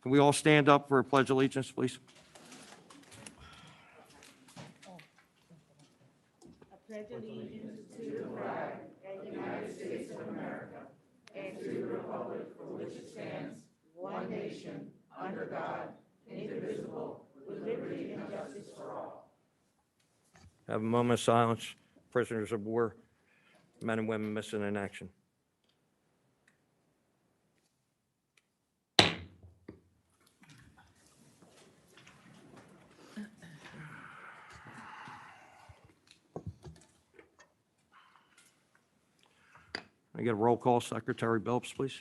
Can we all stand up for a pledge of allegiance, please? Have a moment of silence. Prisoners of war, men and women missing in action. I get a roll call, Secretary Billups, please.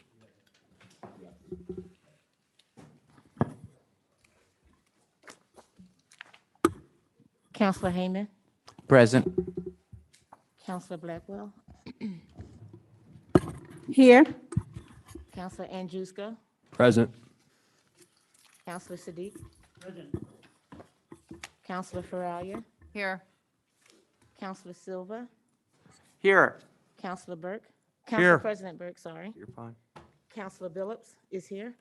Counselor Hayman, Present. Counselor Blackwell, Here. Counselor Andrewska, Present. Counselor Sadiq. Counselor Faralia, Here. Counselor Silva, Here. Counselor Burke. Here. Council President Burke, sorry. You're fine. Counselor Billups is here.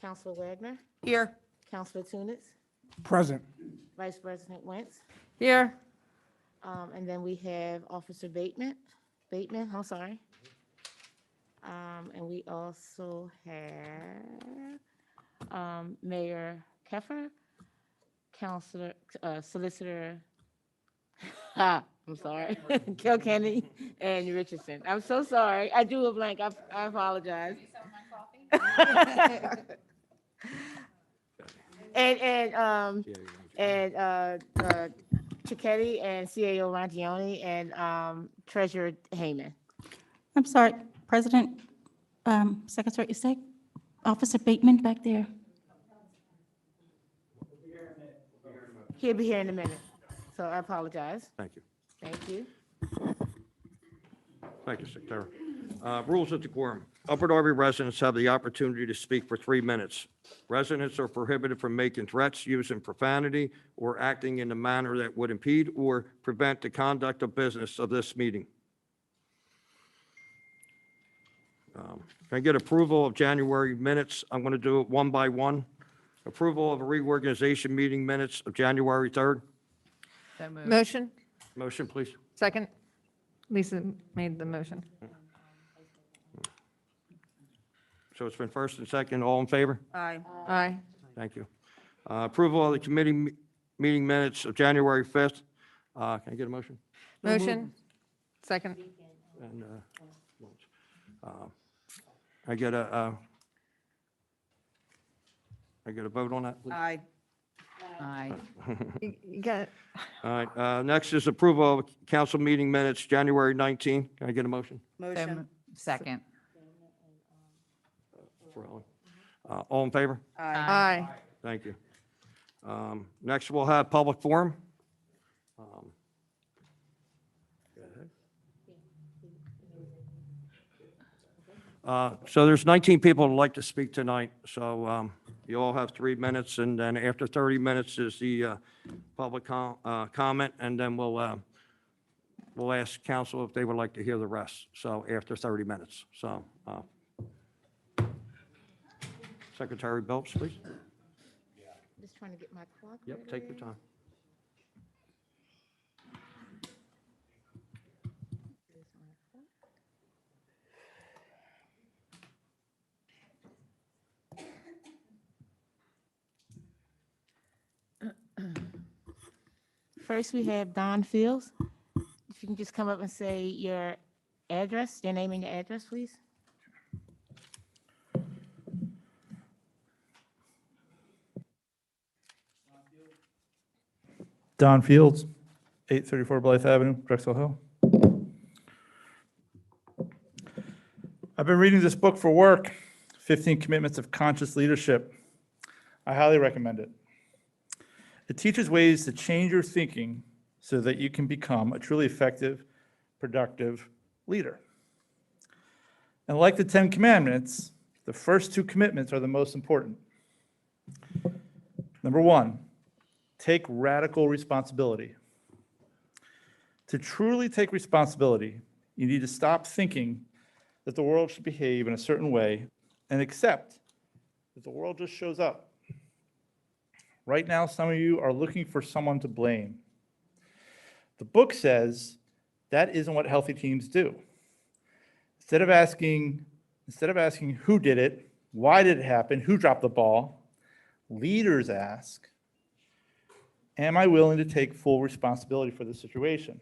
Counselor Wagner, Here. Counselor Tunis, Present. Vice President Wentz. Here. And then we have Officer Bateman, I'm sorry. And we also have Mayor Keffer, Counselor, Solicitor, I'm sorry, Kilkenny and Richardson. I'm so sorry. I drew a blank. I apologize. And Cicchetti and CAO Rangione and Treasurer Hayman. I'm sorry, President, Secretary, is that Officer Bateman back there? He'll be here in a minute, so I apologize. Thank you. Thank you. Thank you, Secretary. Rules of decorum. Upper Darby residents have the opportunity to speak for 3 minutes. Residents are prohibited from making threats, using profanity, or acting in a manner that would impede or prevent the conduct of business of this meeting. Can I get approval of January minutes? I'm going to do it one by one. Approval of a reorganization meeting minutes of January 3rd. Motion, Motion, please. second. Lisa made the motion. So it's been first and second. All in favor? Aye. Aye. Thank you. Approval of the committee meeting minutes of January 5th. Can I get a motion? Motion, second. And I get a vote on that, please? Aye. Aye. You got it. All right, next is approval of council meeting minutes, January 19. Can I get a motion? Motion. Second. For Ellen? All in favor? Aye. Thank you. Next, we'll have public forum. Go ahead. So there's 19 people who'd like to speak tonight, so you all have 3 minutes, and then after 30 minutes is the public comment, and then we'll ask council if they would like to hear the rest, so after 30 minutes. So Secretary Billups, please. Just trying to get my clock. Yep, take your time. First, we have Don Fields. If you can just come up and say your address, your name and your address, please. Don Fields, 834 Blythe Avenue, Drexel Hill. I've been reading this book for work, 15 Commitments of Conscious Leadership. I highly recommend it. It teaches ways to change your thinking so that you can become a truly effective, productive leader. And like the 10 Commandments, the first 2 commitments are the most important. Number 1, take radical responsibility. To truly take responsibility, you need to stop thinking that the world should behave in a certain way and accept that the world just shows up. Right now, some of you are looking for someone to blame. The book says that isn't what healthy teams do. Instead of asking who did it, why did it happen, who dropped the ball, leaders ask, am I willing to take full responsibility for the situation?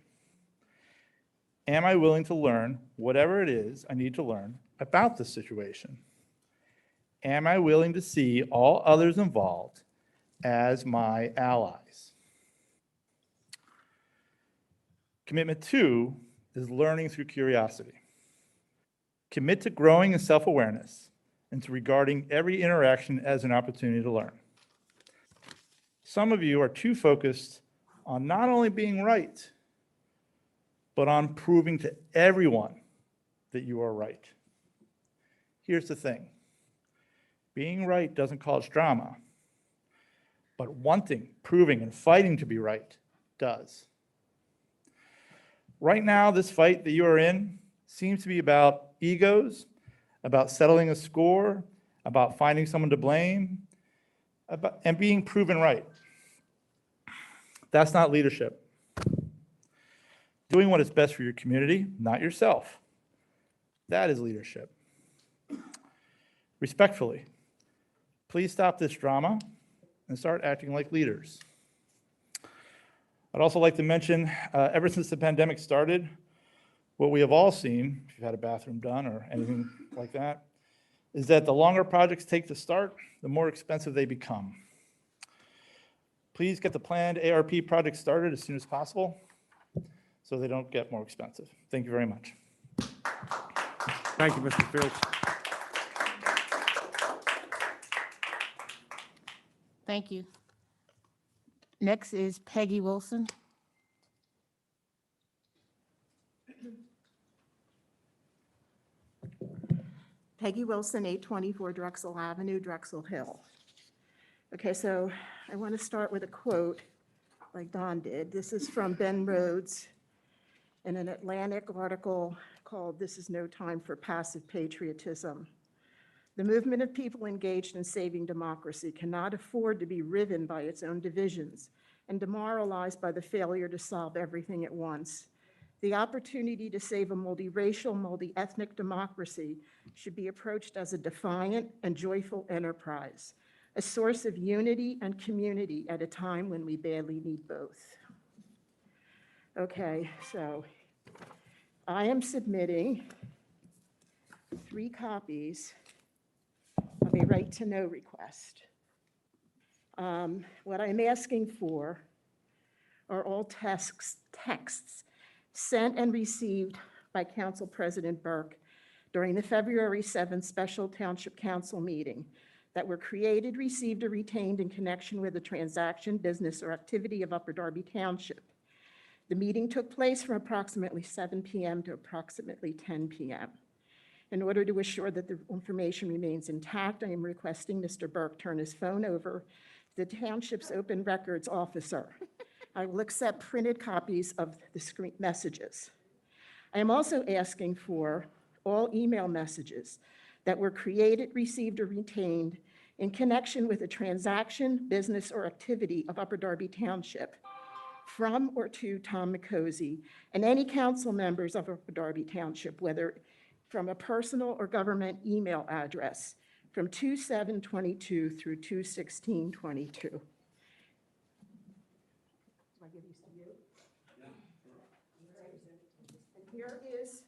Am I willing to learn whatever it is I need to learn about the situation? Am I willing to see all others involved as my allies? Commitment 2 is learning through curiosity. Commit to growing in self-awareness and to regarding every interaction as an opportunity to learn. Some of you are too focused on not only being right, but on proving to everyone that you are right. Here's the thing. Being right doesn't cause drama, but wanting, proving, and fighting to be right does. Right now, this fight that you are in seems to be about egos, about settling a score, about finding someone to blame, and being proven right. That's not leadership. Doing what is best for your community, not yourself. That is leadership. Respectfully, please stop this drama and start acting like leaders. I'd also like to mention, ever since the pandemic started, what we have all seen, if you've had a bathroom done or anything like that, is that the longer projects take to start, the more expensive they become. Please get the planned ARP project started as soon as possible so they don't get more expensive. Thank you very much. Thank you, Mr. Fields. Thank you. Next is Peggy Wilson. Peggy Wilson, 824 Drexel Avenue, Drexel Hill. Okay, so I want to start with a quote like Don did. This is from Ben Rhodes in an Atlantic article called "This is No Time for Passive Patriotism." The movement of people engaged in saving democracy cannot afford to be riven by its own divisions and demoralized by the failure to solve everything at once. The opportunity to save a multiracial, multi-ethnic democracy should be approached as a defiant and joyful enterprise, a source of unity and community at a time when we badly need both. Okay, so I am submitting 3 copies of a right to know request. What I'm asking for are all texts sent and received by Council President Burke during the February 7th special Township Council meeting that were created, received, or retained in connection with a transaction, business, or activity of Upper Darby Township. The meeting took place from approximately 7 p.m. to approximately 10 p.m. In order to assure that the information remains intact, I am requesting Mr. Burke turn his phone over to the Township's Open Records Officer. I will accept printed copies of the screen messages. I am also asking for all email messages that were created, received, or retained in connection with a transaction, business, or activity of Upper Darby Township from or to Tom McCosey and any council members of Upper Darby Township, whether from a personal or government email address from 2/7/22 through 2/16/22. Here is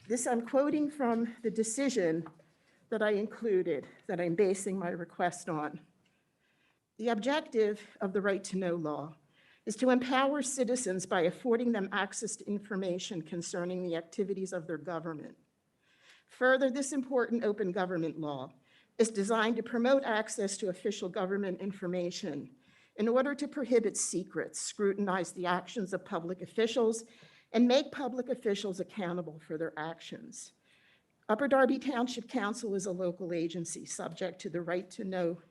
this, I'm quoting from the decision that I included, that I'm basing my request on. The objective of the right to know law is to empower citizens by affording them access to information concerning the activities of their government. Further, this important open government law is designed to promote access to official government information in order to prohibit secrets, scrutinize the actions of public officials, and make public officials accountable for their actions. Upper Darby Township Council is a local agency subject to the right to know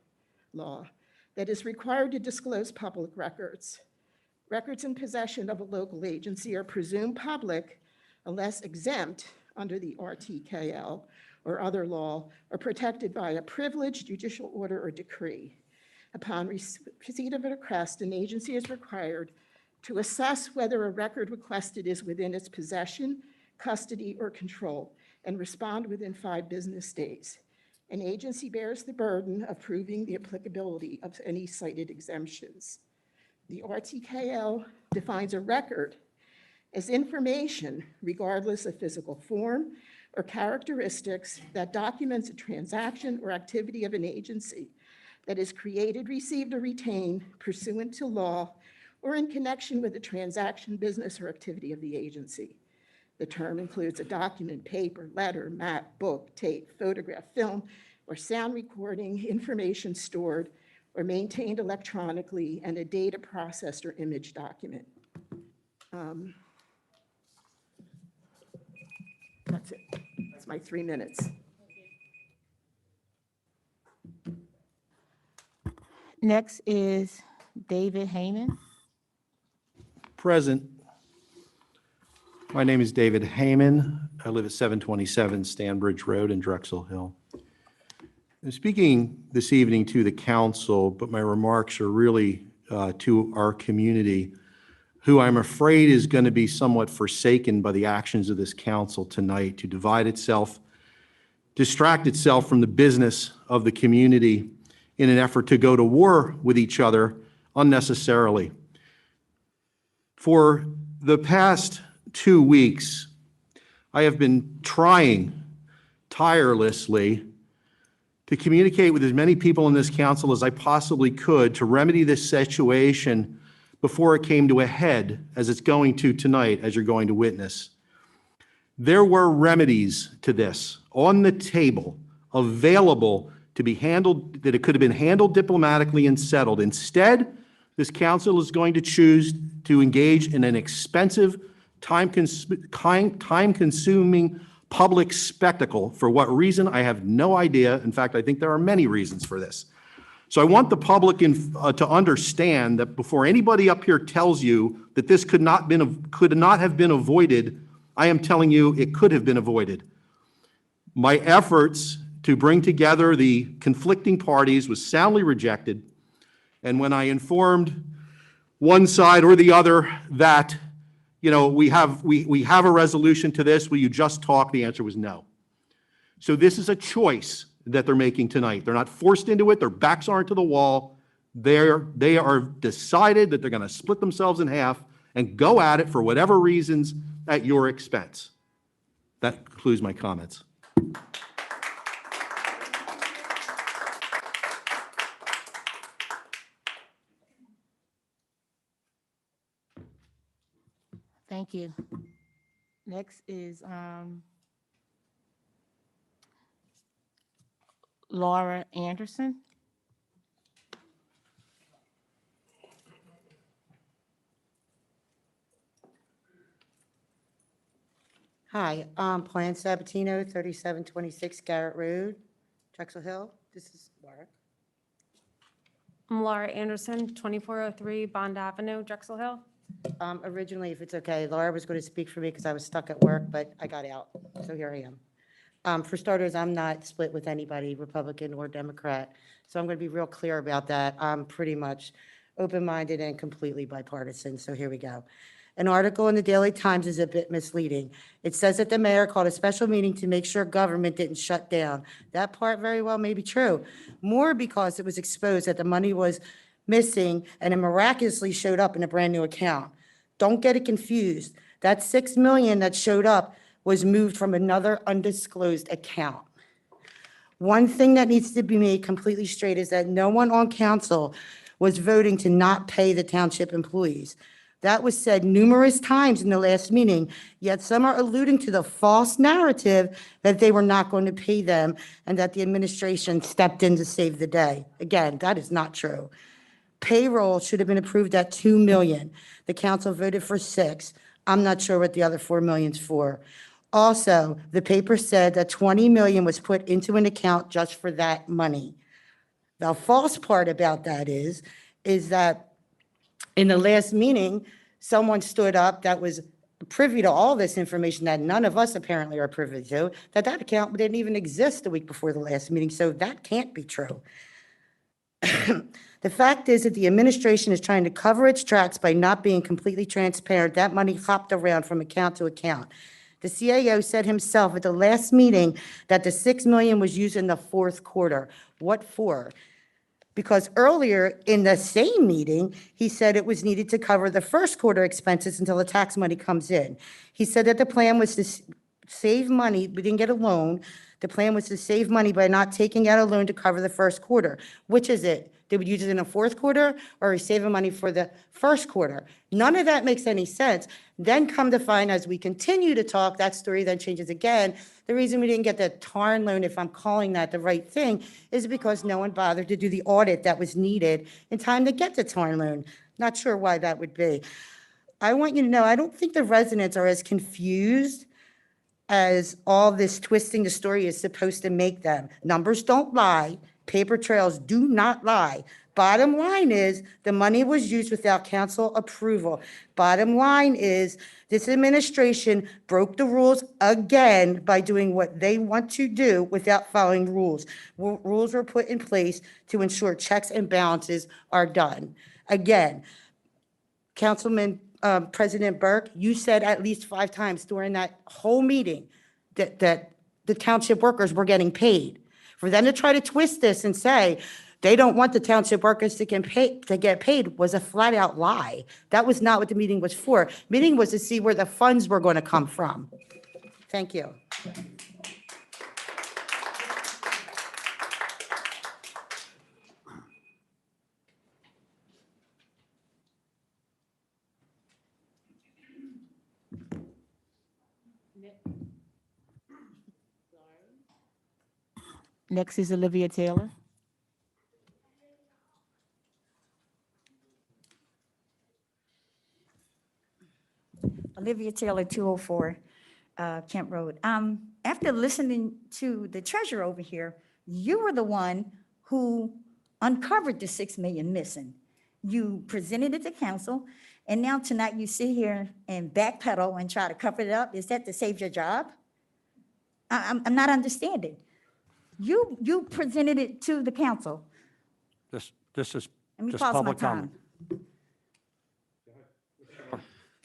law that is required to disclose public records. Records in possession of a local agency are presumed public unless exempt under the RTKL or other law, or protected by a privileged judicial order or decree. Upon receipt of a request, an agency is required to assess whether a record requested is within its possession, custody, or control, and respond within 5 business days. An agency bears the burden of proving the applicability of any cited exemptions. The RTKL defines a record as information, regardless of physical form or characteristics, that documents a transaction or activity of an agency that is created, received, or retained pursuant to law or in connection with the transaction, business, or activity of the agency. The term includes a document, paper, letter, map, book, tape, photograph, film, or sound recording, information stored or maintained electronically, and a data processed or image document. That's it. That's my 3 minutes. Next is David Heyman. Present. My name is David Heyman. I live at 727 Stanbridge Road in Drexel Hill. I'm speaking this evening to the council, but my remarks are really to our community, who I'm afraid is going to be somewhat forsaken by the actions of this council tonight to divide itself, distract itself from the business of the community in an effort to go to war with each other unnecessarily. For the past 2 weeks, I have been trying tirelessly to communicate with as many people in this council as I possibly could to remedy this situation before it came to a head, as it's going to tonight, as you're going to witness. There were remedies to this on the table, available to be handled, that it could have been handled diplomatically and settled. Instead, this council is going to choose to engage in an expensive, time-consuming public spectacle. For what reason, I have no idea. In fact, I think there are many reasons for this. So I want the public to understand that before anybody up here tells you that this could not have been avoided, I am telling you it could have been avoided. My efforts to bring together the conflicting parties was soundly rejected. And when I informed one side or the other that, you know, we have a resolution to this, will you just talk? The answer was no. So this is a choice that they're making tonight. They're not forced into it. Their backs aren't to the wall. They are decided that they're going to split themselves in half and go at it for whatever reasons at your expense. That concludes my comments. Thank you. Next is Laura Anderson. Hi, I'm Plan Sabatino, 3726 Garrett Road, Drexel Hill. This is Laura. I'm Laura Anderson, 2403 Bond Avenue, Drexel Hill. Originally, if it's okay, Laura was going to speak for me because I was stuck at work, but I got out, so here I am. For starters, I'm not split with anybody, Republican or Democrat, so I'm going to be real clear about that. I'm pretty much open-minded and completely bipartisan, so here we go. An article in the Daily Times is a bit misleading. It says that the mayor called a special meeting to make sure government didn't shut down. That part very well may be true, more because it was exposed that the money was missing and it miraculously showed up in a brand new account. Don't get it confused. That $6 million that showed up was moved from another undisclosed account. One thing that needs to be made completely straight is that no one on council was voting to not pay the township employees. That was said numerous times in the last meeting, yet some are alluding to the false narrative that they were not going to pay them and that the administration stepped in to save the day. Again, that is not true. Payroll should have been approved at $2 million. The council voted for $6 million. I'm not sure what the other $4 million is for. Also, the paper said that $20 million was put into an account just for that money. The false part about that is that in the last meeting, someone stood up that was privy to all this information that none of us apparently are privy to, that that account didn't even exist the week before the last meeting, so that can't be true. The fact is that the administration is trying to cover its tracks by not being completely transparent. That money hopped around from account to account. The CAO said himself at the last meeting that the $6 million was used in the fourth quarter. What for? Because earlier in the same meeting, he said it was needed to cover the first quarter expenses until the tax money comes in. He said that the plan was to save money. We didn't get a loan. The plan was to save money by not taking out a loan to cover the first quarter. Which is it? Did we use it in the fourth quarter, or are we saving money for the first quarter? None of that makes any sense. Then come to find, as we continue to talk, that story then changes again. The reason we didn't get the TARN loan, if I'm calling that the right thing, is because no one bothered to do the audit that was needed in time to get the TARN loan. Not sure why that would be. I want you to know, I don't think the residents are as confused as all this twisting the story is supposed to make them. Numbers don't lie. Paper trails do not lie. Bottom line is the money was used without council approval. Bottom line is this administration broke the rules again by doing what they want to do without following rules. Rules were put in place to ensure checks and balances are done. Again, Councilman President Burke, you said at least 5 times during that whole meeting that the township workers were getting paid. For them to try to twist this and say they don't want the township workers to get paid was a flat out lie. That was not what the meeting was for. Meeting was to see where the funds were going to come from. Thank you. Next is Olivia Taylor. Olivia Taylor, 204 Kent Road. After listening to the treasurer over here, you were the one who uncovered the 6 million missing. You presented it to council, and now tonight you sit here and backpedal and try to cover it up. Is that to save your job? I'm not understanding. You presented it to the council. This is Let me just pause my public comment. time.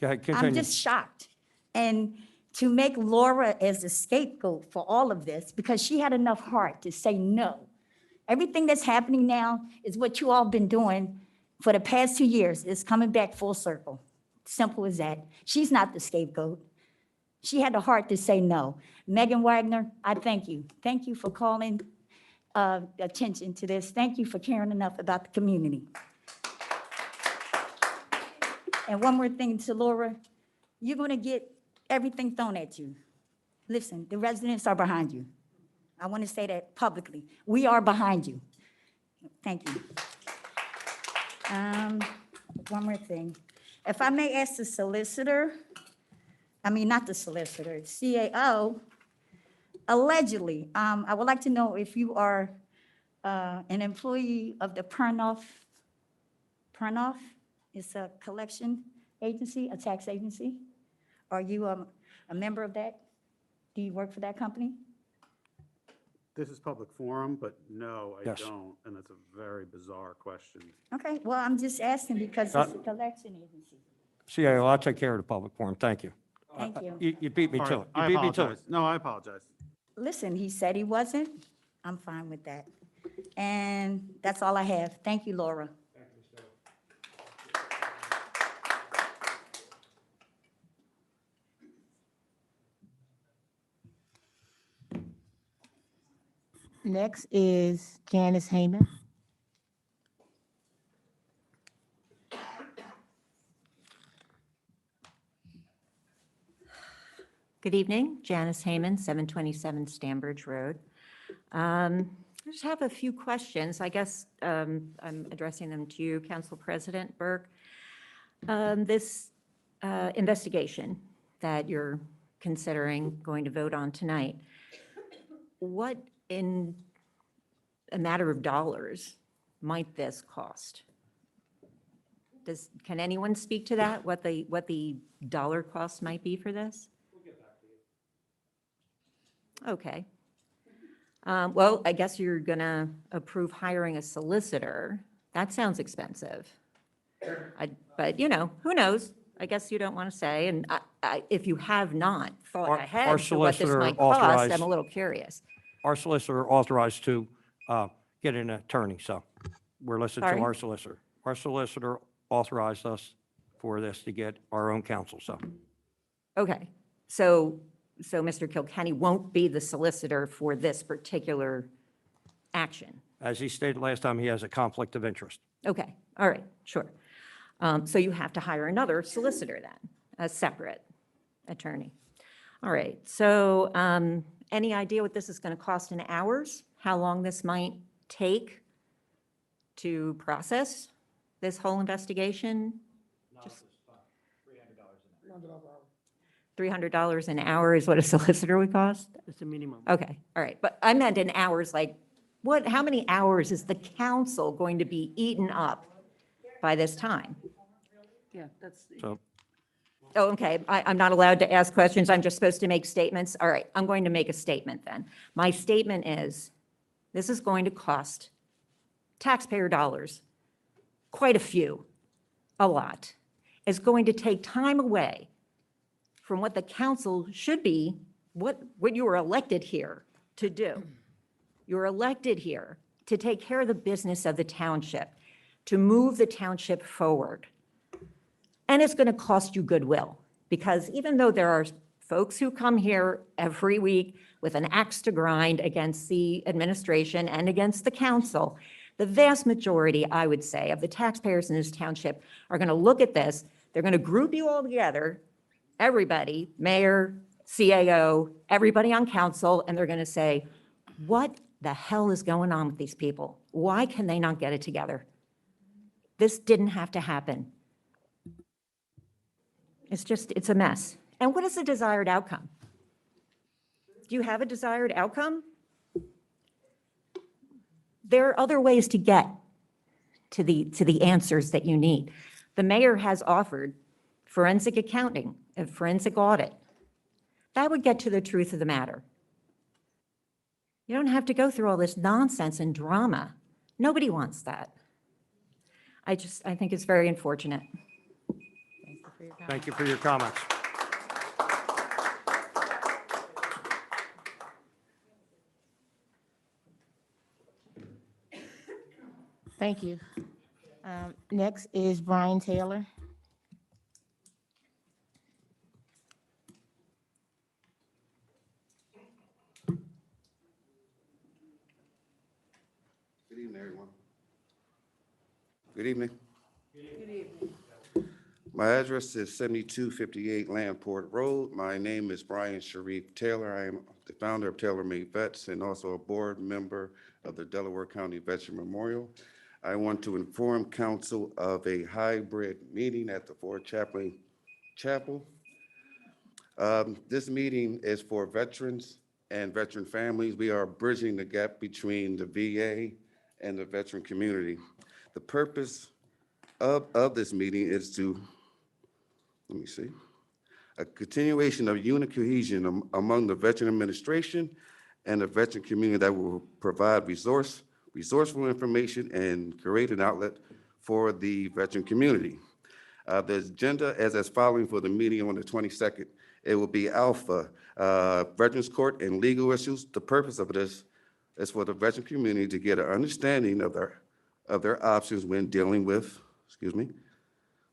Go ahead, I'm continue. just shocked. And to make Laura as the scapegoat for all of this, because she had enough heart to say no. Everything that's happening now is what you all been doing for the past 2 years. It's coming back full circle. Simple as that. She's not the scapegoat. She had the heart to say no. Megan Wagner, I thank you. Thank you for calling attention to this. Thank you for caring enough about the community. And one more thing to Laura, you're going to get everything thrown at you. Listen, the residents are behind you. I want to say that publicly. We are behind you. Thank you. One more thing. If I may ask the solicitor, not the solicitor, CAO, allegedly, I would like to know if you are an employee of the Pennock. Pennock is a collection agency, a tax agency. Are you a member of that? Do you work for that company? This is public forum, but no, I Yes. don't, and it's a very bizarre question. Okay, well, I'm just asking because it's a collection agency. CAO, I'll take care of the public forum. Thank you. Thank you. You beat me All to right, it. You I beat me to it. apologize. No, I apologize. Listen, he said he wasn't. I'm fine with that. And that's all I have. Thank you, Laura. Next is Janice Hayman. Good evening, Janice Hayman, 727 Stambridge Road. I just have a few questions. I guess I'm addressing them to you, Council President Burke. This investigation that you're considering going to vote on tonight, what in a matter of dollars might this cost? Can anyone speak to that, what the dollar cost might be for this? Okay. Well, I guess you're going to approve hiring a solicitor. That sounds expensive. But, who knows? I guess you don't want to say, and if you have not thought Our ahead to what this solicitor might cost, authorized- I'm a little curious. Our solicitor authorized to get an attorney, so we're listening to Sorry? our solicitor. Our solicitor authorized us for this to get our own counsel, so. Okay, so Mr. Kilkenny won't be the solicitor for this particular action? As he stated last time, he has a conflict of interest. Okay, all right, sure. So you have to hire another solicitor then, a separate attorney. All right, so any idea what this is going to cost in hours? How long this might take to process this whole investigation? Just $300 an hour is what a solicitor would cost? It's a minimum. Okay, all right, but I meant in hours, like, how many hours is the council going to be eaten up by this time? Yeah, that's. So Oh, okay, I'm not allowed to ask questions, I'm just supposed to make statements? All right, I'm going to make a statement then. My statement is, this is going to cost taxpayer dollars, quite a few, a lot. It's going to take time away from what the council should be, what you were elected here to do. You're elected here to take care of the business of the township, to move the township forward. And it's going to cost you goodwill, because even though there are folks who come here every week with an axe to grind against the administration and against the council, the vast majority, I would say, of the taxpayers in this township are going to look at this, they're going to group you all together, everybody, mayor, CAO, everybody on council, and they're going to say, what the hell is going on with these people? Why can they not get it together? This didn't have to happen. It's a mess. And what is the desired outcome? Do you have a desired outcome? There are other ways to get to the answers that you need. The mayor has offered forensic accounting, a forensic audit. That would get to the truth of the matter. You don't have to go through all this nonsense and drama. Nobody wants that. I think it's very unfortunate. thank you for your comments. Thank you. Next is Brian Taylor. Good evening, everyone. Good evening. Good evening. My address is 7258 Landport Road. My name is Brian Sharif Taylor. I am the founder of Taylor Made Vets and also a board member of the Delaware County Veteran Memorial. I want to inform council of a hybrid meeting at the Fort Chaplain Chapel. This meeting is for veterans and veteran families. We are bridging the gap between the VA and the veteran community. The purpose of this meeting is to, a continuation of unit cohesion among the veteran administration and the veteran community that will provide resourceful information and create an outlet for the veteran community. The agenda is as following for the meeting on the 22nd. It will be Alpha, Veterans Court and legal issues. The purpose of this is for the veteran community to get an understanding of their options when dealing with,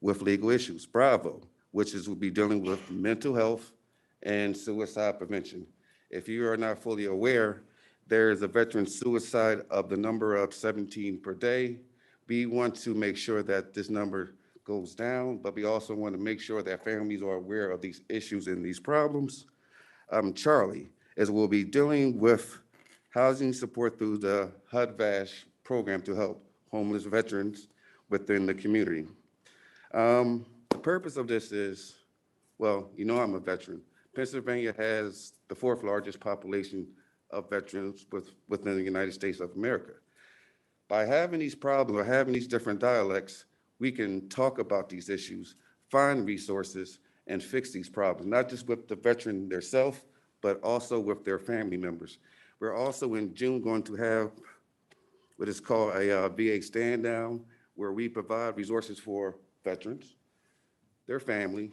with legal issues. Bravo, which will be dealing with mental health and suicide prevention. If you are not fully aware, there is a veteran suicide of the number of 17 per day. We want to make sure that this number goes down, but we also want to make sure that families are aware of these issues and these problems. Charlie, as we'll be dealing with housing support through the HUD-VASH program to help homeless veterans within the community. The purpose of this is, well, you know I'm a veteran. Pennsylvania has the 4th largest population of veterans within the United States of America. By having these problems or having these different dialects, we can talk about these issues, find resources, and fix these problems, not just with the veteran themselves, but also with their family members. We're also in June going to have what is called a VA stand down, where we provide resources for veterans, their family,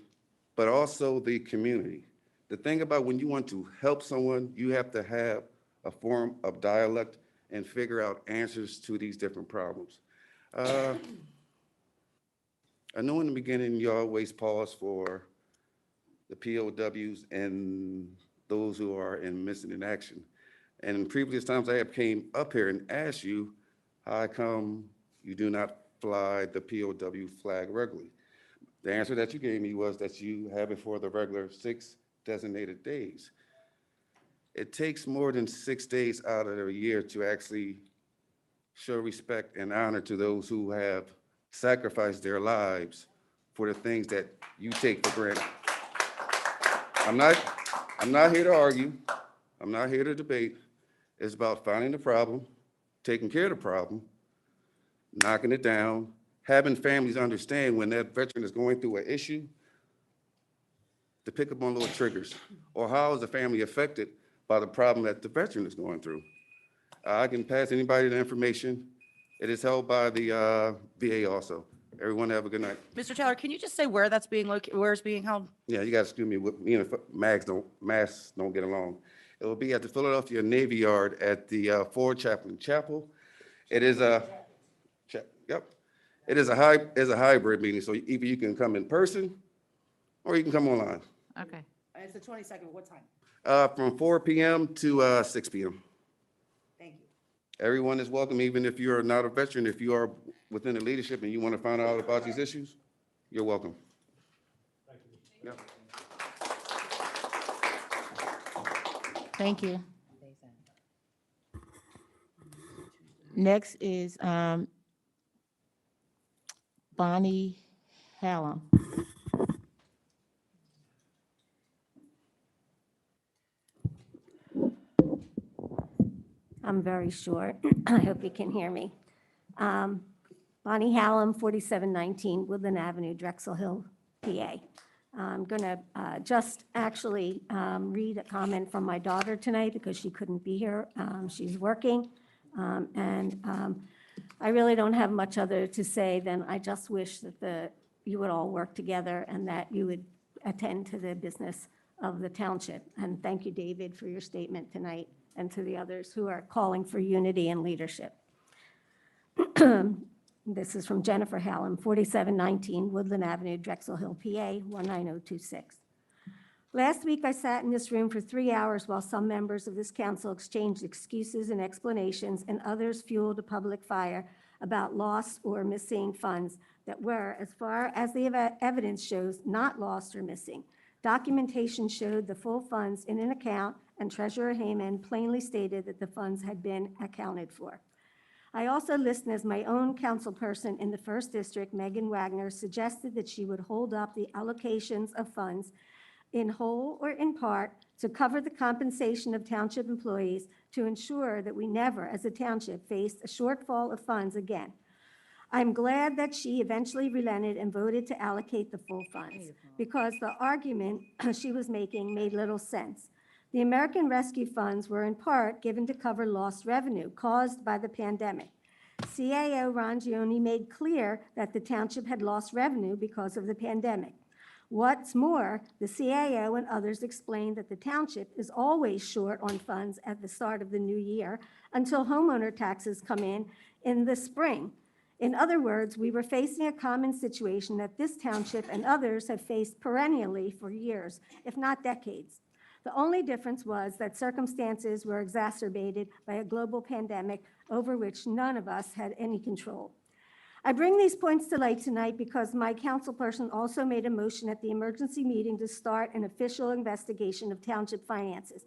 but also the community. The thing about when you want to help someone, you have to have a form of dialect and figure out answers to these different problems. I know in the beginning you always pause for the POWs and those who are in missing in action. And in previous times I have came up here and asked you, how come you do not fly the POW flag regularly? The answer that you gave me was that you have it for the regular 6 designated days. It takes more than 6 days out of the year to actually show respect and honor to those who have sacrificed their lives for the things that you take for granted. I'm not here to argue. I'm not here to debate. It's about finding the problem, taking care of the problem, knocking it down, having families understand when that veteran is going through an issue, to pick up on little triggers, or how is the family affected by the problem that the veteran is going through. I can pass anybody the information. It is held by the VA also. Everyone have a good night. Mr. Taylor, can you just say where that's being located, where it's being held? Yeah, you got to excuse me, me and masks don't get along. It will be at the Philadelphia Navy Yard at the Ford Chaplain Chapel. It is a, yep, it is a hybrid meeting, so either you can come in person or you can come online. Okay. It's the 22nd, what time? From 4 p.m. to 6 p.m. Thank you. Everyone is welcome, even if you are not a veteran. If you are within the leadership and you want to find out about these issues, you're welcome. Thank you. Yep. Thank you. Next is Bonnie Hallam. I'm very short. I hope you can hear me. Bonnie Hallam, 4719 Woodland Avenue, Drexel Hill, PA. I'm going to just actually read a comment from my daughter tonight because she couldn't be here. She's working. I really don't have much other to say than I just wish that you would all work together and that you would attend to the business of the township. And thank you, David, for your statement tonight, and to the others who are calling for unity and leadership. This is from Jennifer Hallam, 4719 Woodland Avenue, Drexel Hill, PA, 19026. Last week, I sat in this room for 3 hours while some members of this council exchanged excuses and explanations, and others fueled a public fire about lost or missing funds that were, as far as the evidence shows, not lost or missing. Documentation showed the full funds in an account, and Treasurer Heyman plainly stated that the funds had been accounted for. I also listened as my own councilperson in the 1st District, Megan Wagner, suggested that she would hold up the allocations of funds in whole or in part to cover the compensation of township employees to ensure that we never, as a township, faced a shortfall of funds again. I'm glad that she eventually relented and voted to allocate the full funds because the argument she was making made little sense. The American Rescue Funds were in part given to cover lost revenue caused by the pandemic. CAO Ron Gioni made clear that the township had lost revenue because of the pandemic. What's more, the CAO and others explained that the township is always short on funds at the start of the new year until homeowner taxes come in the spring. In other words, we were facing a common situation that this township and others have faced perennially for years, if not decades. The only difference was that circumstances were exacerbated by a global pandemic over which none of us had any control. I bring these points to light tonight because my councilperson also made a motion at the emergency meeting to start an official investigation of township finances.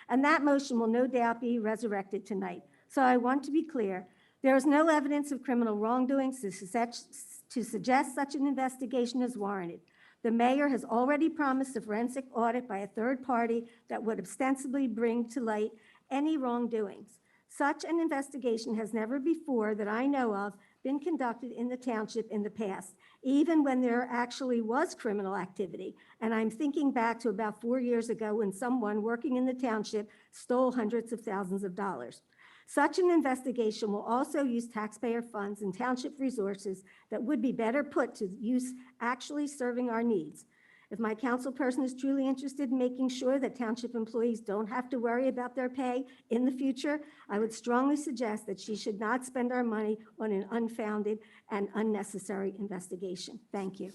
And that motion will no doubt be resurrected tonight. So I want to be clear, there is no evidence of criminal wrongdoings to suggest such an investigation is warranted. The mayor has already promised a forensic audit by a third party that would ostensibly bring to light any wrongdoings. Such an investigation has never before, that I know of, been conducted in the township in the past, even when there actually was criminal activity. And I'm thinking back to about 4 years ago when someone working in the township stole hundreds of thousands of dollars. Such an investigation will also use taxpayer funds and township resources that would be better put to use actually serving our needs. If my council person is truly interested in making sure that township employees don't have to worry about their pay in the future, I would strongly suggest that she should not spend our money on an unfounded and unnecessary investigation. Thank you.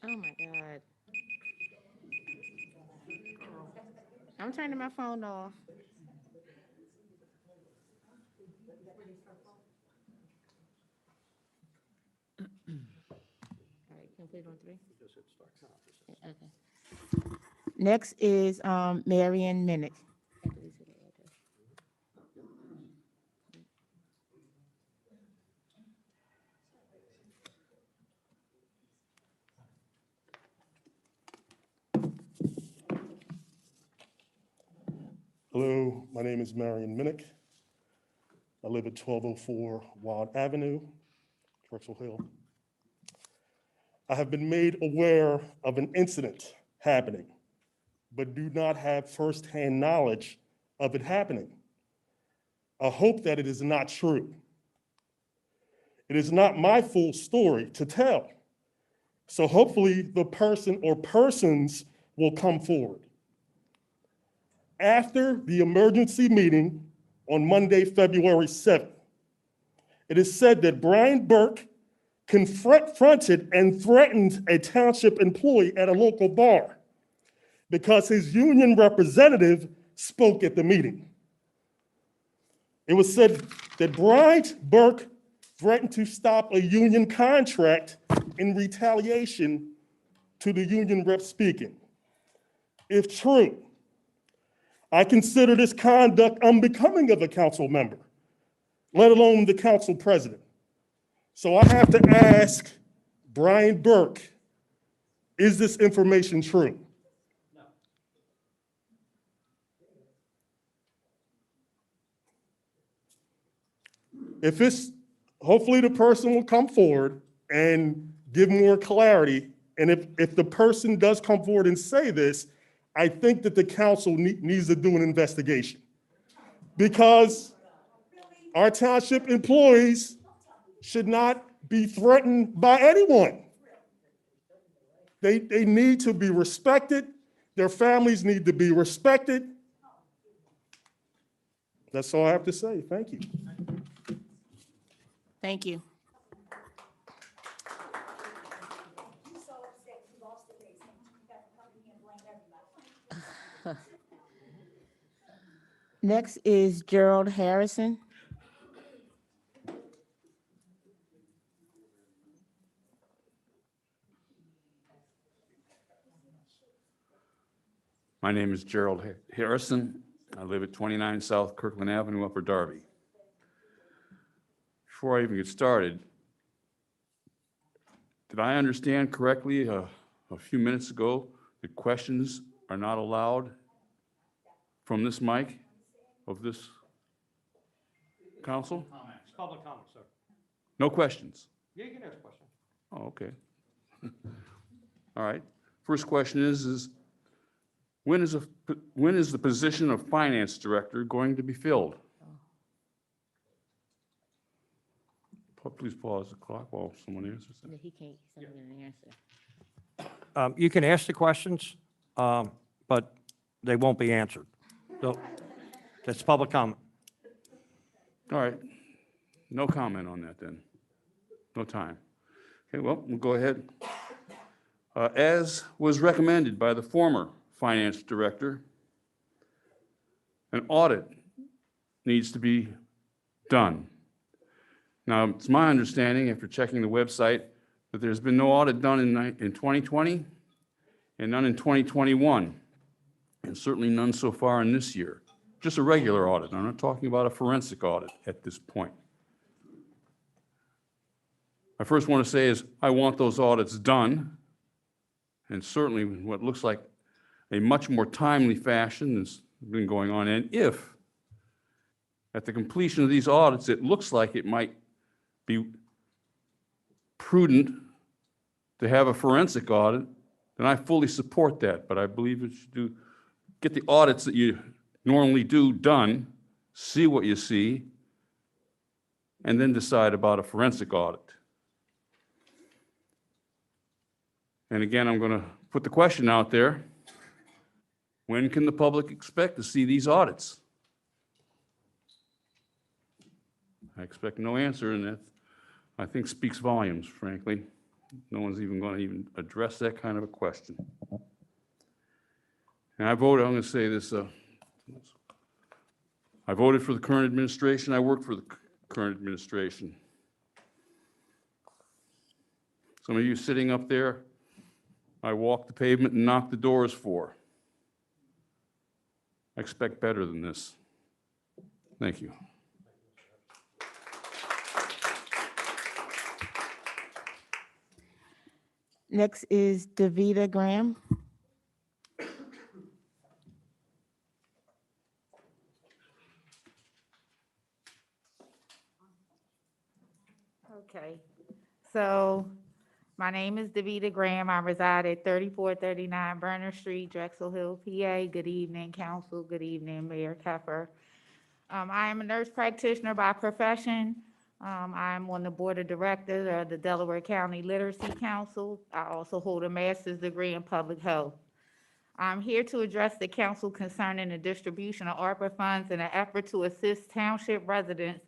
Oh, my God. I'm turning my phone off. All right, complete on 3? Okay. Next is Marion Minnick. Hello, my name is Marion Minnick. I live at 1204 Wild Avenue, Drexel Hill. I have been made aware of an incident happening, but do not have firsthand knowledge of it happening. I hope that it is not true. It is not my full story to tell. So hopefully the person or persons will come forward. After the emergency meeting on Monday, February 7th, it is said that Brian Burke confronted and threatened a township employee at a local bar because his union representative spoke at the meeting. It was said that Brian Burke threatened to stop a union contract in retaliation to the union rep speaking. If true, I consider this conduct unbecoming of a council member, let alone the council president. So I have to ask Brian Burke, is this information true? No. If it's, hopefully the person will come forward and give more clarity. And if the person does come forward and say this, I think that the council needs to do an investigation, because our township employees should not be threatened by anyone. They need to be respected. Their families need to be respected. That's all I have to say. Thank you. Thank you. Next is Gerald Harrison. My name is Gerald Harrison. I live at 29 South Kirkland Avenue, Upper Darby. Before I even get started, did I understand correctly a few minutes ago that questions are not allowed from this mic of this council? It's public comment, sir. No questions? Yeah, you can ask a question. Oh, okay. All right. First question is when is the position of finance director going to be filled? Please pause the clock while someone answers that. He can't, he's not going to answer. You can ask the questions, but they won't be answered. So that's public comment. All right. No comment on that then. No time. Okay, well, we'll go ahead. As was recommended by the former finance director, an audit needs to be done. Now, it's my understanding, after checking the website, that there's been no audit done in 2020 and none in 2021, and certainly none so far in this year. Just a regular audit. I'm not talking about a forensic audit at this point. I first want to say is I want those audits done, and certainly in what looks like a much more timely fashion has been going on. And if at the completion of these audits, it looks like it might be prudent to have a forensic audit, then I fully support that. But I believe it should get the audits that you normally do done, see what you see, and then decide about a forensic audit. And again, I'm going to put the question out there. When can the public expect to see these audits? I expect no answer, and that, I think, speaks volumes, frankly. No one's even going to even address that kind of a question. And I voted, I'm going to say this, I voted for the current administration. I worked for the current administration. Some of you sitting up there, I walked the pavement and knocked the doors for. I expect better than this. Thank you. Next is Davida Graham. Okay, so my name is Davida Graham. I reside at 3439 Burner Street, Drexel Hill, PA. Good evening, council. Good evening, Mayor Keffer. I am a nurse practitioner by profession. I'm on the board of directors of the Delaware County Literacy Council. I also hold a master's degree in public health. I'm here to address the council concerning the distribution of ARPA funds in an effort to assist township residents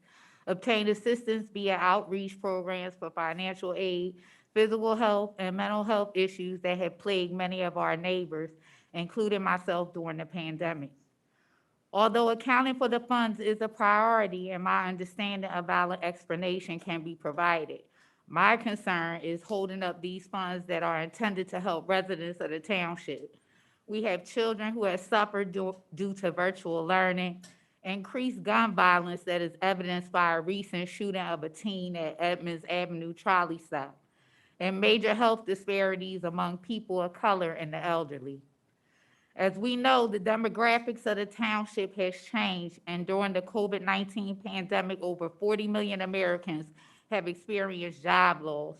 obtain assistance via outreach programs for financial aid, physical health, and mental health issues that have plagued many of our neighbors, including myself during the pandemic. Although accounting for the funds is a priority and my understanding of valid explanation can be provided, my concern is holding up these funds that are intended to help residents of the township. We have children who have suffered due to virtual learning, increased gun violence that is evidenced by a recent shooting of a teen at Edmonds Avenue trolley stop, and major health disparities among people of color and the elderly. As we know, the demographics of the township has changed, and during the COVID-19 pandemic, over 40 million Americans have experienced job loss.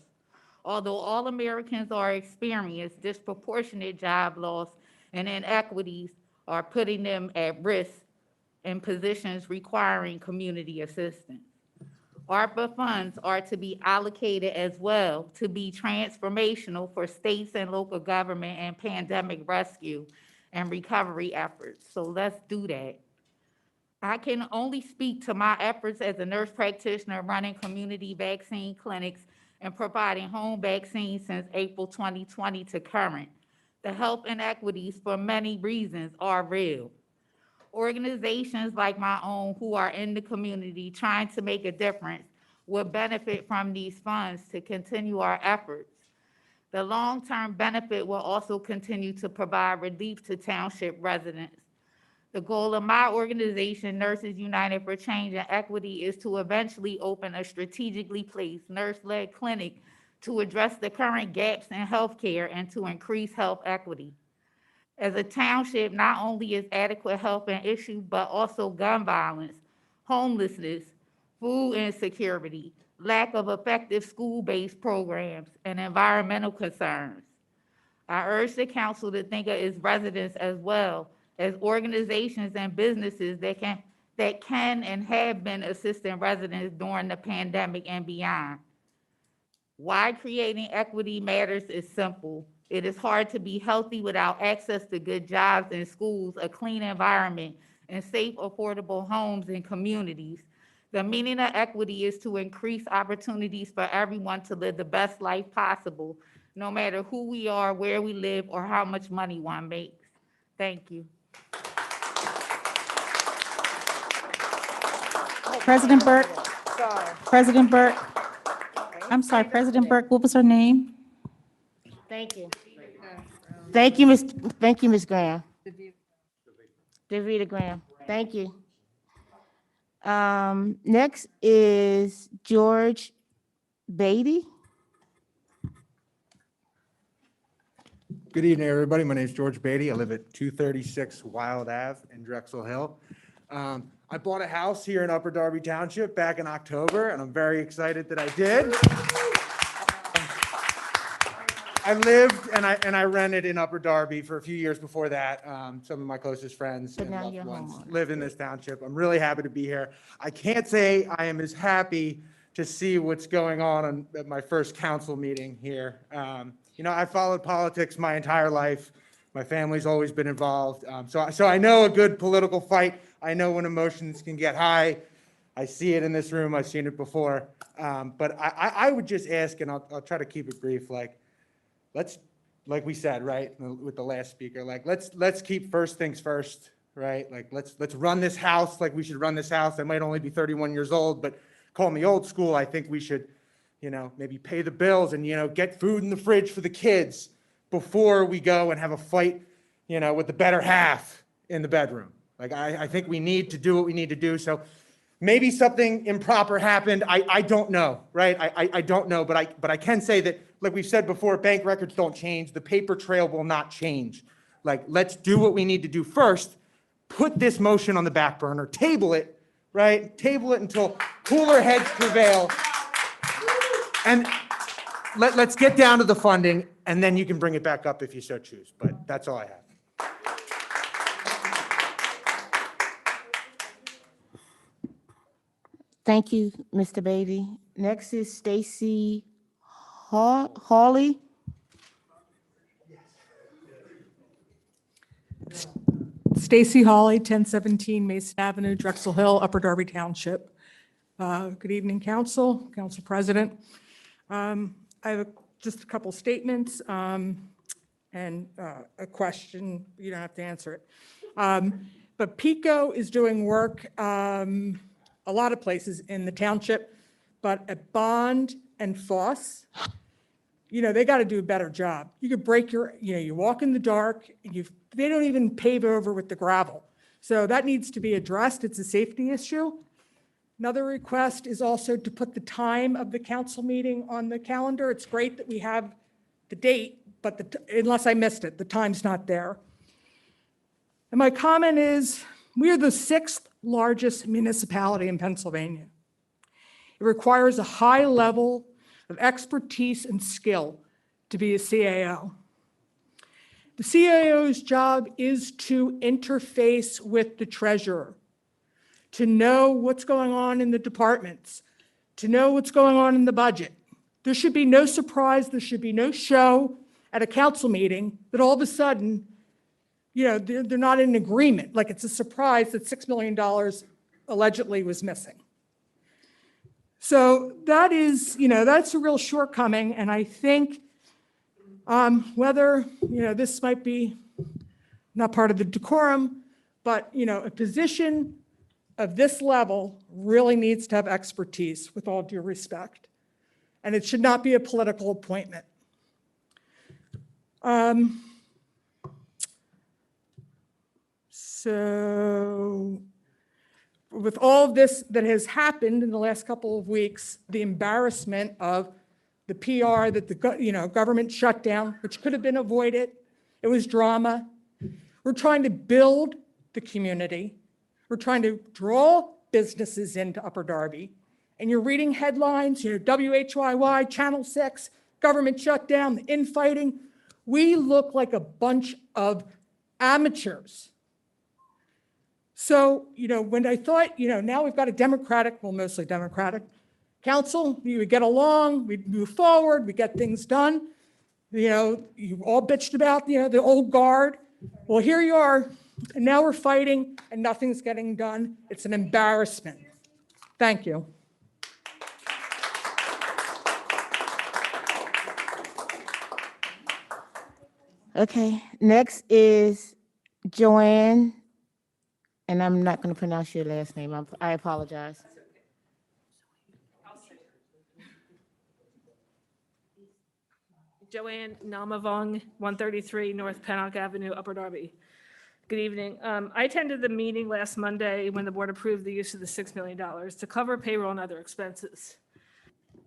Although all Americans are experiencing disproportionate job loss and inequities are putting them at risk in positions requiring community assistance. ARPA funds are to be allocated as well to be transformational for states and local government and pandemic rescue and recovery efforts. So let's do that. I can only speak to my efforts as a nurse practitioner running community vaccine clinics and providing home vaccines since April 2020 to current. The health inequities for many reasons are real. Organizations like my own who are in the community trying to make a difference will benefit from these funds to continue our efforts. The long-term benefit will also continue to provide relief to township residents. The goal of my organization, Nurses United for Change and Equity, is to eventually open a strategically placed nurse-led clinic to address the current gaps in healthcare and to increase health equity. As a township, not only is adequate health an issue, but also gun violence, homelessness, food insecurity, lack of effective school-based programs, and environmental concerns. I urge the council to think of its residents as well as organizations and businesses that can and have been assisting residents during the pandemic and beyond. Why creating equity matters is simple. It is hard to be healthy without access to good jobs and schools, a clean environment, and safe, affordable homes and communities. The meaning of equity is to increase opportunities for everyone to live the best life possible, no matter who we are, where we live, or how much money one makes. Thank you. President Burke, Sorry. President Burke, I'm sorry, President Burke, what was her name? Thank you. Thank you, Ms. Graham. Davida Graham. Thank you. Next is George Beatty. Good evening, everybody. My name is George Beatty. I live at 236 Wild Ave in Drexel Hill. I bought a house here in Upper Darby Township back in October, and I'm very excited that I did. I lived and I rented in Upper Darby for a few years before that. Some of my closest friends But and now loved you're ones homeowner. live in this township. I'm really happy to be here. I can't say I am as happy to see what's going on at my first council meeting here. I followed politics my entire life. My family's always been involved. So I know a good political fight. I know when emotions can get high. I see it in this room. I've seen it before. But I would just ask, and I'll try to keep it brief, let's, like we said, right, with the last speaker, let's keep first things first, right? Let's run this house like we should run this house. I might only be 31 years old, but call me old school. I think we should, maybe pay the bills and, get food in the fridge for the kids before we go and have a fight, with the better half in the bedroom. I think we need to do what we need to do. So maybe something improper happened. I don't know, right? I don't know, but I can say that, like we've said before, bank records don't change. The paper trail will not change. Let's do what we need to do first. Put this motion on the back burner, table it, right? Table it until cooler heads prevail. And let's get down to the funding, and then you can bring it back up if you so choose. But that's all I have. Thank you, Mr. Beatty. Next is Stacy Hawley. Stacy Hawley, 1017 Mason Avenue, Drexel Hill, Upper Darby Township. Good evening, Council President. I have just a couple statements and a question. You don't have to answer it. But PICO is doing work a lot of places in the township, but at Bond and Foss, they got to do a better job. You could break you walk in the dark, and they don't even pave over with the gravel. So that needs to be addressed. It's a safety issue. Another request is also to put the time of the council meeting on the calendar. It's great that we have the date, but unless I missed it, the time's not there. And my comment is, we are the 6th largest municipality in Pennsylvania. It requires a high level of expertise and skill to be a CAO. The CAO's job is to interface with the treasurer, to know what's going on in the departments, to know what's going on in the budget. There should be no surprise, there should be no show at a council meeting that all of a sudden, they're not in agreement, like it's a surprise that $6 million allegedly was missing. So that is, that's a real shortcoming, and I think whether, this might be not part of the decorum, but, a position of this level really needs to have expertise, with all due respect, and it should not be a political appointment. So with all of this that has happened in the last couple of weeks, the embarrassment of the PR that the government shut down, which could have been avoided, it was drama. We're trying to build the community. We're trying to draw businesses into Upper Darby. And you're reading headlines, WHYY, Channel 6, government shutdown, the infighting. We look like a bunch of amateurs. So, when I thought, now we've got a mostly Democratic council, we would get along, we'd move forward, we get things done. You all bitched about, the old guard. Well, here you are, and now we're fighting, and nothing's getting done. It's an embarrassment. Thank you. Okay, next is Joanne, and I'm not going to pronounce your last name. I apologize. Joanne Namavong, 133 North Pennock Avenue, Upper Darby. Good evening. I attended the meeting last Monday when the board approved the use of the $6 million to cover payroll and other expenses.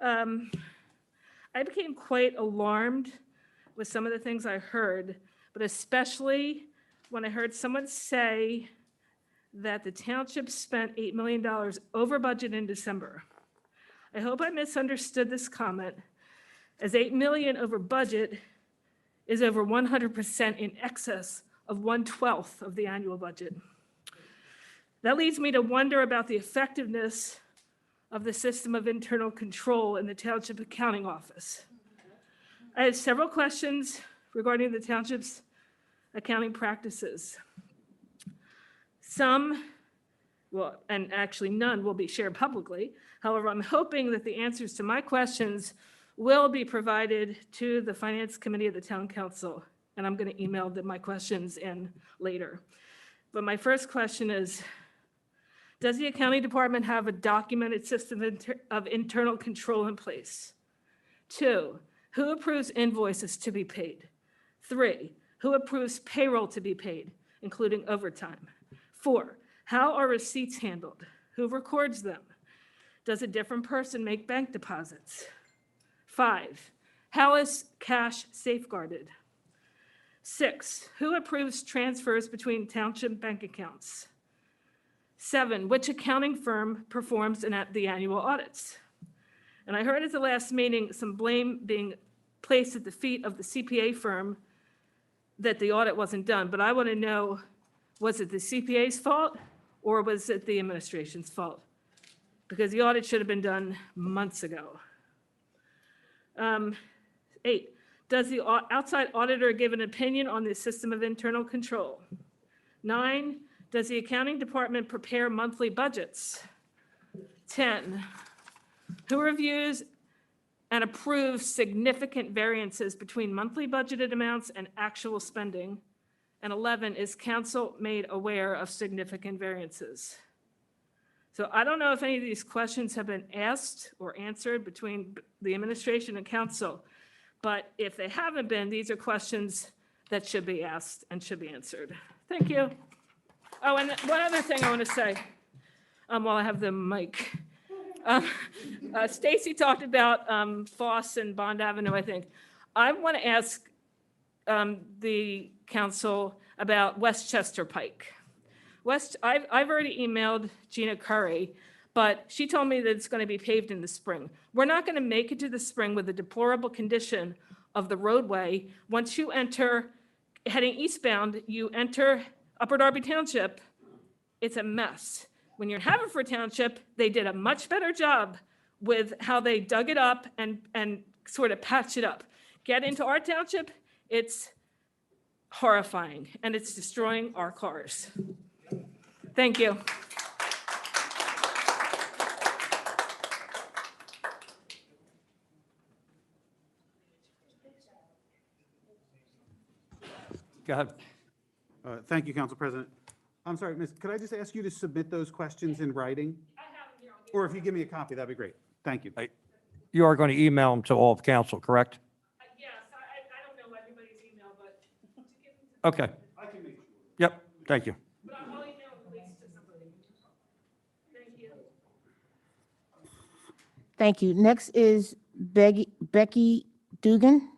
I became quite alarmed with some of the things I heard, but especially when I heard someone say that the township spent $8 million over budget in December. I hope I misunderstood this comment, as $8 million over budget is over 100% in excess of 1/12 of the annual budget. That leads me to wonder about the effectiveness of the system of internal control in the Township Accounting Office. I have several questions regarding the township's accounting practices. Some, well, and actually none will be shared publicly. However, I'm hoping that the answers to my questions will be provided to the Finance Committee of the Town Council, and I'm going to email my questions in later. But my first question is, does the accounting department have a documented system of internal control in place? 2, who approves invoices to be paid? 3, who approves payroll to be paid, including overtime? 4, how are receipts handled? Who records them? Does a different person make bank deposits? 5, how is cash safeguarded? 6, who approves transfers between township bank accounts? 7, which accounting firm performs the annual audits? And I heard at the last meeting some blame being placed at the feet of the CPA firm that the audit wasn't done, but I want to know, was it the CPA's fault or was it the administration's fault? Because the audit should have been done months ago. 8, does the outside auditor give an opinion on the system of internal control? 9, does the accounting department prepare monthly budgets? 10, who reviews and approves significant variances between monthly budgeted amounts and actual spending? And 11, is council made aware of significant variances? So I don't know if any of these questions have been asked or answered between the administration and council, but if they haven't been, these are questions that should be asked and should be answered. Thank you. Oh, and one other thing I want to say while I have the mic. Stacy talked about Foss and Bond Avenue, I think. I want to ask the council about Westchester Pike. I've already emailed Gina Curry, but she told me that it's going to be paved in the spring. We're not going to make it to the spring with the deplorable condition of the roadway. Once you enter, heading eastbound, you enter Upper Darby Township, it's a mess. When you're in Haverford Township, they did a much better job with how they dug it up and sort of patched it up. Get into our township, it's horrifying, and it's destroying our cars. Thank you. Go ahead. Thank you, Council President. I'm sorry, Miss, could I just ask you to submit those questions in writing? Or if you give me a copy, that'd be great. Thank you. You are going to email them to all of council, correct? Yes, I don't know everybody's email, but. Okay. I can make sure. Yep, thank you. But I'll email at least to somebody. Thank you. Thank you. Next is Becky Dugan.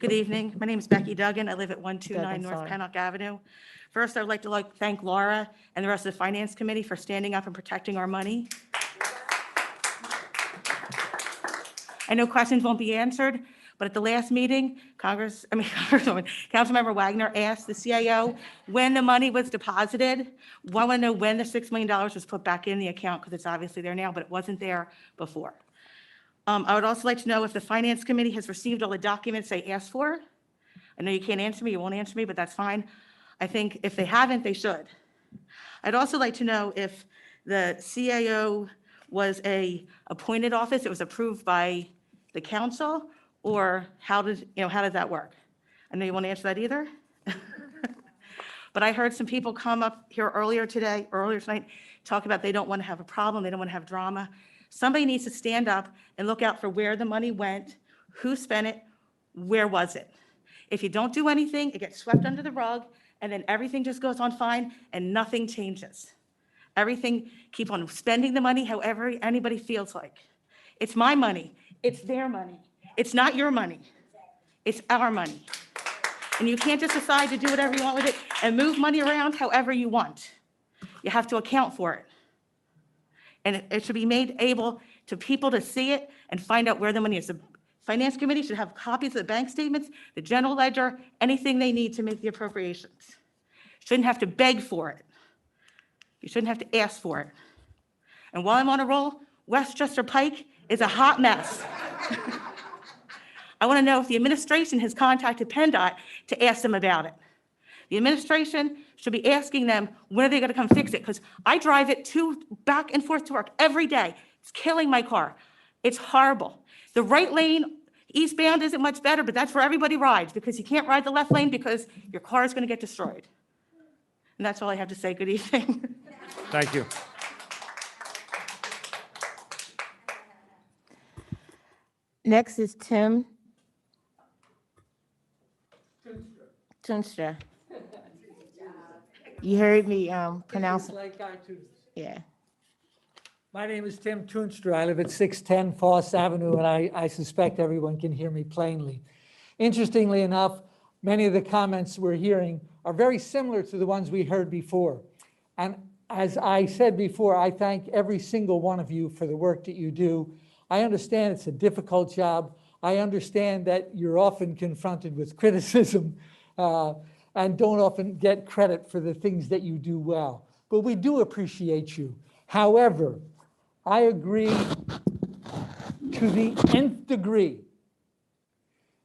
Good evening. My name is Becky Duggan. I live at 129 Duggan, North sorry. Pennock Avenue. First, I would like to thank Laura and the rest of the Finance Committee for standing up and protecting our money. I know questions won't be answered, but at the last meeting, Councilmember Wagner asked the CAO when the money was deposited. I want to know when the $6 million was put back in the account, because it's obviously there now, but it wasn't there before. I would also like to know if the Finance Committee has received all the documents they asked for. I know you can't answer me, you won't answer me, but that's fine. I think if they haven't, they should. I'd also like to know if the CAO was a appointed office, it was approved by the council, or how does that work? I know you won't answer that either. But I heard some people come up here earlier tonight, talk about they don't want to have a problem, they don't want to have drama. Somebody needs to stand up and look out for where the money went, who spent it, where was it? If you don't do anything, it gets swept under the rug, and then everything just goes on fine and nothing changes. Everything, keep on spending the money however anybody feels like. It's my money. It's their money. It's not your money. It's our money. And you can't just decide to do whatever you want with it and move money around however you want. You have to account for it. And it should be made able to people to see it and find out where the money is. The Finance Committee should have copies of the bank statements, the general ledger, anything they need to make the appropriations. Shouldn't have to beg for it. You shouldn't have to ask for it. And while I'm on a roll, Westchester Pike is a hot mess. I want to know if the administration has contacted PennDOT to ask them about it. The administration should be asking them, when are they going to come fix it? Because I drive it back and forth to work every day. It's killing my car. It's horrible. The right lane eastbound isn't much better, but that's where everybody rides, because you can't ride the left lane because your car is going to get destroyed. And that's all I have to say. Good evening. Thank you. Next is Tim Toonstra. You heard me pronounce it. Yeah. My name is Tim Toonstra. I live at 610 Foss Avenue, and I suspect everyone can hear me plainly. Interestingly enough, many of the comments we're hearing are very similar to the ones we heard before. And as I said before, I thank every single one of you for the work that you do. I understand it's a difficult job. I understand that you're often confronted with criticism and don't often get credit for the things that you do well. But we do appreciate you. However, I agree to the nth degree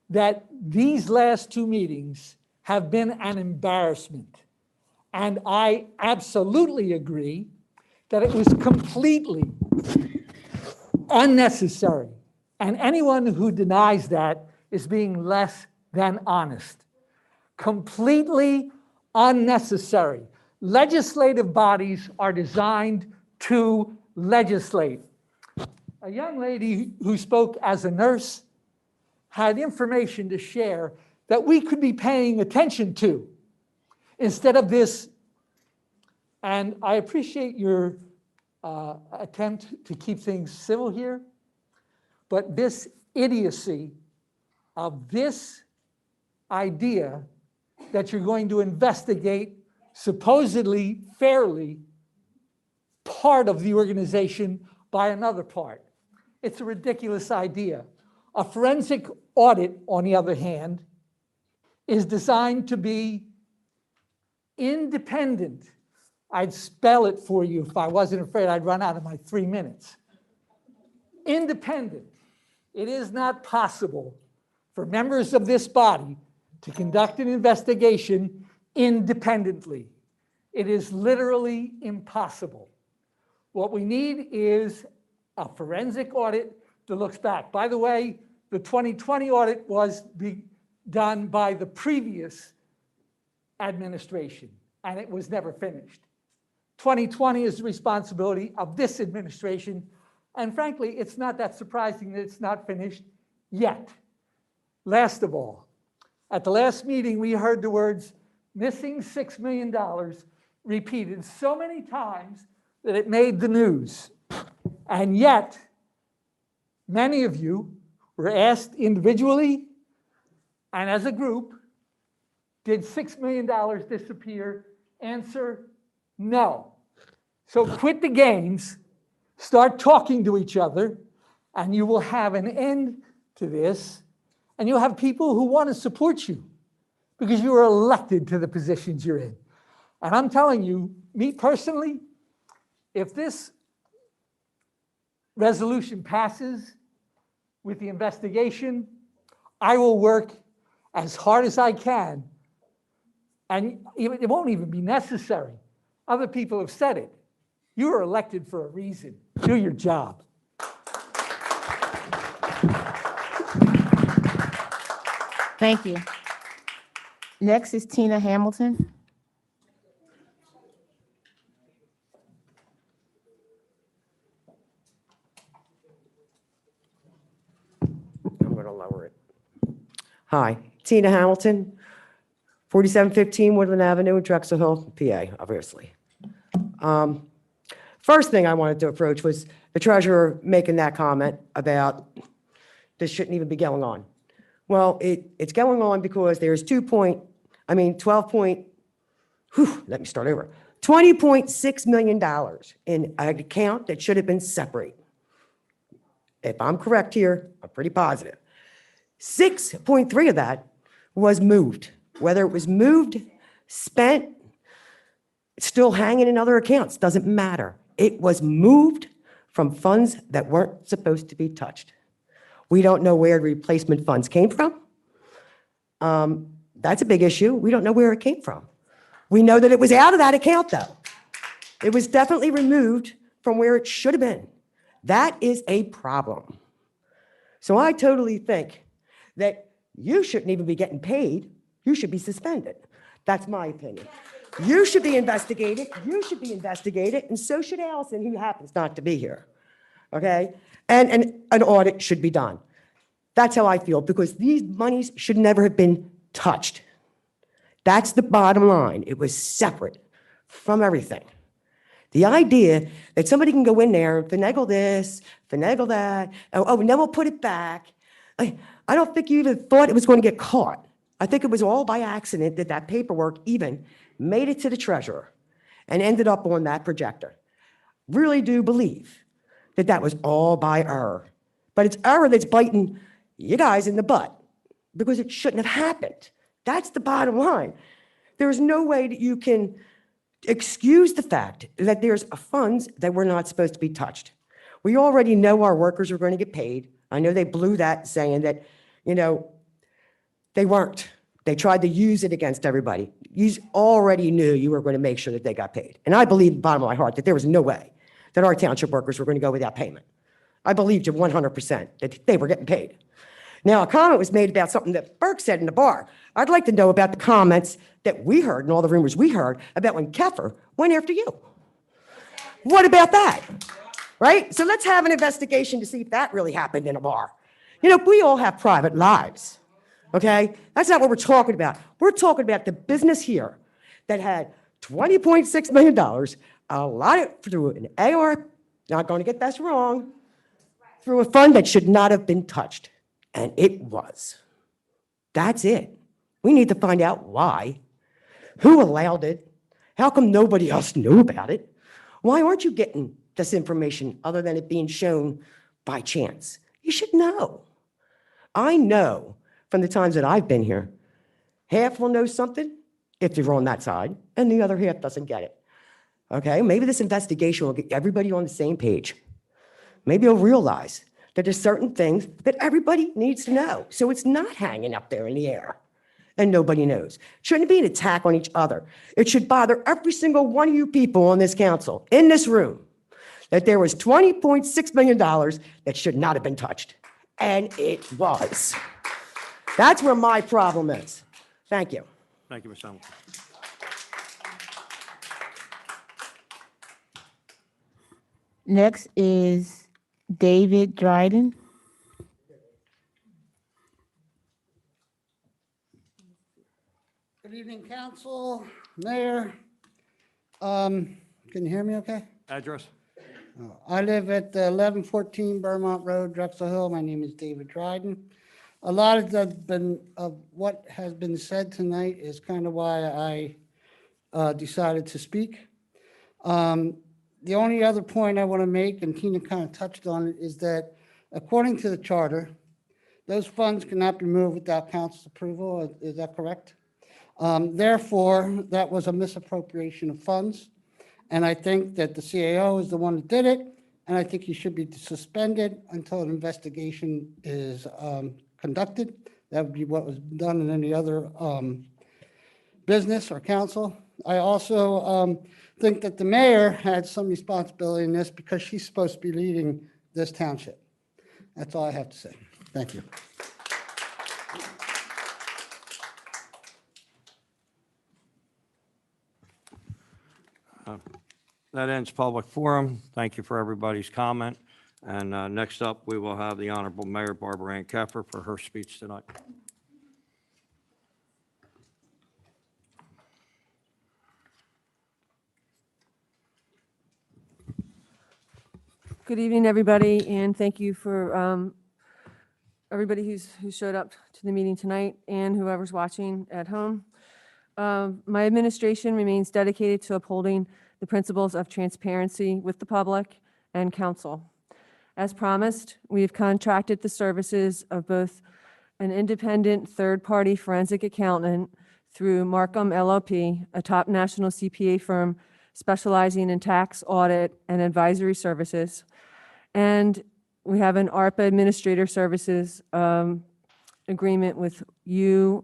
that these last two meetings have been an embarrassment. And I absolutely agree that it was completely unnecessary. And anyone who denies that is being less than honest. Completely unnecessary. Legislative bodies are designed to legislate. A young lady who spoke as a nurse had information to share that we could be paying attention to instead of this. And I appreciate your attempt to keep things civil here, but this idiocy of this idea that you're going to investigate supposedly fairly part of the organization by another part. It's a ridiculous idea. A forensic audit, on the other hand, is designed to be independent. I'd spell it for you if I wasn't afraid I'd run out of my 3 minutes. Independent. It is not possible for members of this body to conduct an investigation independently. It is literally impossible. What we need is a forensic audit that looks back. By the way, the 2020 audit was done by the previous administration, and it was never finished. 2020 is the responsibility of this administration, and frankly, it's not that surprising that it's not finished yet. Last of all, at the last meeting, we heard the words missing $6 million repeated so many times that it made the news. And yet, many of you were asked individually and as a group, did $6 million disappear? Answer, no. So quit the games, start talking to each other, and you will have an end to this, and you'll have people who want to support you because you were elected to the positions you're in. And I'm telling you, me personally, if this resolution passes with the investigation, I will work as hard as I can, and it won't even be necessary. Other people have said it. You were elected for a reason. Do your job. Thank you. Next is Tina Hamilton. I'm going to lower it. Hi, Tina Hamilton, 4715 Woodland Avenue, Drexel Hill, PA, obviously. First thing I wanted to approach was the treasurer making that comment about this shouldn't even be going on. Well, it's going on because there's 20.6 million in an account that should have been separate. If I'm correct here, I'm pretty positive. 6.3 of that was moved. Whether it was moved, spent, still hanging in other accounts, doesn't matter. It was moved from funds that weren't supposed to be touched. We don't know where the replacement funds came from. That's a big issue. We don't know where it came from. We know that it was out of that account, though. It was definitely removed from where it should have been. That is a problem. So I totally think that you shouldn't even be getting paid. You should be suspended. That's my opinion. You should be investigated. You should be investigated, and so should Allison, who happens not to be here. Okay? And an audit should be done. That's how I feel, because these monies should never have been touched. That's the bottom line. It was separate from everything. The idea that somebody can go in there and finagle this, finagle that, and then we'll put it back. I don't think you even thought it was going to get caught. I think it was all by accident that that paperwork even made it to the treasurer and ended up on that projector. Really do believe that that was all by error. But it's error that's biting you guys in the butt, because it shouldn't have happened. That's the bottom line. There's no way that you can excuse the fact that there's funds that were not supposed to be touched. We already know our workers are going to get paid. I know they blew that saying that, they weren't. They tried to use it against everybody. You already knew you were going to make sure that they got paid. And I believe in the bottom of my heart that there was no way that our township workers were going to go without payment. I believed you 100% that they were getting paid. Now, a comment was made about something that Burke said in the bar. I'd like to know about the comments that we heard and all the rumors we heard about when Keffer went after you. What about that? Right? So let's have an investigation to see if that really happened in a bar. We all have private lives, okay? That's not what we're talking about. We're talking about the business here that had $20.6 million allotted through an AR, not going to get this wrong, through a fund that should not have been touched. And it was. That's it. We need to find out why. Who allowed it? How come nobody else knew about it? Why aren't you getting this information other than it being shown by chance? You should know. I know from the times that I've been here, half will know something if you're on that side, and the other half doesn't get it. Okay? Maybe this investigation will get everybody on the same page. Maybe you'll realize that there's certain things that everybody needs to know, so it's not hanging up there in the air and nobody knows. It shouldn't be an attack on each other. It should bother every single one of you people on this council, in this room, that there was $20.6 million that should not have been touched. And it was. That's where my problem is. Thank you. Thank you, Ms. Hamilton. Next is David Dryden. Good evening, council, mayor. Can you hear me okay? Address? I live at 1114 Vermont Road, Drexel Hill. My name is David Dryden. A lot of what has been said tonight is kind of why I decided to speak. The only other point I want to make, and Tina kind of touched on it, is that according to the charter, those funds cannot be moved without council's approval. Is that correct? Therefore, that was a misappropriation of funds. And I think that the CAO is the one that did it. And I think he should be suspended until an investigation is conducted. That would be what was done in any other business or council. I also think that the mayor had some responsibility in this because she's supposed to be leading this township. That's all I have to say. Thank you. That ends public forum. Thank you for everybody's comment. And next up, we will have the Honorable Mayor Barbara Ann Keffer for her speech tonight. Good evening, everybody, and thank you for everybody who showed up to the meeting tonight and whoever's watching at home. My administration remains dedicated to upholding the principles of transparency with the public and council. As promised, we have contracted the services of both an independent third-party forensic accountant through Markham LLP, a top national CPA firm specializing in tax, audit, and advisory services. And we have an ARPA Administrator Services agreement with UHY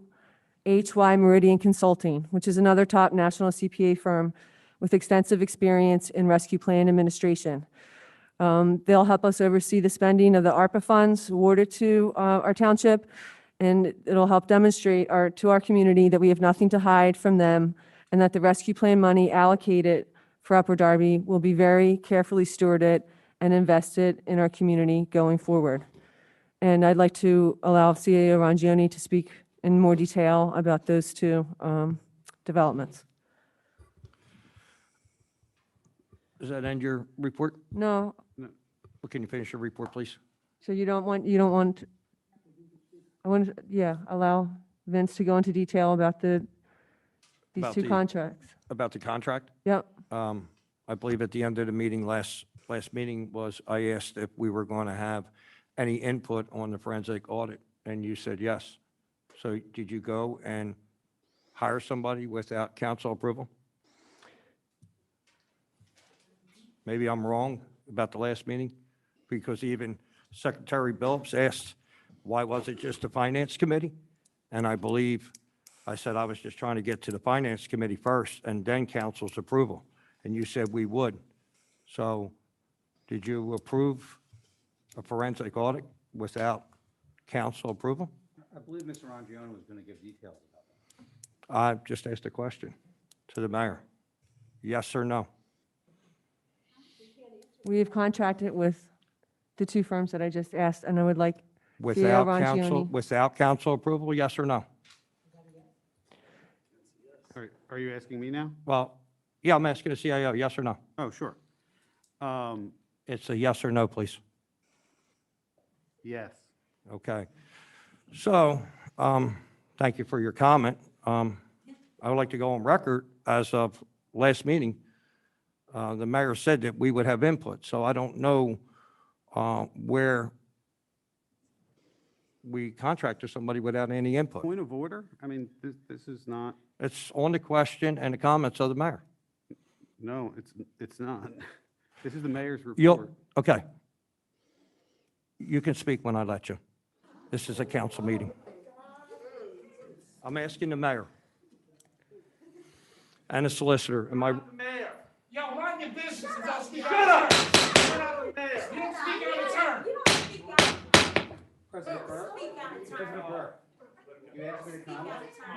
Meridian Consulting, which is another top national CPA firm with extensive experience in rescue plan administration. They'll help us oversee the spending of the ARPA funds awarded to our township, and it'll help demonstrate to our community that we have nothing to hide from them, and that the rescue plan money allocated for Upper Darby will be very carefully stewarded and invested in our community going forward. And I'd like to allow CAO Rongioni to speak in more detail about those two developments. Does that end your report? No, Well, can you finish your report, please? so you don't want, allow Vince to go into detail about these About two the- contracts. About the contract? Yep. I believe at the end of the meeting, last meeting was, I asked if we were going to have any input on the forensic audit, and you said yes. So did you go and hire somebody without council approval? Maybe I'm wrong about the last meeting, because even Secretary Billups asked, why was it just the Finance Committee? And I believe I said I was just trying to get to the Finance Committee first and then council's approval. And you said we would. So did you approve a forensic audit without council approval? I believe Mr. Rongioni was going to give details about that. I just asked a question to the mayor. Yes or no? We have contracted with the two firms that I just asked, and I would like Without CAO council, Rongioni. without council approval, yes or no? Are you asking me now? Well, yeah, I'm asking the CIO, yes or no? Oh, sure. It's a yes or no, please. Yes. Okay. So, thank you for your comment. I would like to go on record, as of last meeting, the mayor said that we would have input, so I don't know where we contracted somebody without any input. Point of order? I mean, this is not, It's on the question and the comments of the mayor. no, it's not. This is the mayor's You'll, report. okay. You can speak when I let you. This is a council meeting. I'm asking the mayor and the solicitor, am I, Mayor, yo, mind your business and don't speak. Shut up! You're not the mayor. You don't speak out of turn. President Burke? President Burke, you asked me to comment?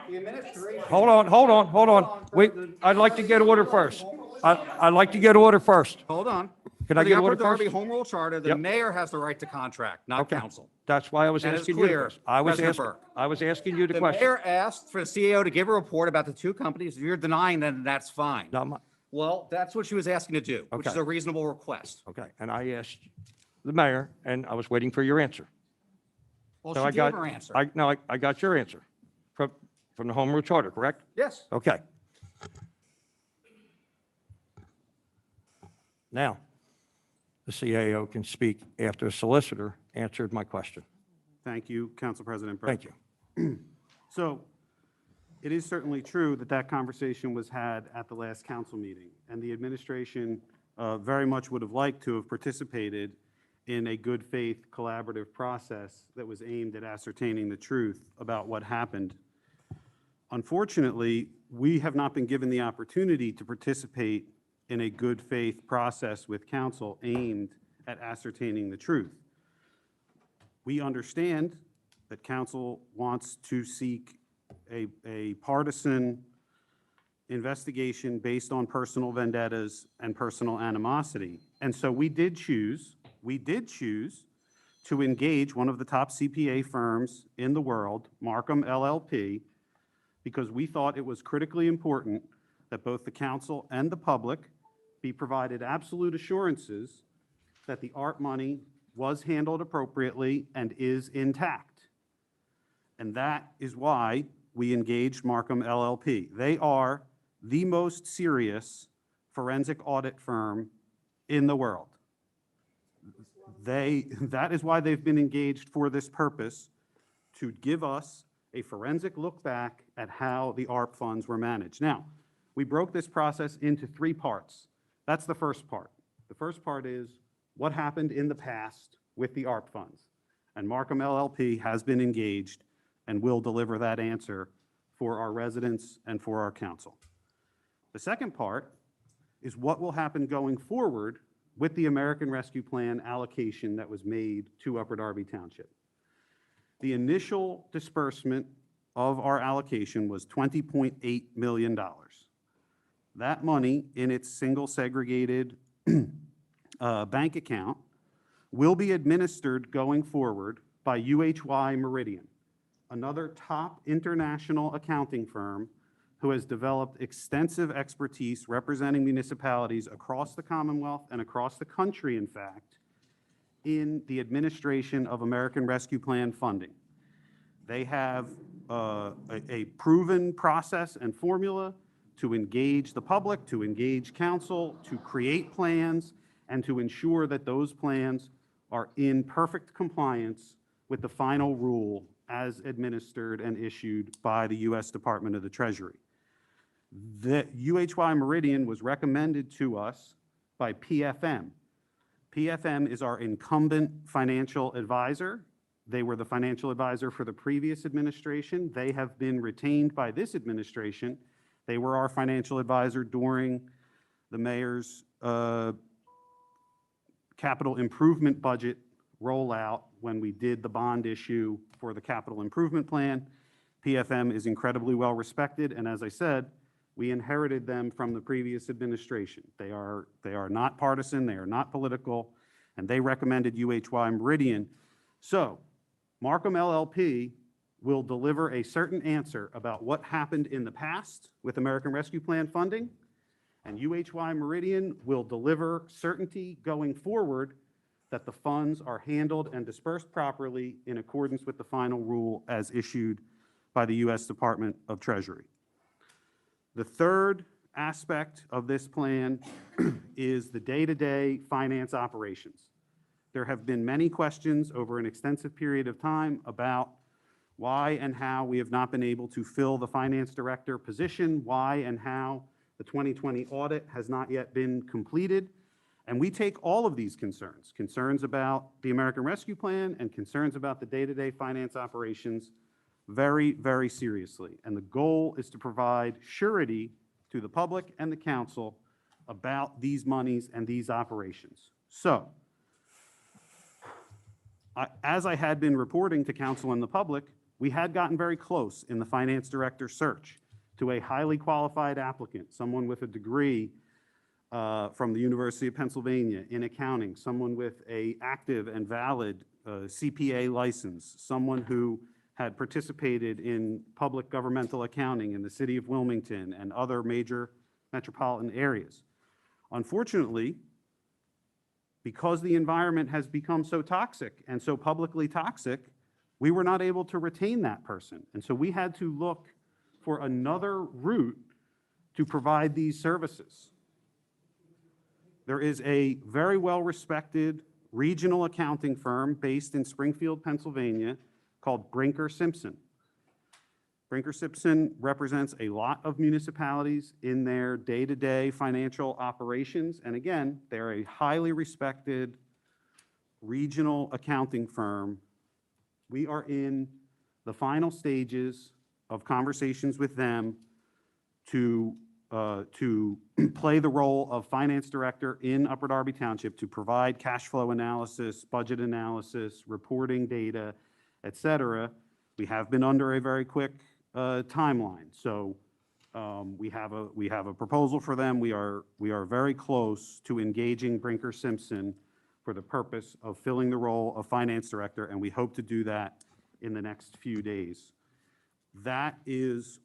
The administration. hold on. Wait, I'd like to get order first. I'd like to get order first. Hold on. Can I For get the order Upper Darby first? Home Rule Charter, the Yep. mayor has the right to contract, not Okay. council. That's why I was That is asking you. the clear, question. I was President asking, Burke. I was asking you the The question. mayor asked for the CEO to give a report about the two companies. If you're denying, then that's fine. No, my- Well, that's what she was asking to do, which is Okay. a reasonable request. Okay, and I asked the mayor, and I was waiting for your answer. Well, So she I gave got, her answer. I got your answer from the Home Rule Charter, correct? Yes. Okay. Now, the CAO can speak after the solicitor answered my question. Thank you, Council President Burke. Thank you. So it is certainly true that that conversation was had at the last council meeting, and the administration very much would have liked to have participated in a good faith collaborative process that was aimed at ascertaining the truth about what happened. Unfortunately, we have not been given the opportunity to participate in a good faith process with council aimed at ascertaining the truth. We understand that council wants to seek a partisan investigation based on personal vendettas and personal animosity. And so we did choose to engage one of the top CPA firms in the world, Markham LLP, because we thought it was critically important that both the council and the public be provided absolute assurances that the ARP money was handled appropriately and is intact. And that is why we engaged Markham LLP. They are the most serious forensic audit firm in the world. That is why they've been engaged for this purpose, to give us a forensic look back at how the ARP funds were managed. Now, we broke this process into 3 parts. That's the first part. The first part is what happened in the past with the ARP funds. And Markham LLP has been engaged and will deliver that answer for our residents and for our council. The second part is what will happen going forward with the American Rescue Plan allocation that was made to Upper Darby Township. The initial disbursement of our allocation was $20.8 million. That money in its single segregated bank account will be administered going forward by UHY Meridian, another top international accounting firm who has developed extensive expertise representing municipalities across the Commonwealth and across the country, in fact, in the administration of American Rescue Plan funding. They have a proven process and formula to engage the public, to engage council, to create plans, and to ensure that those plans are in perfect compliance with the final rule as administered and issued by the U.S. Department of the Treasury. The UHY Meridian was recommended to us by PFM. PFM is our incumbent financial advisor. They were the financial advisor for the previous administration. They have been retained by this administration. They were our financial advisor during the mayor's capital improvement budget rollout when we did the bond issue for the capital improvement plan. PFM is incredibly well respected, and as I said, we inherited them from the previous administration. They are not partisan, they are not political, and they recommended UHY Meridian. So Markham LLP will deliver a certain answer about what happened in the past with American Rescue Plan funding, and UHY Meridian will deliver certainty going forward that the funds are handled and dispersed properly in accordance with the final rule as issued by the U.S. Department of Treasury. The third aspect of this plan is the day-to-day finance operations. There have been many questions over an extensive period of time about why and how we have not been able to fill the finance director position, why and how the 2020 audit has not yet been completed. And we take all of these concerns about the American Rescue Plan and concerns about the day-to-day finance operations very, very seriously. And the goal is to provide surety to the public and the council about these monies and these operations. So, as I had been reporting to council and the public, we had gotten very close in the finance director search to a highly qualified applicant, someone with a degree from the University of Pennsylvania in accounting, someone with an active and valid CPA license, someone who had participated in public governmental accounting in the city of Wilmington and other major metropolitan areas. Unfortunately, because the environment has become so toxic and so publicly toxic, we were not able to retain that person. And so we had to look for another route to provide these services. There is a very well-respected regional accounting firm based in Springfield, Pennsylvania, called Brinker Simpson. Brinker Simpson represents a lot of municipalities in their day-to-day financial operations. And again, they're a highly respected regional accounting firm. We are in the final stages of conversations with them to play the role of finance director in Upper Darby Township to provide cash flow analysis, budget analysis, reporting data, et cetera. We have been under a very quick timeline. So we have a proposal for them. We are very close to engaging Brinker Simpson for the purpose of filling the role of finance director, and we hope to do that in the next few days. That is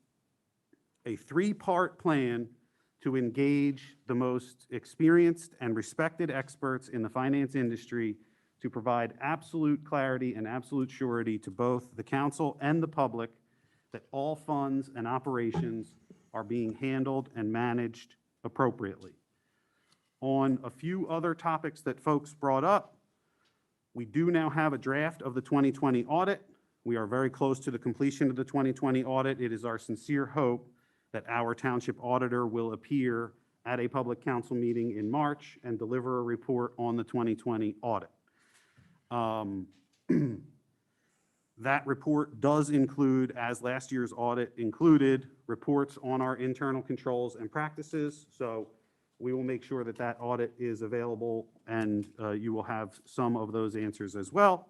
a 3-part plan to engage the most experienced and respected experts in the finance industry to provide absolute clarity and absolute surety to both the council and the public that all funds and operations are being handled and managed appropriately. On a few other topics that folks brought up, we do now have a draft of the 2020 audit. We are very close to the completion of the 2020 audit. It is our sincere hope that our township auditor will appear at a public council meeting in March and deliver a report on the 2020 audit. That report does include, as last year's audit included, reports on our internal controls and practices. So we will make sure that that audit is available, and you will have some of those answers as well.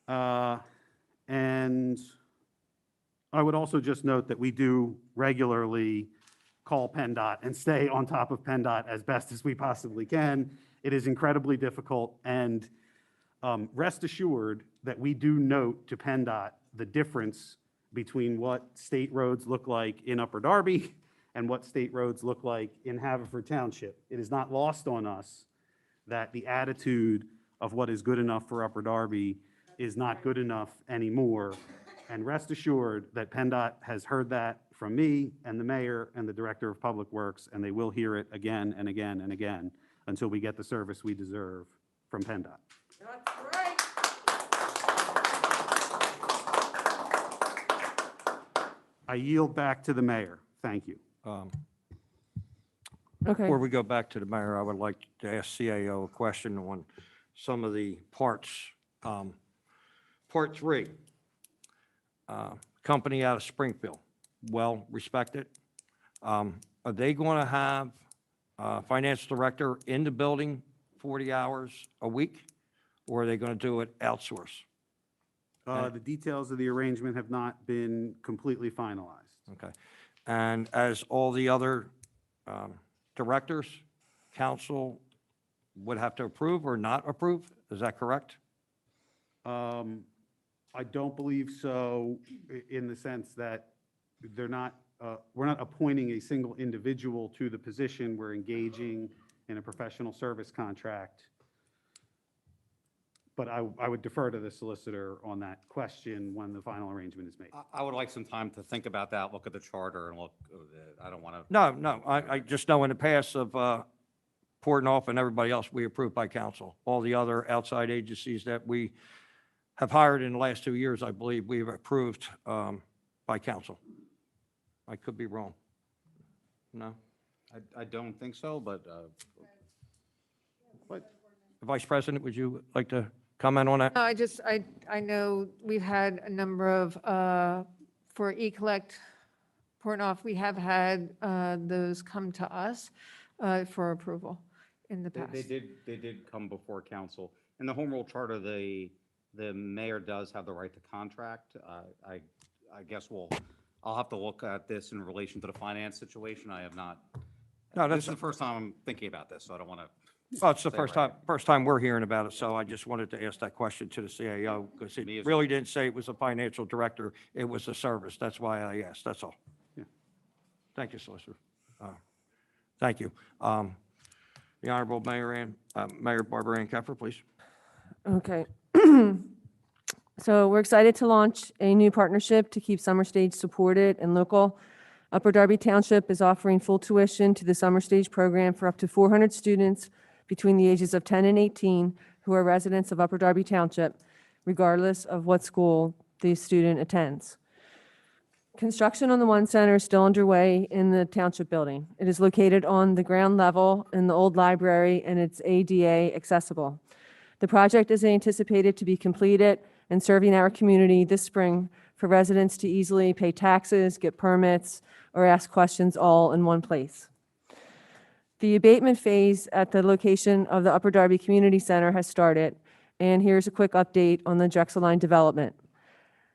And I would also just note that we do regularly call PennDOT and stay on top of PennDOT as best as we possibly can. It is incredibly difficult, and rest assured that we do note to PennDOT the difference between what state roads look like in Upper Darby and what state roads look like in Haverford Township. It is not lost on us that the attitude of what is good enough for Upper Darby is not good enough anymore. And rest assured that PennDOT has heard that from me and the mayor and the director of public works, and they will hear it again and again and again until we get the service we deserve from PennDOT. That's right. I yield back to the mayor. Thank you. Okay. Before we go back to the mayor, I would like to ask CAO a question on some of the parts. Part 3, company out of Springfield, well respected. Are they going to have a finance director in the building 40 hours a week, or are they going to do it outsourced? The details of the arrangement have not been completely finalized. Okay. And as all the other directors, council would have to approve or not approve? Is that correct? I don't believe so, in the sense that they're not, we're not appointing a single individual to the position. We're engaging in a professional service contract. But I would defer to the solicitor on that question when the final arrangement is made. I would like some time to think about that, look at the charter, and look, I don't want to. No, I just know in the past of Portnoy and everybody else, we approved by council. All the other outside agencies that we have hired in the last 2 years, I believe we've approved by council. I could be wrong. No? I don't think so, but. Vice President, would you like to comment on that? No, I know we've had a number of, for e-collect, Portnoy, we have had those come to us for approval in the past. They did come before council. In the home rule charter, the mayor does have the right to contract. I guess I'll have to look at this in relation to the finance situation. I have not. No, This that's, is the first time I'm thinking about this, so I don't want to. well, it's the first time we're hearing about it, so I just wanted to ask that question to the CAO, because Me it as really didn't say it was a financial director, it was a service. That's why I asked, that's all. Yeah. Thank you, Solicitor. Thank you. The Honorable Mayor Barbara Ann Keffer, please. Okay. So we're excited to launch a new partnership to keep Summer Stage supported and local. Upper Darby Township is offering full tuition to the Summer Stage program for up to 400 students between the ages of 10 and 18 who are residents of Upper Darby Township, regardless of what school the student attends. Construction on the One Center is still underway in the Township building. It is located on the ground level in the old library, and it's ADA accessible. The project is anticipated to be completed and serving our community this spring for residents to easily pay taxes, get permits, or ask questions all in one place. The abatement phase at the location of the Upper Darby Community Center has started, and here's a quick update on the Drexel line development.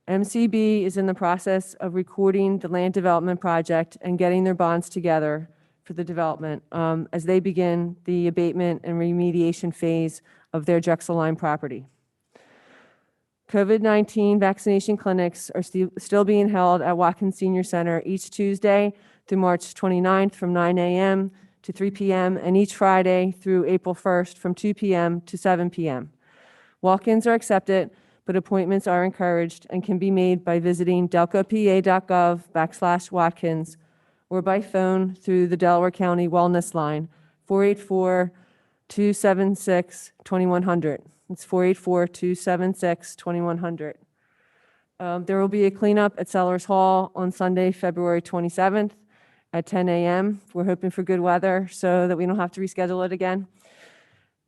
MCB is in the process of recording the land development project and getting their bonds together for the development as they begin the abatement and remediation phase of their Drexel line property. COVID-19 vaccination clinics are still being held at Watkins Senior Center each Tuesday, through March 29th from 9 a.m. to 3 p.m., and each Friday through April 1st from 2 p.m. to 7 p.m. Walk-ins are accepted, but appointments are encouraged and can be made by visiting delcopa.gov/Watkins or by phone through the Delaware County Wellness Line, 484-276-2100. It's 484-276-2100. There will be a cleanup at Sellers Hall on Sunday, February 27th at 10 a.m. We're hoping for good weather so that we don't have to reschedule it again.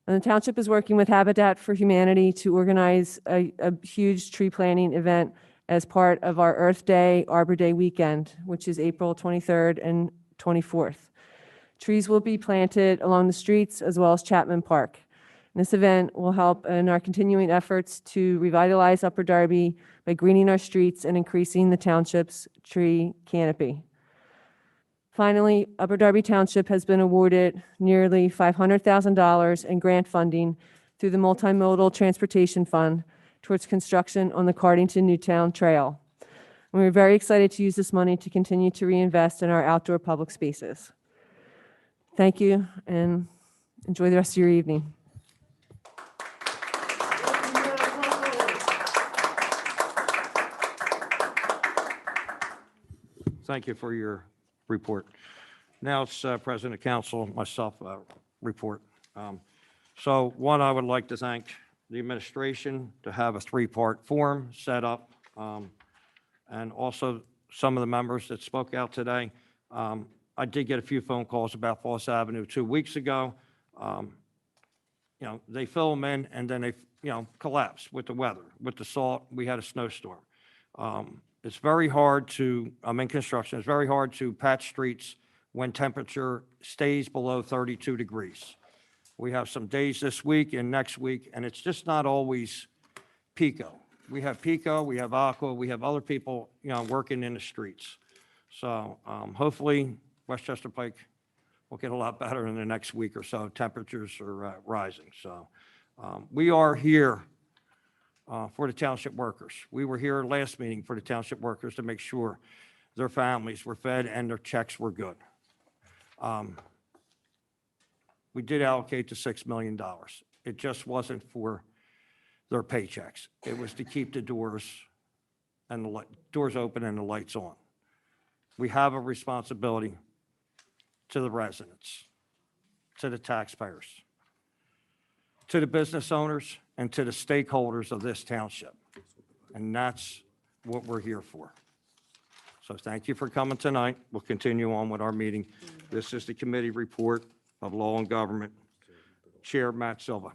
And the township is working with Habitat for Humanity to organize a huge tree planting event as part of our Earth Day, Arbor Day weekend, which is April 23rd and 24th. Trees will be planted along the streets as well as Chapman Park. And this event will help in our continuing efforts to revitalize Upper Darby by greening our streets and increasing the township's tree canopy. Finally, Upper Darby Township has been awarded nearly $500,000 in grant funding through the Multimodal Transportation Fund towards construction on the Cardington Newtown Trail. And we're very excited to use this money to continue to reinvest in our outdoor public spaces. Thank you, and enjoy the rest of your evening. Thank you for your report. Now it's President of Council, myself, report. So one, I would like to thank the administration to have a three-part forum set up, and also some of the members that spoke out today. I did get a few phone calls about Falls Avenue 2 weeks ago. They fill them in and then they, collapse with the weather, with the salt. We had a snowstorm. It's very hard to, I'm in construction, it's very hard to patch streets when temperature stays below 32 degrees. We have some days this week and next week, and it's just not always Pico. We have Pico, we have Aqua, we have other people, working in the streets. So hopefully Westchester Pike will get a lot better in the next week or so. Temperatures are rising. So we are here for the township workers. We were here last meeting for the township workers to make sure their families were fed and their checks were good. We did allocate the $6 million. It just wasn't for their paychecks. It was to keep the doors and the doors open and the lights on. We have a responsibility to the residents, to the taxpayers, to the business owners, and to the stakeholders of this township. And that's what we're here for. So thank you for coming tonight. We'll continue on with our meeting. This is the committee report of Law and Government. Chair Matt Silva.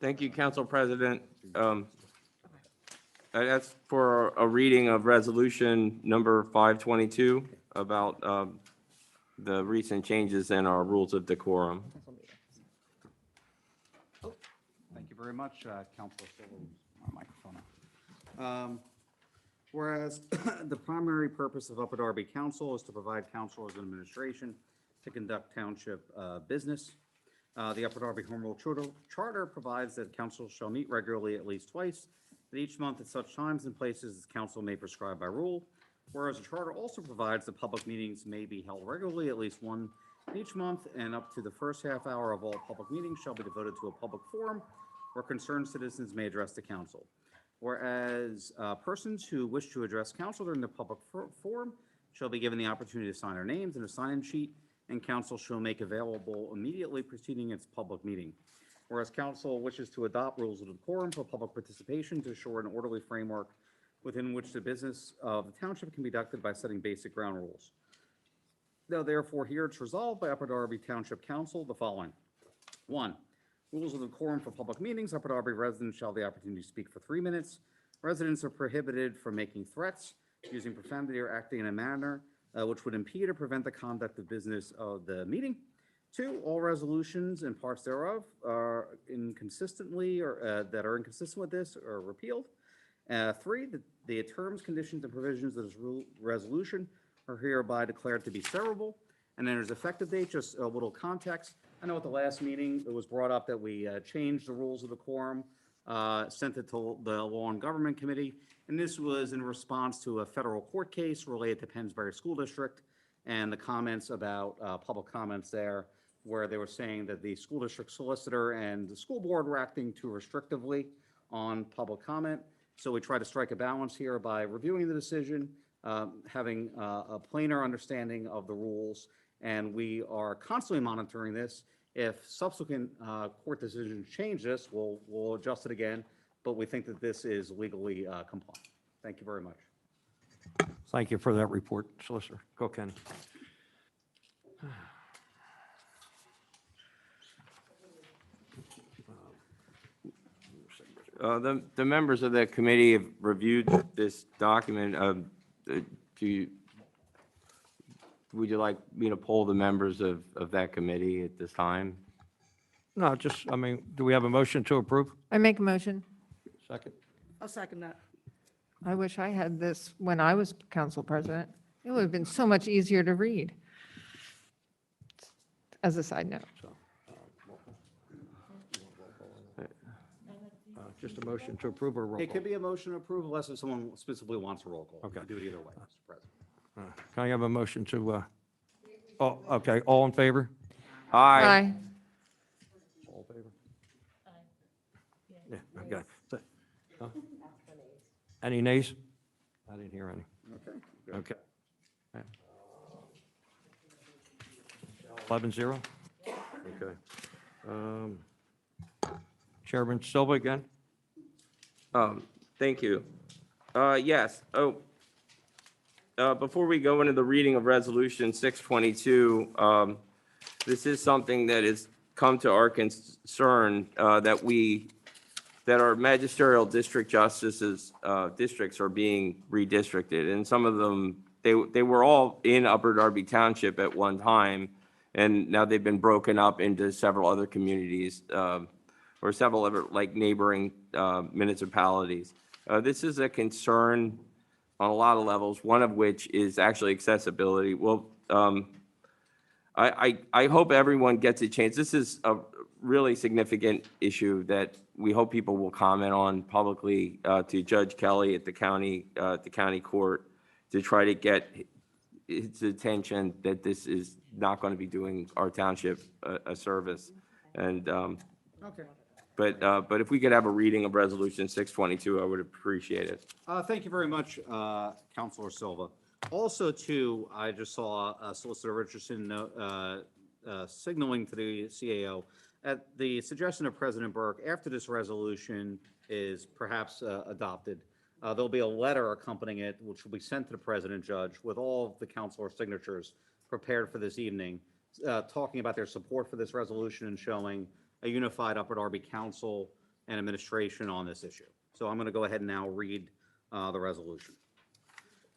Thank you, Council President. I ask for a reading of resolution number 522 about the recent changes in our rules of decorum. Thank you very much, Councilor Silva. My microphone on. Whereas the primary purpose of Upper Darby Council is to provide councilors and administration to conduct township business. The Upper Darby Home Rule Charter provides that council shall meet regularly at least twice, but each month at such times and places as council may prescribe by rule. Whereas the charter also provides that public meetings may be held regularly, at least one each month, and up to the first half hour of all public meetings shall be devoted to a public forum where concerned citizens may address the council. Whereas persons who wish to address council during the public forum shall be given the opportunity to sign their names in a sign-in sheet, and council shall make available immediately preceding its public meeting. Whereas council wishes to adopt rules of decorum for public participation to ensure an orderly framework within which the business of the township can be conducted by setting basic ground rules. Now, therefore, here it's resolved by Upper Darby Township Council the following. 1. Rules of decorum for public meetings. Upper Darby residents shall have the opportunity to speak for 3 minutes. Residents are prohibited from making threats, using profanity, or acting in a manner which would impede or prevent the conduct of business of the meeting. 2, all resolutions and parts thereof are inconsistently or that are inconsistent with this are repealed. 3, the terms, conditions, and provisions of this resolution are hereby declared to be severable. And then there's effective date, just a little context. I know at the last meeting, it was brought up that we changed the rules of the quorum sent it to the Law and Government Committee, and this was in response to a federal court case related to Pennsbury School District and the comments about public comments there, where they were saying that the school district solicitor and the school board were acting too restrictively on public comment. So we try to strike a balance here by reviewing the decision, having a plainer understanding of the rules, and we are constantly monitoring this. If subsequent court decisions change this, we'll adjust it again, but we think that this is legally compliant. Thank you very much. Thank you for that report, Solicitor. Go, Kenny. The members of that committee have reviewed this document. Would you like me to poll the members of that committee at this time? No, I mean, do we have a motion to approve? I make a motion. Second. I'll second that. I wish I had this when I was council president. It would have been so much easier to read. As a side note. Just a motion to approve or roll It call? could be a motion to approve unless if someone specifically wants a roll call. Okay. Do it either way, Mr. President. Can I have a motion to, oh, okay, all in favor? Aye. All in favor? Yeah, okay. Huh? Any nays? I didn't hear any. Okay. Okay. 11-0? Okay. Chairman Silva again? Thank you. Yes. Before we go into the reading of Resolution 622, this is something that has come to our concern, that our magisterial district justices, districts are being redistricted. And some of them, they were all in Upper Darby Township at one time, and now they've been broken up into several other communities, or several other like neighboring municipalities. This is a concern on a lot of levels, one of which is actually accessibility. Well, I hope everyone gets a chance. This is a really significant issue that we hope people will comment on publicly to Judge Kelly at the county court to try to get his attention that this is not going to be doing our township a service. And Okay. But if we could have a reading of Resolution 622, I would appreciate it. Thank you very much, Councilor Silva. Also, too, I just saw Solicitor Richardson signaling to the CAO at the suggestion of President Burke, after this resolution is perhaps adopted, there'll be a letter accompanying it, which will be sent to the President Judge with all of the councilor signatures prepared for this evening, talking about their support for this resolution and showing a unified Upper Darby Council and administration on this issue. So I'm going to go ahead and now read the resolution.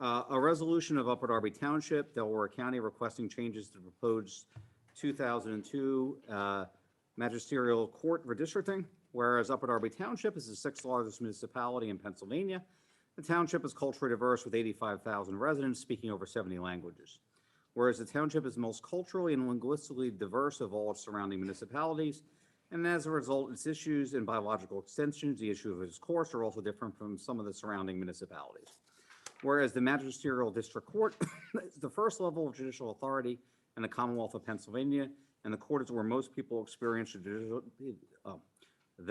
A resolution of Upper Darby Township, Delaware County, requesting changes to the proposed 2002 magisterial court redistricting. Whereas Upper Darby Township is the sixth largest municipality in Pennsylvania, the township is culturally diverse with 85,000 residents speaking over 70 languages. Whereas the township is the most culturally and linguistically diverse of all its surrounding municipalities, and as a result, its issues and biological extensions, the issue of its course, are also different from some of the surrounding municipalities. Whereas the Magisterial District Court is the first level of judicial authority in the Commonwealth of Pennsylvania, and the court is where most people experience the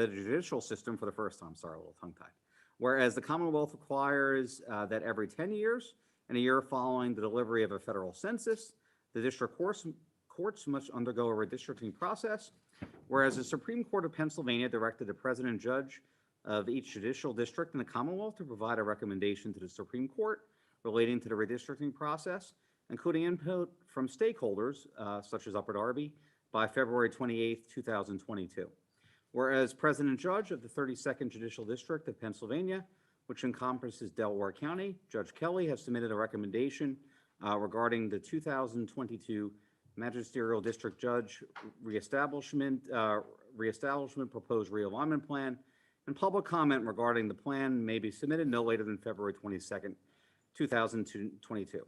judicial system for the first time. Sorry, a little tongue-tied. Whereas the Commonwealth requires that every 10 years and a year following the delivery of a federal census, the district courts must undergo a redistricting process. Whereas the Supreme Court of Pennsylvania directed the president and judge of each judicial district in the Commonwealth to provide a recommendation to the Supreme Court relating to the redistricting process, including input from stakeholders such as Upper Darby by February 28, 2022. Whereas President Judge of the 32nd Judicial District of Pennsylvania, which encompasses Delaware County, Judge Kelly has submitted a recommendation regarding the 2022 Magisterial District Judge reestablishment proposed realignment plan, and public comment regarding the plan may be submitted no later than February 22nd, 2022.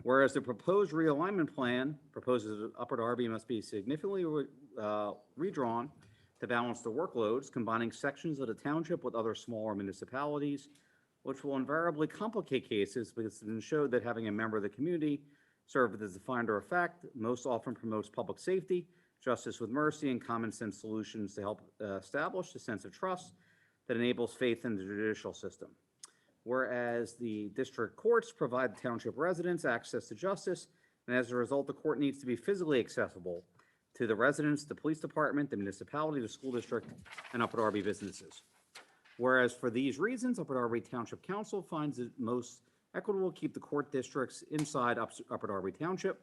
Whereas the proposed realignment plan proposes that Upper Darby must be significantly redrawn to balance the workloads, combining sections of the township with other smaller municipalities, which will invariably complicate cases because it's been shown that having a member of the community serve as a finder of fact most often promotes public safety, justice with mercy, and common sense solutions to help establish a sense of trust that enables faith in the judicial system. Whereas the district courts provide township residents access to justice, and as a result, the court needs to be physically accessible to the residents, the police department, the municipality, the school district, and Upper Darby businesses. Whereas for these reasons, Upper Darby Township Council finds it most equitable to keep the court districts inside Upper Darby Township.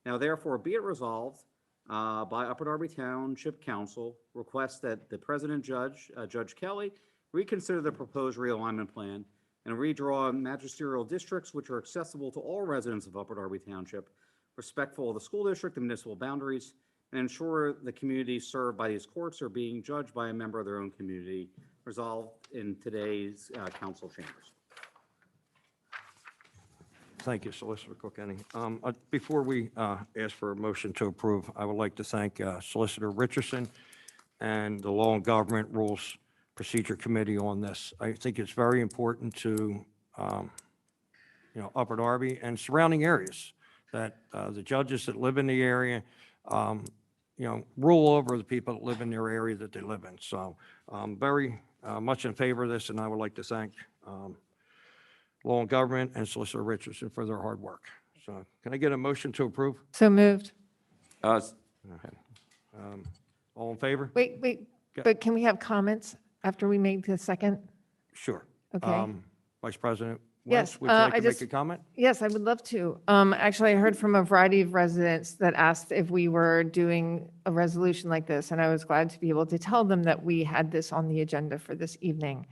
Now therefore be it resolved by Upper Darby Township Council requests that the President Judge, Judge Kelly, reconsider the proposed realignment plan and redraw magisterial districts which are accessible to all residents of Upper Darby Township, respectful of the school district and municipal boundaries, and ensure the communities served by these courts are being judged by a member of their own community, resolved in today's council chambers. Thank you, Solicitor Kilkenny. Before we ask for a motion to approve, I would like to thank Solicitor Richardson and the Law and Government Rules Procedure Committee on this. I think it's very important to, Upper Darby and surrounding areas, that the judges that live in the area, rule over the people that live in their area that they live in. So I'm very much in favor of this, and I would like to thank Law and Government and Solicitor Richardson for their hard work. So can I get a motion to approve? So moved. Okay. All in favor? Wait, Go- but can we have comments after we make the second? Sure. Okay. Vice President Yes, Wentz, would you like I to make just- a comment? Yes, I would love to. Actually, I heard from a variety of residents that asked if we were doing a resolution like this, and I was glad to be able to tell them that we had this on the agenda for this evening.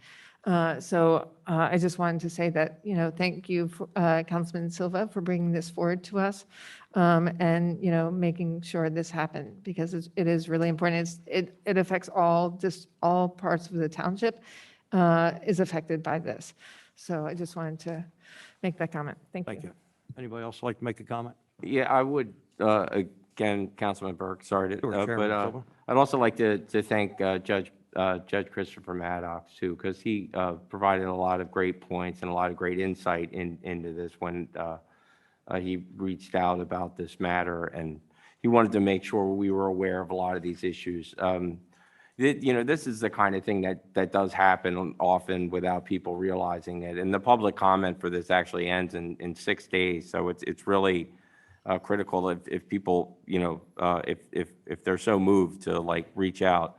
So I just wanted to say that, thank you, Councilman Silva, for bringing this forward to us and, making sure this happened, because it is really important. It affects all parts of the township is affected by this. So I just wanted to make that comment. Thank you. Thank you. Anybody else like to make a comment? Yeah, I would, again, Councilman Burke, sorry to, Sure, Chairman Silva. I'd also like to thank Judge Christopher Maddox too, because he provided a lot of great points and a lot of great insight into this when he reached out about this matter, and he wanted to make sure we were aware of a lot of these issues. This is the kind of thing that does happen often without people realizing it. And the public comment for this actually ends in 6 days. So it's really critical if people, if they're so moved to reach out.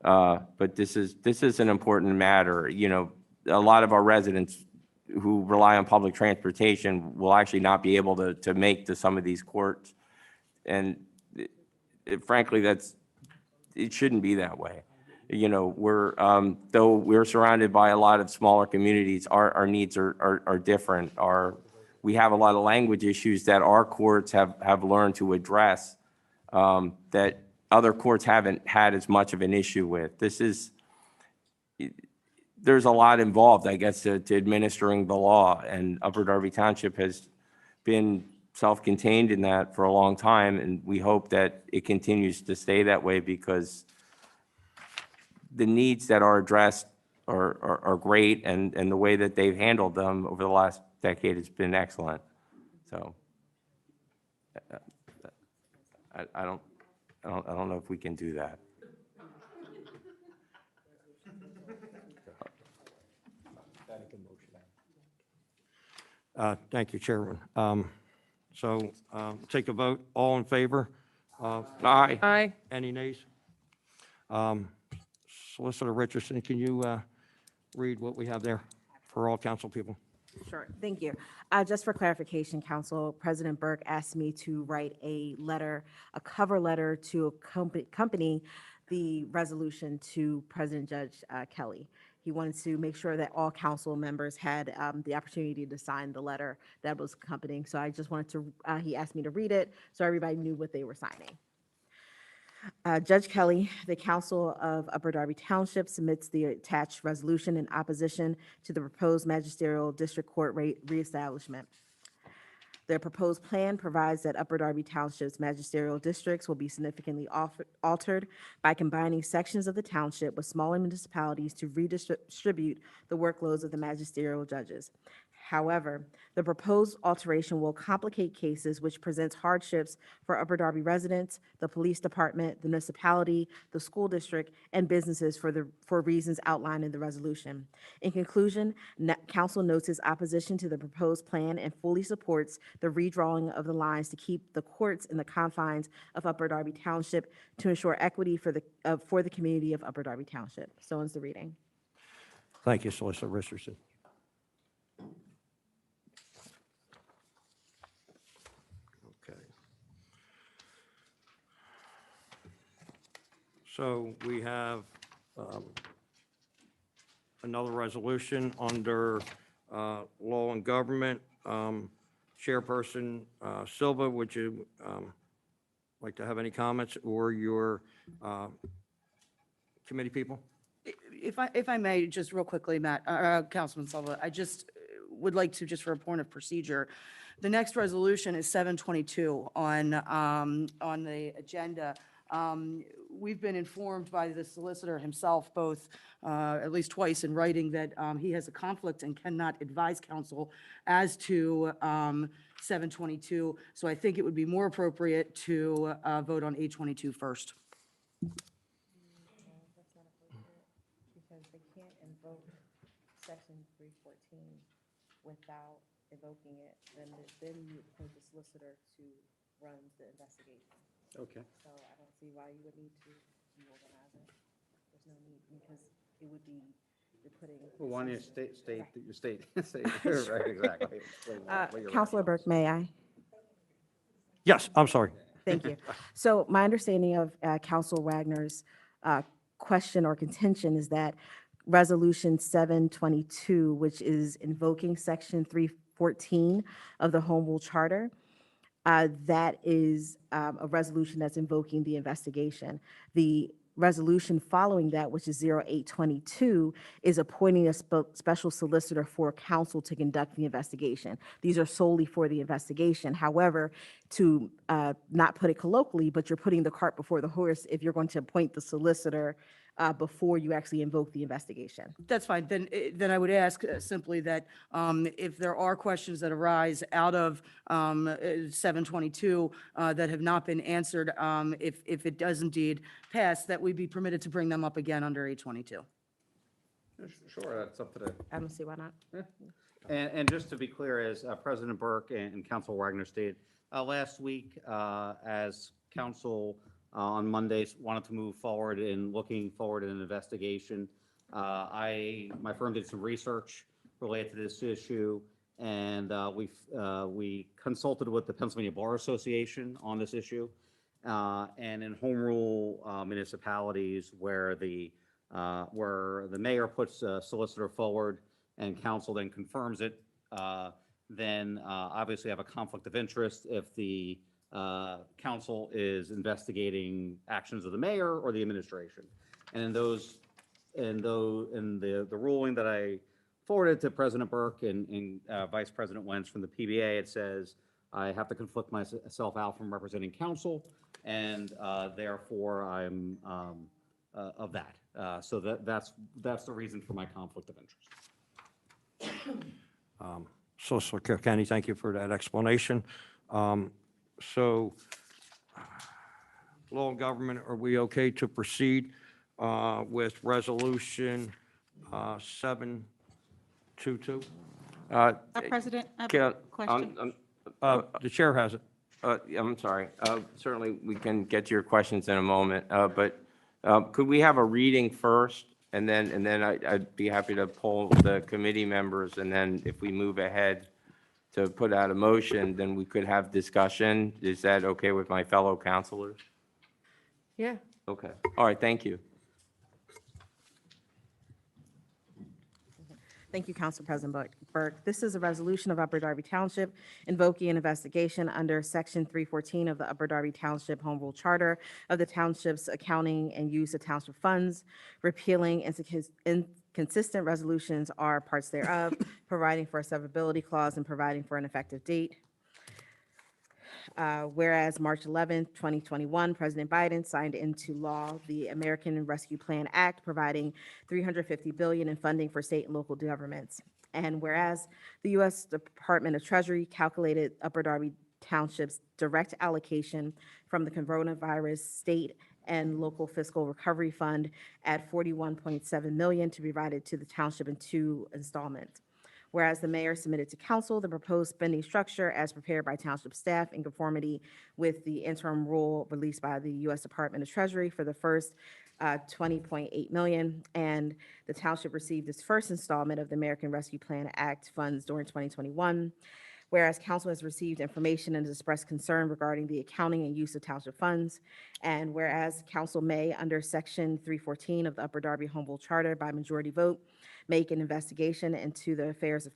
But this is an important matter. A lot of our residents who rely on public transportation will actually not be able to make to some of these courts. And frankly, it shouldn't be that way. Though we're surrounded by a lot of smaller communities, our needs are different. We have a lot of language issues that our courts have learned to address that other courts haven't had as much of an issue with. There's a lot involved, I guess, to administering the law, and Upper Darby Township has been self-contained in that for a long time, and we hope that it continues to stay that way because the needs that are addressed are great, and the way that they've handled them over the last decade has been excellent. So I don't know if we can do that. Thank you, Chairman. So take a vote. All in favor? Aye. Aye. Any nays? Solicitor Richardson, can you read what we have there for all council people? Sure, thank you. Just for clarification, Council President Burke asked me to write a cover letter to accompany the resolution to President Judge Kelly. He wanted to make sure that all council members had the opportunity to sign the letter that was accompanying. So I just wanted to, he asked me to read it so everybody knew what they were signing. Judge Kelly, the Council of Upper Darby Township submits the attached resolution in opposition to the proposed magisterial district court rate reestablishment. The proposed plan provides that Upper Darby Township's magisterial districts will be significantly altered by combining sections of the township with smaller municipalities to redistribute the workloads of the magisterial judges. However, the proposed alteration will complicate cases which presents hardships for Upper Darby residents, the police department, the municipality, the school district, and businesses for reasons outlined in the resolution. In conclusion, Council notes its opposition to the proposed plan and fully supports the redrawing of the lines to keep the courts in the confines of Upper Darby Township to ensure equity for the community of Upper Darby Township. So ends the reading. Thank you, Solicitor Richardson. Okay. So we have another resolution under Law and Government. Chairperson Silva, would you like to have any comments, or your committee people? If I may, just real quickly, Matt, Councilman Silva, I just would like to, just for a point of procedure, the next resolution is 722 on the agenda. We've been informed by the solicitor himself, both at least twice in writing, that he has a conflict and cannot advise council as to 722. So I think it would be more appropriate to vote on 822 first. Because they can't invoke section 314 without invoking it, then you appoint the solicitor to run the investigation. Okay. So I don't see why you would need to reorganize it. There's no need, because it would be, you're putting. Well, why don't you state right, exactly. Explain what you're Councilor Burke, may I? Yes, I'm sorry. Thank you. So my understanding of Council Wagner's question or contention is that Resolution 722, which is invoking Section 314 of the Home Rule Charter, that is a resolution that's invoking the investigation. The resolution following that, which is 0822, is appointing a special solicitor for council to conduct the investigation. These are solely for the investigation. However, to not put it colloquially, but you're putting the cart before the horse if you're going to appoint the solicitor before you actually invoke the investigation. That's fine. Then I would ask simply that if there are questions that arise out of 722 that have not been answered, if it does indeed pass, that we be permitted to bring them up again under 822. Sure, that's up to the. I don't see why not. Yeah. And just to be clear, as President Burke and Council Wagner stated, last week, as Council on Mondays wanted to move forward in looking forward in an investigation, my firm did some research related to this issue, and we consulted with the Pennsylvania Bar Association on this issue. And in home rule municipalities where the mayor puts a solicitor forward and council then confirms it, then obviously have a conflict of interest if the council is investigating actions of the mayor or the administration. And in the ruling that I forwarded to President Burke and Vice President Wentz from the PBA, it says I have to conflict myself out from representing council, and therefore I'm of that. So that's the reason for my conflict of interest. Solicitor Kilkenny, thank you for that explanation. So, Law and Government, are we okay to proceed with Resolution 722? President, I have a Can- question. The chair has it. I'm sorry. Certainly, we can get to your questions in a moment, but could we have a reading first? And then I'd be happy to poll the committee members, and then if we move ahead to put out a motion, then we could have discussion. Is that okay with my fellow counselors? Yeah. Okay. All right, thank you. Thank you, Council President Burke. This is a resolution of Upper Darby Township invoking an investigation under Section 314 of the Upper Darby Township Home Rule Charter of the Township's accounting and use of township funds, repealing inconsistent resolutions are parts thereof, providing for a severability clause, and providing for an effective date. Whereas March 11th, 2021, President Biden signed into law the American Rescue Plan Act, providing $350 billion in funding for state and local governments. And whereas the U.S. Department of Treasury calculated Upper Darby Township's direct allocation from the coronavirus state and local fiscal recovery fund at $41.7 million to be provided to the township in 2 installments. Whereas the mayor submitted to council the proposed spending structure as prepared by township staff in conformity with the interim rule released by the U.S. Department of Treasury for the first $20.8 million, and the township received its first installment of the American Rescue Plan Act funds during 2021. Whereas council has received information and has expressed concern regarding the accounting and use of township funds, and whereas council may, under section 314 of the Upper Darby Home Rule Charter by majority vote, make an investigation into the affairs of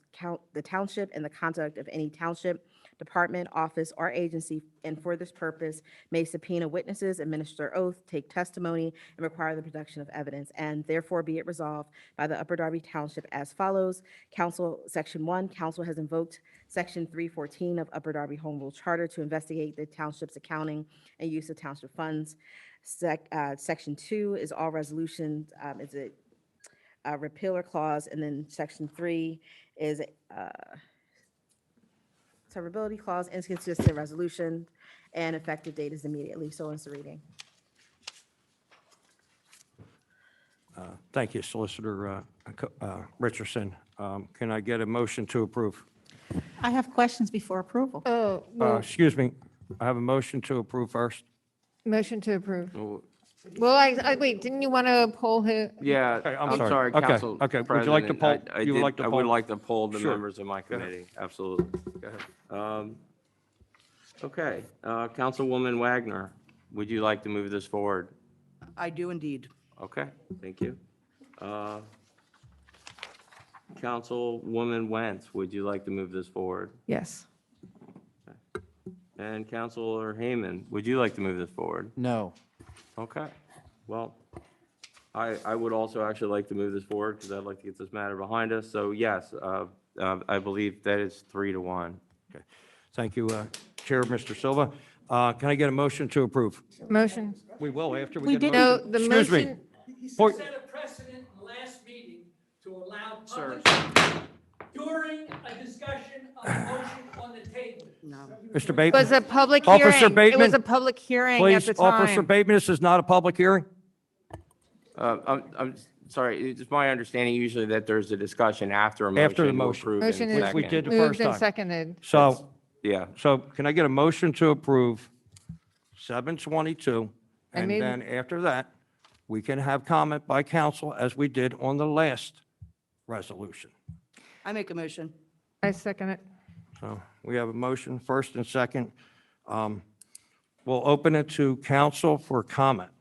the township and the conduct of any township, department, office, or agency, and for this purpose may subpoena witnesses, administer oath, take testimony, and require the production of evidence. And therefore be it resolved by the Upper Darby Township as follows. Council, Section 1, council has invoked Section 314 of Upper Darby Home Rule Charter to investigate the township's accounting and use of township funds. Section 2 is all resolutions, is a repealer clause, and then Section 3 is severability clause, inconsistent resolution, and effective date is immediately. So it's the reading. Thank you, Solicitor Richardson. Can I get a motion to approve? I have questions before approval. Oh, well, Excuse me, I have a motion to approve first. motion to approve. Oh, Well, wait, didn't you want to poll who? Yeah, Okay, I'm I'm sorry. sorry, Okay, Council okay. Would you like to President. poll- you would like to I would poll? like to poll the Sure. members of my Go ahead. committee, absolutely. Go ahead. Okay, Councilwoman Wagner, would you like to move this forward? I do indeed. Okay, thank you. Councilwoman Wentz, would you like to move this forward? Yes. And Councilor Heyman, would you like to move this forward? No. Okay, well, I would also actually like to move this forward because I'd like to get this matter behind us. So yes, I believe that is 3-1. Okay. Thank you, Chair, Mr. Silva. Can I get a motion to approve? Motion. We will after We we get a did- No, motion. the Excuse me. motion, He Point- set a precedent in the last meeting to allow Sir. public during a discussion of a motion on the table. Mr. it Bateman? was a public Officer hearing. It Bateman, was a public hearing at Please, the Officer time. Bateman, this is not a public hearing? I'm sorry, it's my understanding usually that there's a discussion after a After the motion. to motion. approve Motion and is Which we second. did the moved first and time. seconded. So, Yeah, so can I get a motion to approve 722? I And made- then after that, we can have comment by council as we did on the last resolution. I make a motion. I second it. So we have a motion, first and second. We'll open it to council for comment.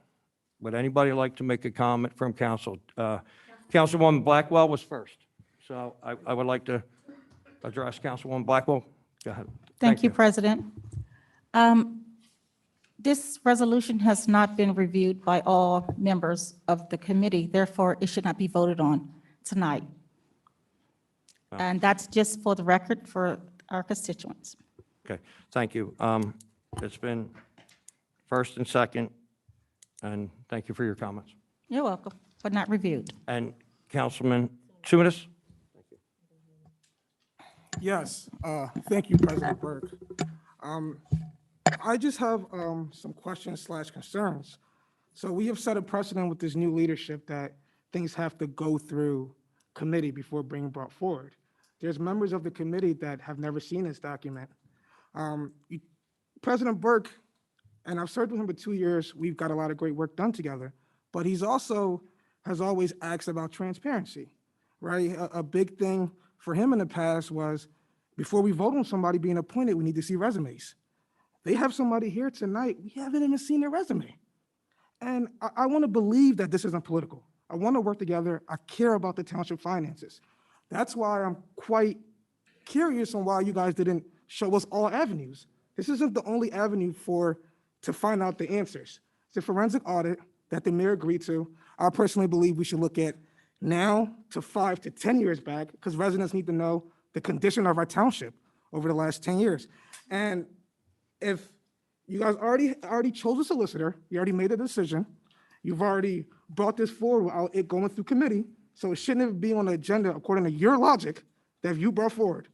Would anybody like to make a comment from council? Councilwoman Blackwell was first. So I would like to address Councilwoman Blackwell. Go ahead. Thank you, President. This resolution has not been reviewed by all members of the committee, therefore it should not be voted on tonight. And that's just for the record for our constituents. Okay, thank you. It's been first and second, and thank you for your comments. You're welcome, but not reviewed. And Councilman Tunis? Yes, thank you, President Burke. I just have some questions / concerns. So we have set a precedent with this new leadership that things have to go through committee before being brought forward. There's members of the committee that have never seen this document. President Burke, and I've served with him for 2 years, we've got a lot of great work done together, but he's also has always asked about transparency, right? A big thing for him in the past was before we vote on somebody being appointed, we need to see resumes. They have somebody here tonight, we haven't even seen their resume. And I want to believe that this isn't political. I want to work together. I care about the township finances. That's why I'm quite curious on why you guys didn't show us all avenues. This isn't the only avenue to find out the answers. It's a forensic audit that the mayor agreed to. I personally believe we should look at now to 5 to 10 years back, because residents need to know the condition of our township over the last 10 years. And if you guys already chose a solicitor, you already made a decision, you've already brought this forward without it going through committee, so it shouldn't be on the agenda according to your logic that you brought forward.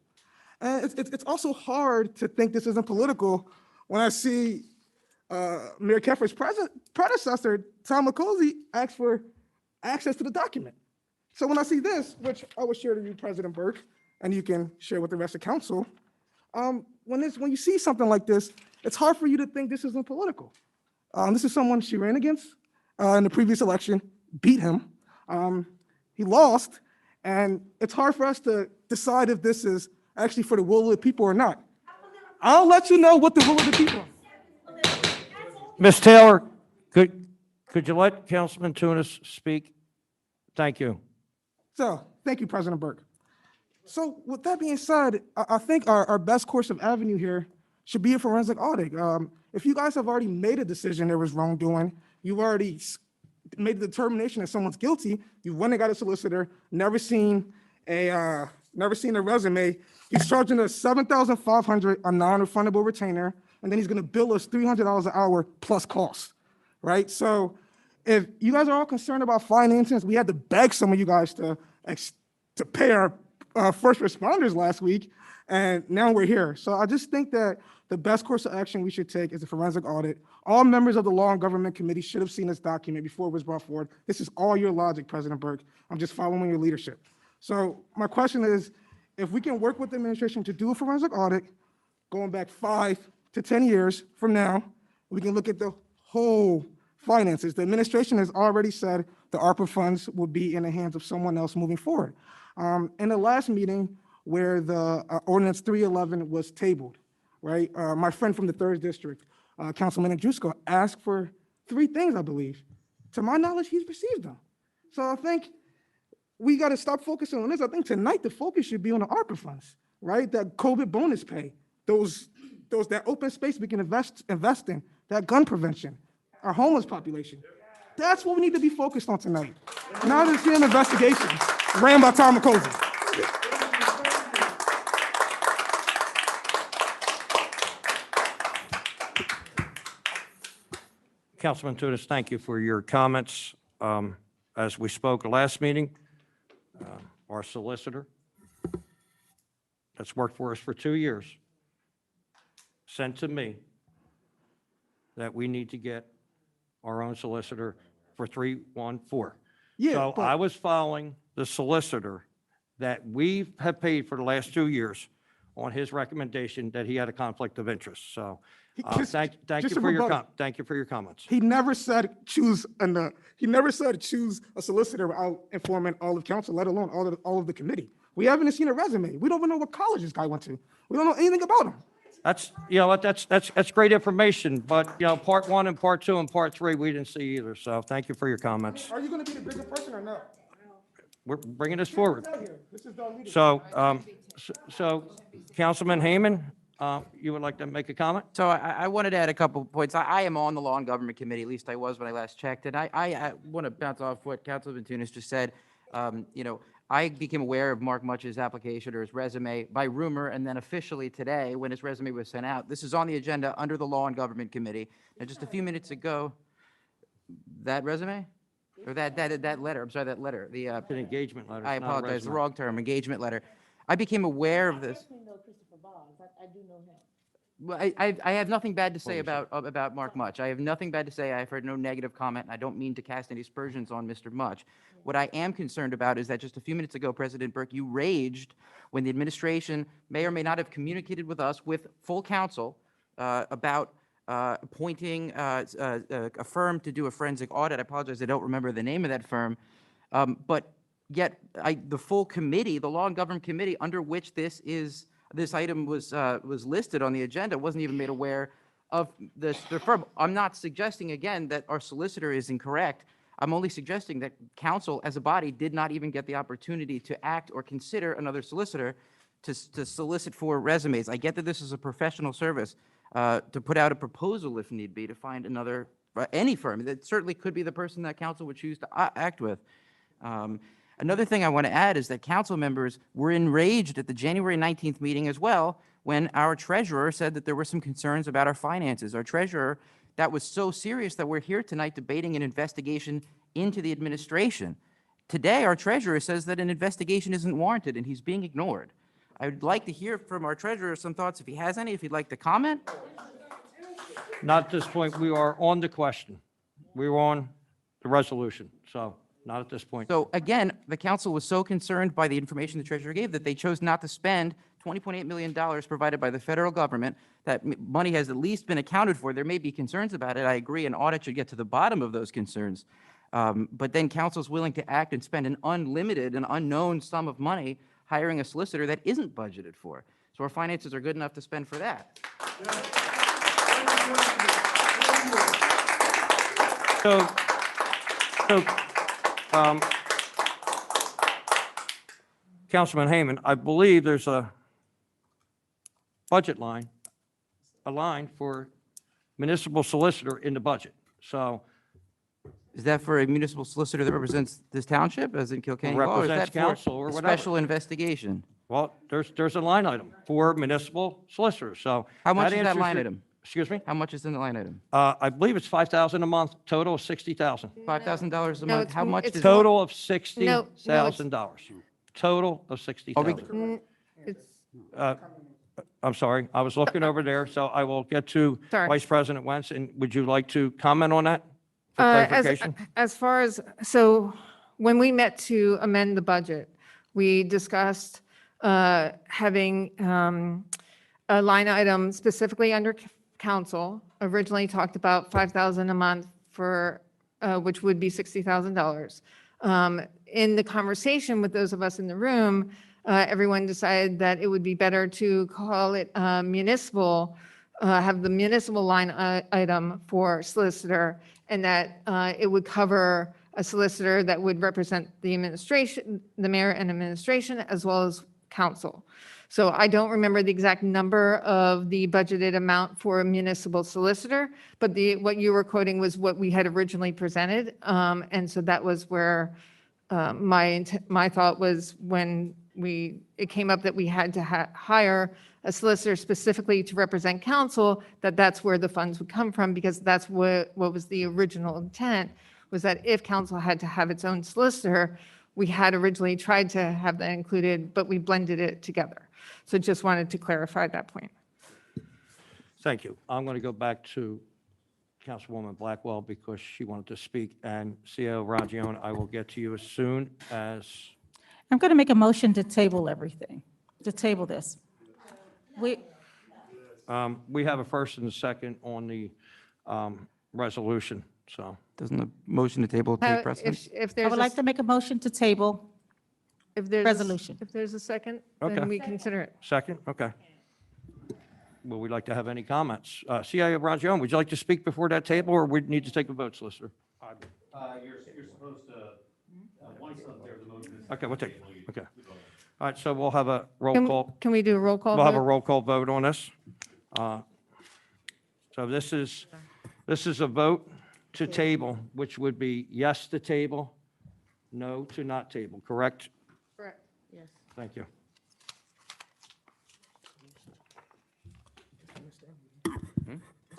And it's also hard to think this isn't political when I see Mayor Keffer's predecessor, Tom McCosey, ask for access to the document. So when I see this, which I will share to you, President Burke, and you can share with the rest of council, when you see something like this, it's hard for you to think this isn't political. This is someone she ran against in the previous election, beat him. He lost, and it's hard for us to decide if this is actually for the will of the people or not. I'll let you know what the will of the people is. Ms. Taylor, could you let Councilman Tunis speak? Thank you. So, thank you, President Burke. So with that being said, I think our best course of avenue here should be a forensic audit. If you guys have already made a decision there was wrongdoing, you've already made the determination that someone's guilty, you went and got a solicitor, never seen a resume, he's charging us $7,500 a non-refundable retainer, and then he's gonna bill us $300 an hour plus costs, right? So if you guys are all concerned about finances, we had to beg some of you guys to pay our first responders last week, and now we're here. So I just think that the best course of action we should take is a forensic audit. All members of the Law and Government Committee should have seen this document before it was brought forward. This is all your logic, President Burke. I'm just following your leadership. So my question is, if we can work with the administration to do a forensic audit, going back 5 to 10 years from now, we can look at the whole finances. The administration has already said the ARPA funds will be in the hands of someone else moving forward. In the last meeting where the ordinance 311 was tabled, right? My friend from the 3rd District, Councilman Andrusko, asked for 3 things, I believe. To my knowledge, he's received them. So I think we got to stop focusing on this. I think tonight the focus should be on the ARPA funds, right? That COVID bonus pay, that open space we can invest in, that gun prevention, our homeless population. That's what we need to be focused on tonight. Not this an investigation ran by Tom McCosey. Councilman Tunis, thank you for your comments. As we spoke last meeting, our solicitor that's worked for us for 2 years sent to me that we need to get our own solicitor for 314. Yeah, So but- I was following the solicitor that we have paid for the last 2 years on his recommendation that he had a conflict of interest. So thank you for your comments. He never said choose a solicitor without informing all of council, let alone all of the committee. We haven't even seen a resume. We don't even know what college this guy went to. We don't know anything about him. That's, you know what, that's great information, but, you know, part 1 and part 2 and part 3, we didn't see either. So thank you for your comments. Are you going to be the bigger person or not? We're bringing this forward. This is the leadership. So Councilman Heyman, you would like to make a comment? So I wanted to add a couple of points. I am on the Law and Government Committee, at least I was when I last checked, and I want to bounce off what Councilman Tunis just said. You know, I became aware of Mark Mutch's application or his resume by rumor, and then officially today, when his resume was sent out. This is on the agenda under the Law and Government Committee. Now, just a few minutes ago, that resume? Or that letter, I'm sorry, that letter. An engagement letter. I it's not a apologize, the resume. wrong term, engagement letter. I became aware of this. I do know him. Well, I have nothing bad to say about Mark Mutch. I have nothing bad to say. I've heard no negative comment, and I don't mean to cast any aspersions on Mr. Mutch. What I am concerned about is that just a few minutes ago, President Burke, you raged when the administration may or may not have communicated with us, with full counsel, about appointing a firm to do a forensic audit. I apologize, I don't remember the name of that firm. But yet, the full committee, the Law and Government Committee, under which this item was listed on the agenda, wasn't even made aware of the firm. I'm not suggesting, again, that our solicitor is incorrect. I'm only suggesting that council, as a body, did not even get the opportunity to act or consider another solicitor to solicit for resumes. I get that this is a professional service, to put out a proposal if need be, to find any firm. That certainly could be the person that council would choose to act with. Another thing I want to add is that council members were enraged at the January 19th meeting as well, when our treasurer said that there were some concerns about our finances. Our treasurer, that was so serious that we're here tonight debating an investigation into the administration. Today, our treasurer says that an investigation isn't warranted, and he's being ignored. I would like to hear from our treasurer some thoughts, if he has any, if he'd like to comment. Not at this point. We are on the question. We were on the resolution, so not at this point. So again, the council was so concerned by the information the treasurer gave that they chose not to spend $20.8 million provided by the federal government. That money has at least been accounted for. There may be concerns about it. I agree, an audit should get to the bottom of those concerns. But then council's willing to act and spend an unlimited and unknown sum of money hiring a solicitor that isn't budgeted for. So our finances are good enough to spend for that. Councilman Heyman, I believe there's a budget line, a line for municipal solicitor in the budget. So Is that for a municipal solicitor that represents this township, as in Kilkenny Law, or is represents that for council or a whatever. special investigation? Well, there's a line item for municipal solicitors, so. How much is that answers line your- item? Excuse me? How much is in the line item? I believe it's $5,000 a month, total of $60,000. $5,000 a No, month? it's How m- much it's does? Total of No, $60,000. Total of $60,000. I'm sorry, I was looking over there, so I will get to Sorry. Vice President Wentz, and would you like to comment on that for clarification? As far as, so when we met to amend the budget, we discussed having a line item specifically under council. Originally talked about $5,000 a month for, which would be $60,000. In the conversation with those of us in the room, everyone decided that it would be better to call it municipal, have the municipal line item for solicitor, and that it would cover a solicitor that would represent the administration, the mayor and administration, as well as council. So I don't remember the exact number of the budgeted amount for a municipal solicitor, but what you were quoting was what we had originally presented. And so that was where my thought was when it came up that we had to hire a solicitor specifically to represent council, that's where the funds would come from, because that's what was the original intent, was that if council had to have its own solicitor, we had originally tried to have that included, but we blended it together. So just wanted to clarify that point. Thank you. I'm going to go back to Councilwoman Blackwell because she wanted to speak, and CEO Ragione, I will get to you as soon as. I'm going to make a motion to table everything, to table this. We have a first and a second on the resolution, so. Doesn't the motion to table take precedence? If I there's, would like to make a motion to table if there's, resolution. if there's a second, Okay. then we consider it. Second, okay. Will we like to have any comments? CIO Ragione, would you like to speak before that table, or we need to take a vote, Solicitor? You're supposed to, once there's a motion. Okay, we'll take, okay. All right, so we'll have a roll Can- call. Can we do a roll call? We'll have a vote? roll call vote on this. So this is a vote to table, which would be yes to table, no to not table, correct? Correct. Yes. Thank you.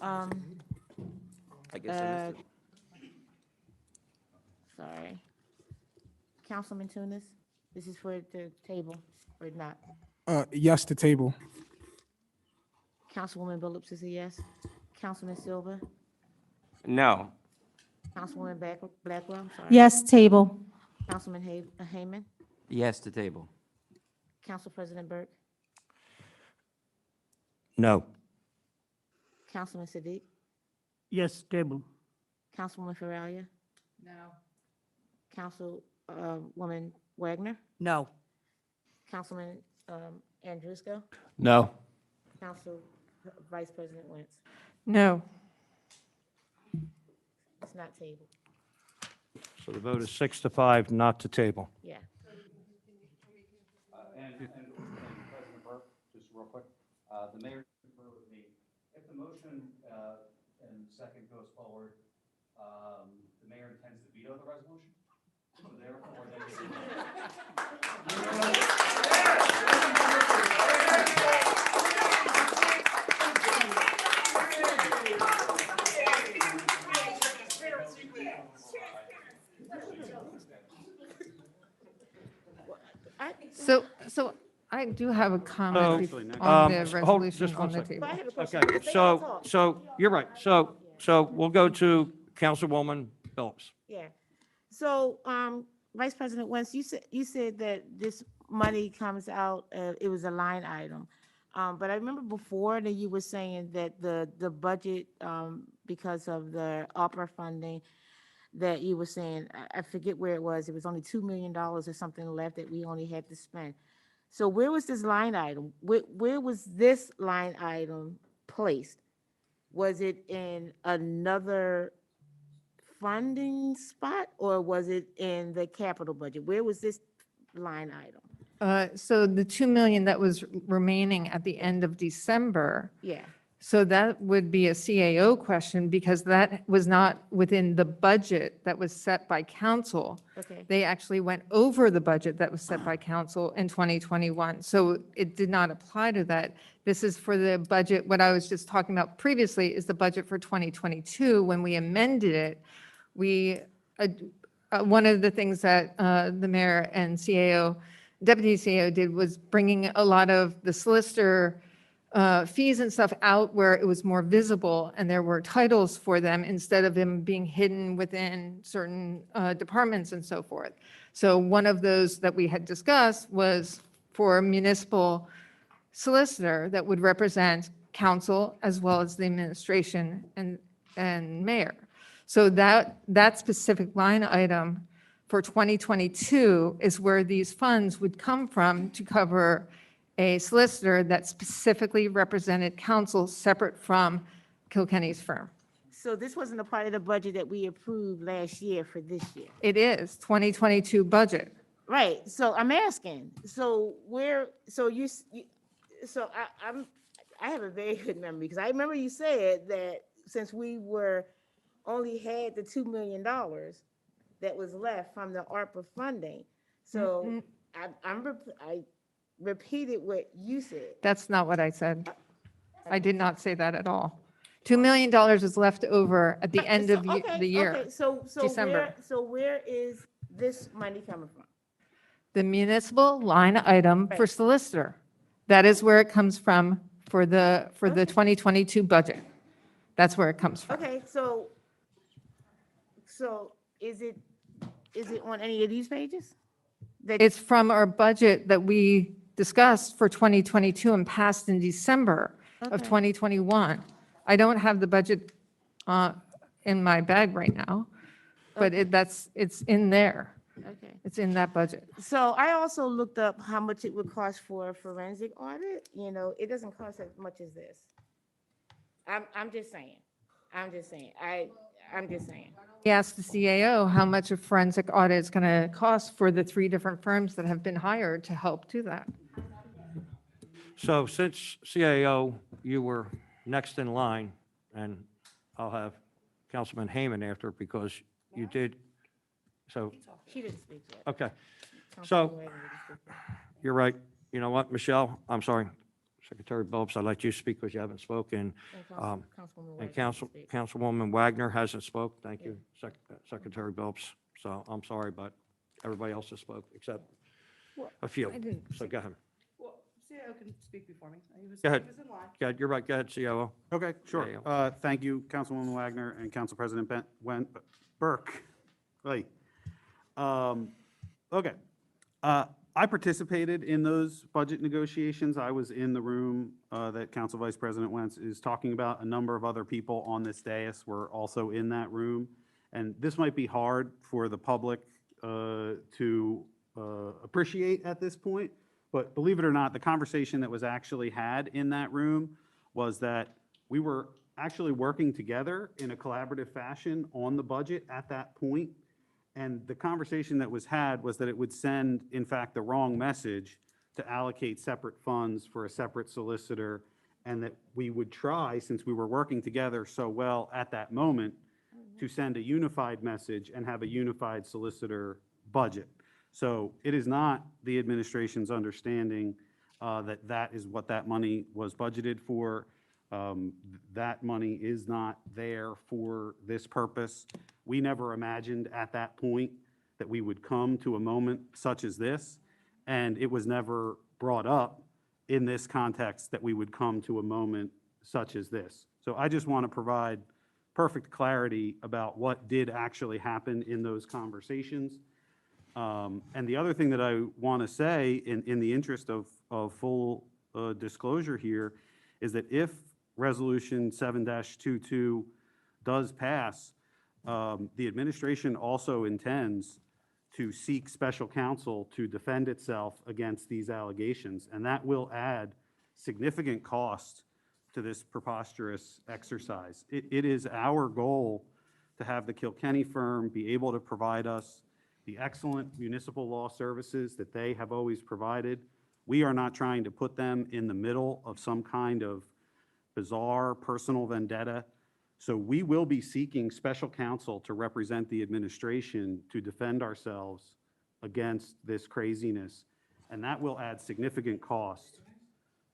I guess I missed it. Sorry. Councilman Tunis, this is for the table or not? Yes to table. Councilwoman Billups is a yes. Councilman Silva, No. Councilwoman Blackwell, I'm sorry. Yes, table. Councilman Heyman, Yes to table. Council President Burke, No. Councilman Siddiq, Yes, table. Councilwoman Faralia. No. Councilwoman Wagner, No. Councilman Andrusco, No. Council Vice President Wentz. No. It's not tabled. So the vote is 6-5, not to table. Yeah. And President Burke, just real quick, the mayor conferred with me. If the motion and second goes forward, the mayor intends to veto the resolution. So therefore, they do have a comment Actually, next- on the hold resolution just one on the second. table. Okay, so, you're right. So we'll go to Councilwoman Phillips. Yeah. So, Vice President Wentz, you said that this money comes out, it was a line item. But I remember before that you were saying that the budget, because of the opera funding, that you were saying, I forget where it was only $2 million or something left that we only had to spend. So where was this line item? Where was this line item placed? Was it in another funding spot, or was it in the capital budget? Where was this line item? So the 2 million that was remaining at the end of December, Yeah, so that would be a CAO question because that was not within the budget that was set by council. okay. They actually went over the budget that was set by council in 2021. So it did not apply to that. This is for the budget, what I was just talking about previously is the budget for 2022. When we amended it, we, one of the things that the mayor and CAO, deputy CAO did was bringing a lot of the solicitor fees and stuff out where it was more visible and there were titles for them instead of them being hidden within certain departments and so forth. So one of those that we had discussed was for a municipal solicitor that would represent council as well as the administration and mayor. So that specific line item for 2022 is where these funds would come from to cover a solicitor that specifically represented council separate from Kilkenny's firm. So this wasn't a part of the budget that we approved last year for this year? It is 2022 budget. Right, so I'm asking, so I have a very good memory, because I remember you said that since we only had the $2 million that was left from the ARPA funding, so I repeated what you said. That's not what I said. I did not say that at all. $2 million is left over at the end of the year. Okay, so December. where is this money coming from? The municipal line item for solicitor. That is where it comes from for the 2022 budget. That's where it comes from. Okay, so is it on any of these pages? It's from our budget that we discussed for 2022 and passed in December of Okay. 2021. I don't have the budget in my bag right now, but it's in there. Okay. It's in that budget. So I also looked up how much it would cost for a forensic audit. It doesn't cost as much as this. I'm just saying. I'm just saying. We asked the CAO how much a forensic audit is going to cost for the 3 different firms that have been hired to help do that. So since CAO, you were next in line, and I'll have Councilman Heyman after because you did, so, She didn't speak yet. okay. Councilwoman So, Wagner didn't speak yet. you're right. You know what, Michelle, I'm sorry, Secretary Phillips, I'd let you speak because you haven't spoken. And And Councilwoman Wagner didn't speak. Councilwoman Wagner hasn't spoke. Thank you, Secretary Phillips. So I'm sorry, but everybody else has spoke except a few. So go ahead. Well, CAO can speak before me. Go ahead. Go ahead. You're right. Go ahead, COO. Okay, sure. Yeah, Thank you, Councilwoman Wagner and Council President Burke. Right. Okay. I participated in those budget negotiations. I was in the room that Council Vice President Wentz is talking about. A number of other people on this dais were also in that room. And this might be hard for the public to appreciate at this point, but believe it or not, the conversation that was actually had in that room was that we were actually working together in a collaborative fashion on the budget at that point. And the conversation that was had was that it would send, in fact, the wrong message to allocate separate funds for a separate solicitor, and that we would try, since we were working together so well at that moment, to send a unified message and have a unified solicitor budget. So it is not the administration's understanding that that is what that money was budgeted for. That money is not there for this purpose. We never imagined at that point that we would come to a moment such as this, and it was never brought up in this context that we would come to a moment such as this. So I just want to provide perfect clarity about what did actually happen in those conversations. And the other thing that I want to say in the interest of full disclosure here is that if Resolution 7-22 does pass, the administration also intends to seek special counsel to defend itself against these allegations, and that will add significant cost to this preposterous exercise. It is our goal to have the Kilkenny firm be able to provide us the excellent municipal law services that they have always provided. We are not trying to put them in the middle of some kind of bizarre personal vendetta. So we will be seeking special counsel to represent the administration to defend ourselves against this craziness. And that will add significant cost.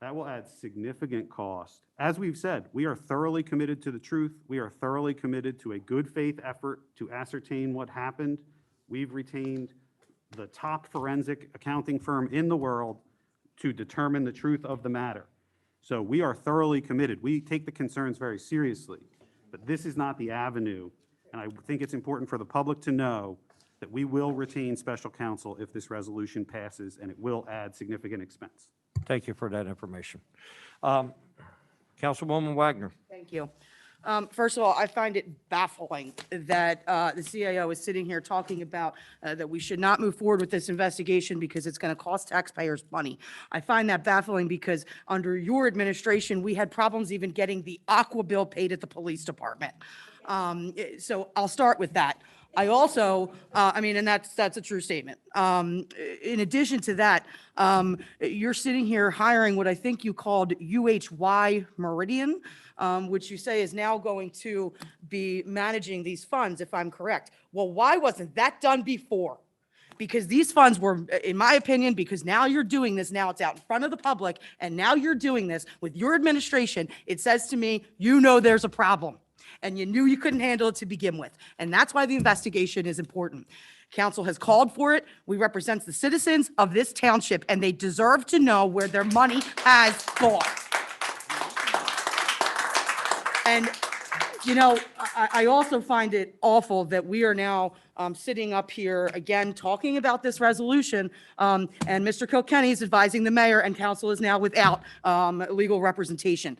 That will add significant cost. As we've said, we are thoroughly committed to the truth. We are thoroughly committed to a good faith effort to ascertain what happened. We've retained the top forensic accounting firm in the world to determine the truth of the matter. So we are thoroughly committed. We take the concerns very seriously, but this is not the avenue. And I think it's important for the public to know that we will retain special counsel if this resolution passes, and it will add significant expense. Thank you for that information. Councilwoman Wagner. Thank you. First of all, I find it baffling that the CIO is sitting here talking about that we should not move forward with this investigation because it's going to cost taxpayers money. I find that baffling because under your administration, we had problems even getting the aqua bill paid at the police department. So I'll start with that. I also, and that's a true statement. In addition to that, you're sitting here hiring what I think you called UHY Meridian, which you say is now going to be managing these funds, if I'm correct. Well, why wasn't that done before? Because these funds were, in my opinion, because now you're doing this, now it's out in front of the public, and now you're doing this with your administration, it says to me, you know there's a problem. And you knew you couldn't handle it to begin with. And that's why the investigation is important. Council has called for it. We represent the citizens of this township, and they deserve to know where their money has gone. And, I also find it awful that we are now sitting up here again talking about this resolution, and Mr. Kilkenny is advising the mayor, and council is now without legal representation.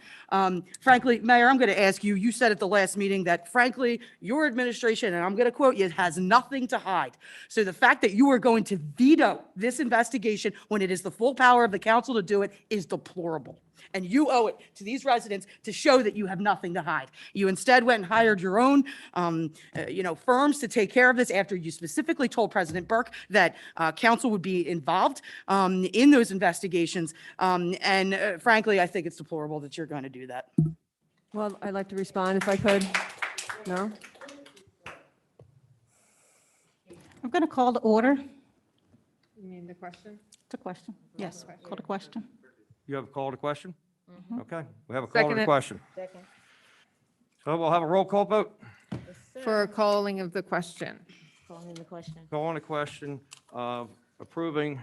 Frankly, Mayor, I'm going to ask you, you said at the last meeting that frankly, your administration, and I'm going to quote you, has nothing to hide. So the fact that you are going to veto this investigation when it is the full power of the council to do it is deplorable. And you owe it to these residents to show that you have nothing to hide. You instead went and hired your own, firms to take care of this after you specifically told President Burke that council would be involved in those investigations. Frankly, I think it's deplorable that you're going to do that. Well, I'd like to respond if I could. No? I'm going to call the order. You mean the question? The question. Yes, call the question. You have a call to question? Mhm. Okay, we have a call to Second the it. question. Second. So we'll have a roll call vote. For calling of the question. Calling the question. Call on the question of approving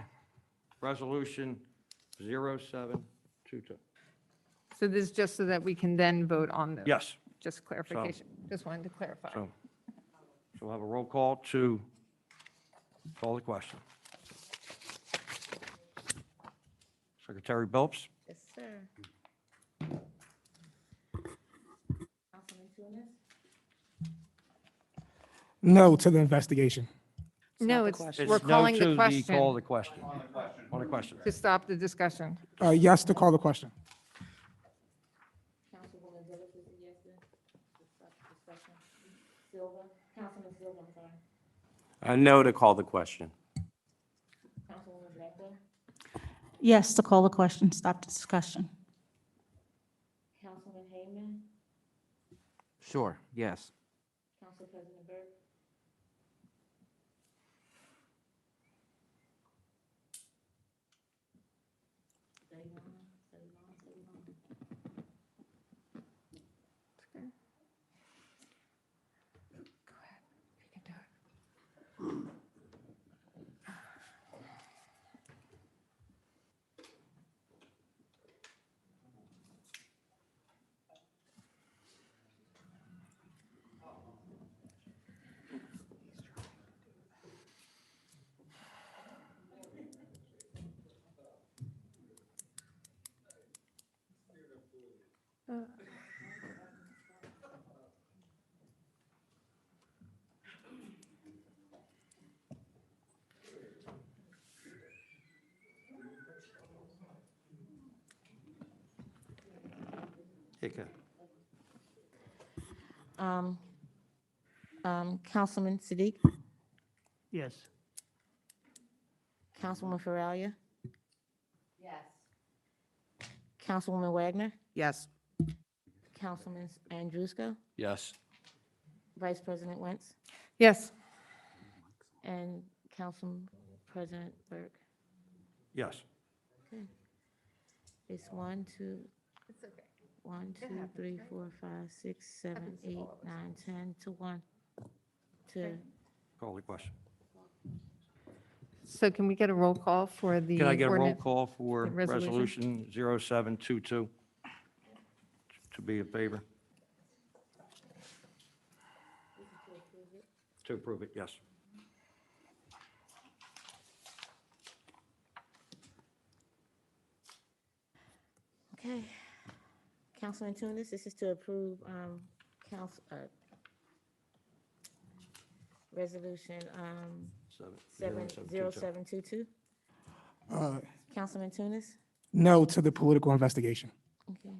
resolution 0722. So this is just so that we can then vote on this? Yes. Just clarification. Just wanted to clarify. So we'll have a roll call to call the question. Secretary Billups? Yes, sir. Councilman Tunis? No to the investigation. No, It's we're calling the question. Call the question. On the question. To stop the discussion. Yes to call the question. Councilwoman Zillis is a yes then? Discussion. Silva? Councilman Silva, I'm sorry. No to call the question. Councilwoman Blackwell? Yes, to call the question, stop the discussion. Councilman Heyman? Sure, yes. Council President Burke? Take it. Councilman Siddiq, Yes. Councilwoman Faralia. Yes. Councilwoman Wagner, Yes. Councilman Andrusko, Yes. Vice President Wentz, Yes. and Council President Burke. Yes. Okay. It's 1, 2, 3, 4, 5, 6, 7, 8, 9, 10 to 1 to Call the question. So can we get a roll call for the Can I get a roll ordinance- call for the resolution? Resolution 0722 to be in favor? To approve it, yes. Okay. Councilman Tunis, this is to approve, resolution, 0722. Councilman Tunis? No to the political investigation. Okay.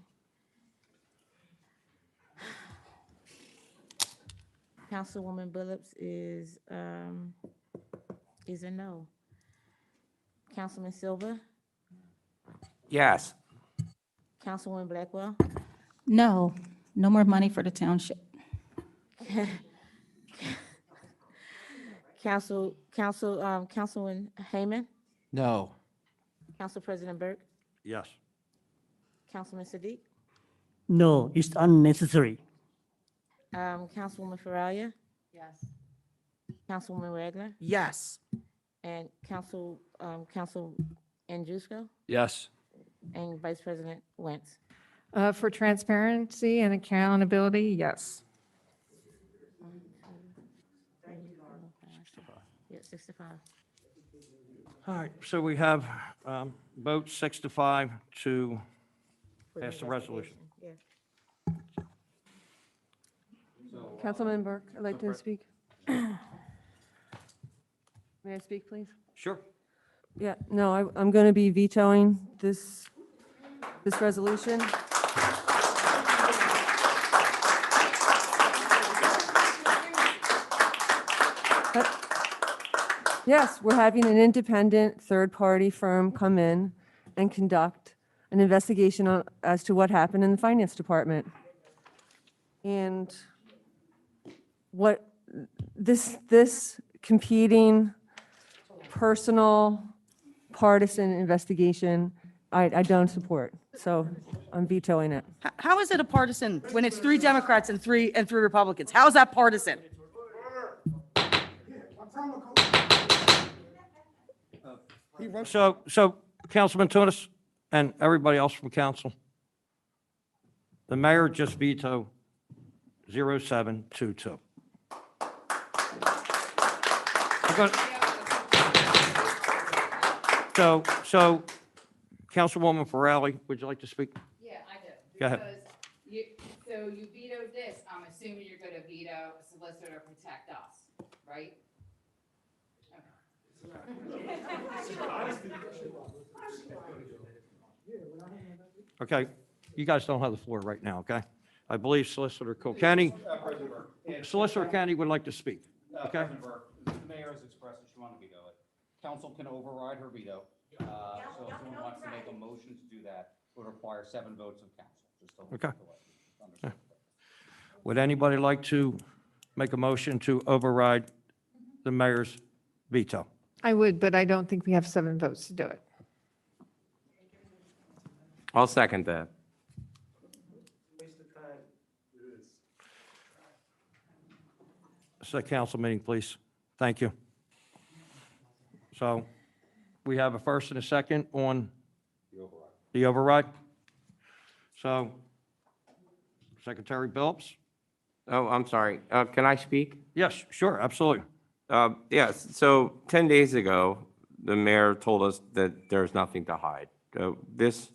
Councilwoman Billups is a no. Councilman Silva? Yes. Councilwoman Blackwell? No, no more money for the township. Councilman Hayman? No. Council President Burke? Yes. Councilman Siddiq? No, it's unnecessary. Councilwoman Faralia? Yes. Councilwoman Wagner? Yes. And Council Andrusko? Yes. And Vice President Wentz? For transparency and accountability, yes. 1, 2, 3, 4, 5. Yeah, 6 to 5. All right, so we have vote 6 to 5 to pass the resolution. Yeah. Councilman Burke, I'd like to speak. May I speak, please? Sure. Yeah, no, I'm going to be vetoing this resolution. Yes, we're having an independent third-party firm come in and conduct an investigation as to what happened in the finance department. And what this competing personal partisan investigation, I don't support. So I'm vetoing it. How is it a partisan when it's 3 Democrats and 3 Republicans? How is that partisan? So Councilman Tunis and everybody else from council, the mayor just vetoed 0722. So Councilwoman Farrelly, would you like to speak? Yeah, I do. Go ahead. Because so you vetoed this, I'm assuming you're going to veto a solicitor to protect us, right? Okay, you guys don't have the floor right now, okay? I believe Solicitor Kilkenny, Solicitor Kenny would like to speak, okay? President Burke, the mayor has expressed that she wanted to veto it. Council can override her veto. So if someone wants to make a motion to do that, it would require 7 votes of council. Just to Okay. understand. Would anybody like to make a motion to override the mayor's veto? I would, but I don't think we have 7 votes to do it. I'll second that. Set council meeting, please. Thank you. So we have a first and a second on the override. So Secretary Billups? Oh, I'm sorry. Can I speak? Yes, sure, absolutely. Yes, so 10 days ago, the mayor told us that there's nothing to hide. This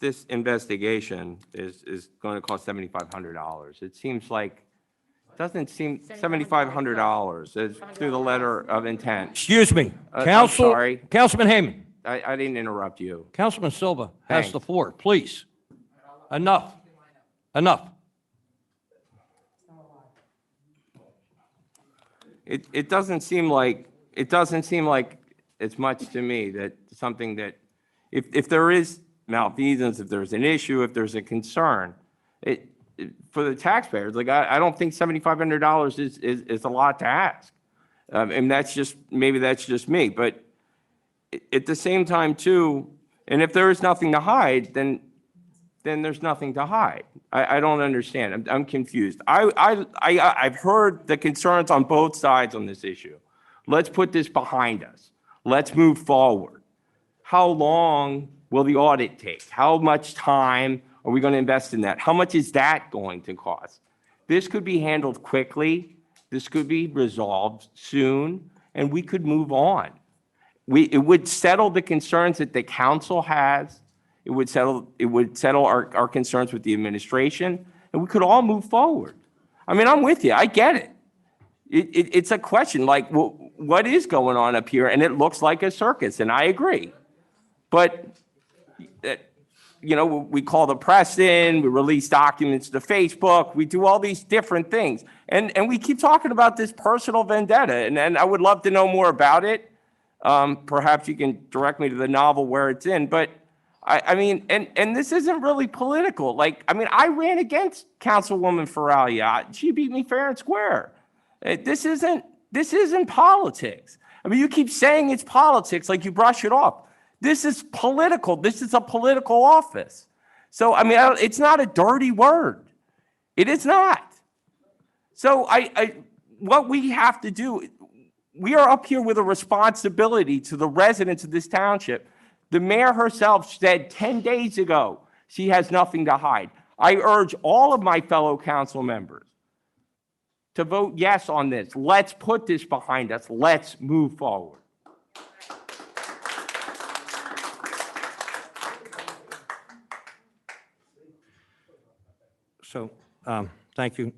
this investigation is going to cost $7,500. It seems like, doesn't seem $7,500 is through the letter of intent. Excuse me, I'm Council, sorry. Councilman Heyman, I didn't interrupt you. Councilman Silva has Thanks. the floor, please. Enough, enough. It doesn't seem like it's much to me that something that, if there is malfeasance, if there's an issue, if there's a concern, for the taxpayers, like, I don't think $7,500 is a lot to ask. And maybe that's just me, but at the same time too, and if there is nothing to hide, then there's nothing to hide. I don't understand. I'm confused. I've heard the concerns on both sides on this issue. Let's put this behind us. Let's move forward. How long will the audit take? How much time are we going to invest in that? How much is that going to cost? This could be handled quickly. This could be resolved soon, and we could move on. It would settle the concerns that the council has. It would settle our concerns with the administration, and we could all move forward. I mean, I'm with you. I get it. It's a question like, what is going on up here? And it looks like a circus, and I agree. But, we call the press in, we release documents to Facebook, we do all these different things. And we keep talking about this personal vendetta, and I would love to know more about it. Perhaps you can direct me to the novel where it's in, but I mean, and this isn't really political. Like, I mean, I ran against Councilwoman Faralia. She beat me fair and square. This isn't politics. I mean, you keep saying it's politics, like you brush it off. This is political. This is a political office. So, I mean, it's not a dirty word. It is not. So what we have to do, we are up here with a responsibility to the residents of this township. The mayor herself said 10 days ago, she has nothing to hide. I urge all of my fellow council members to vote yes on this. Let's put this behind us. Let's move forward. So, thank you,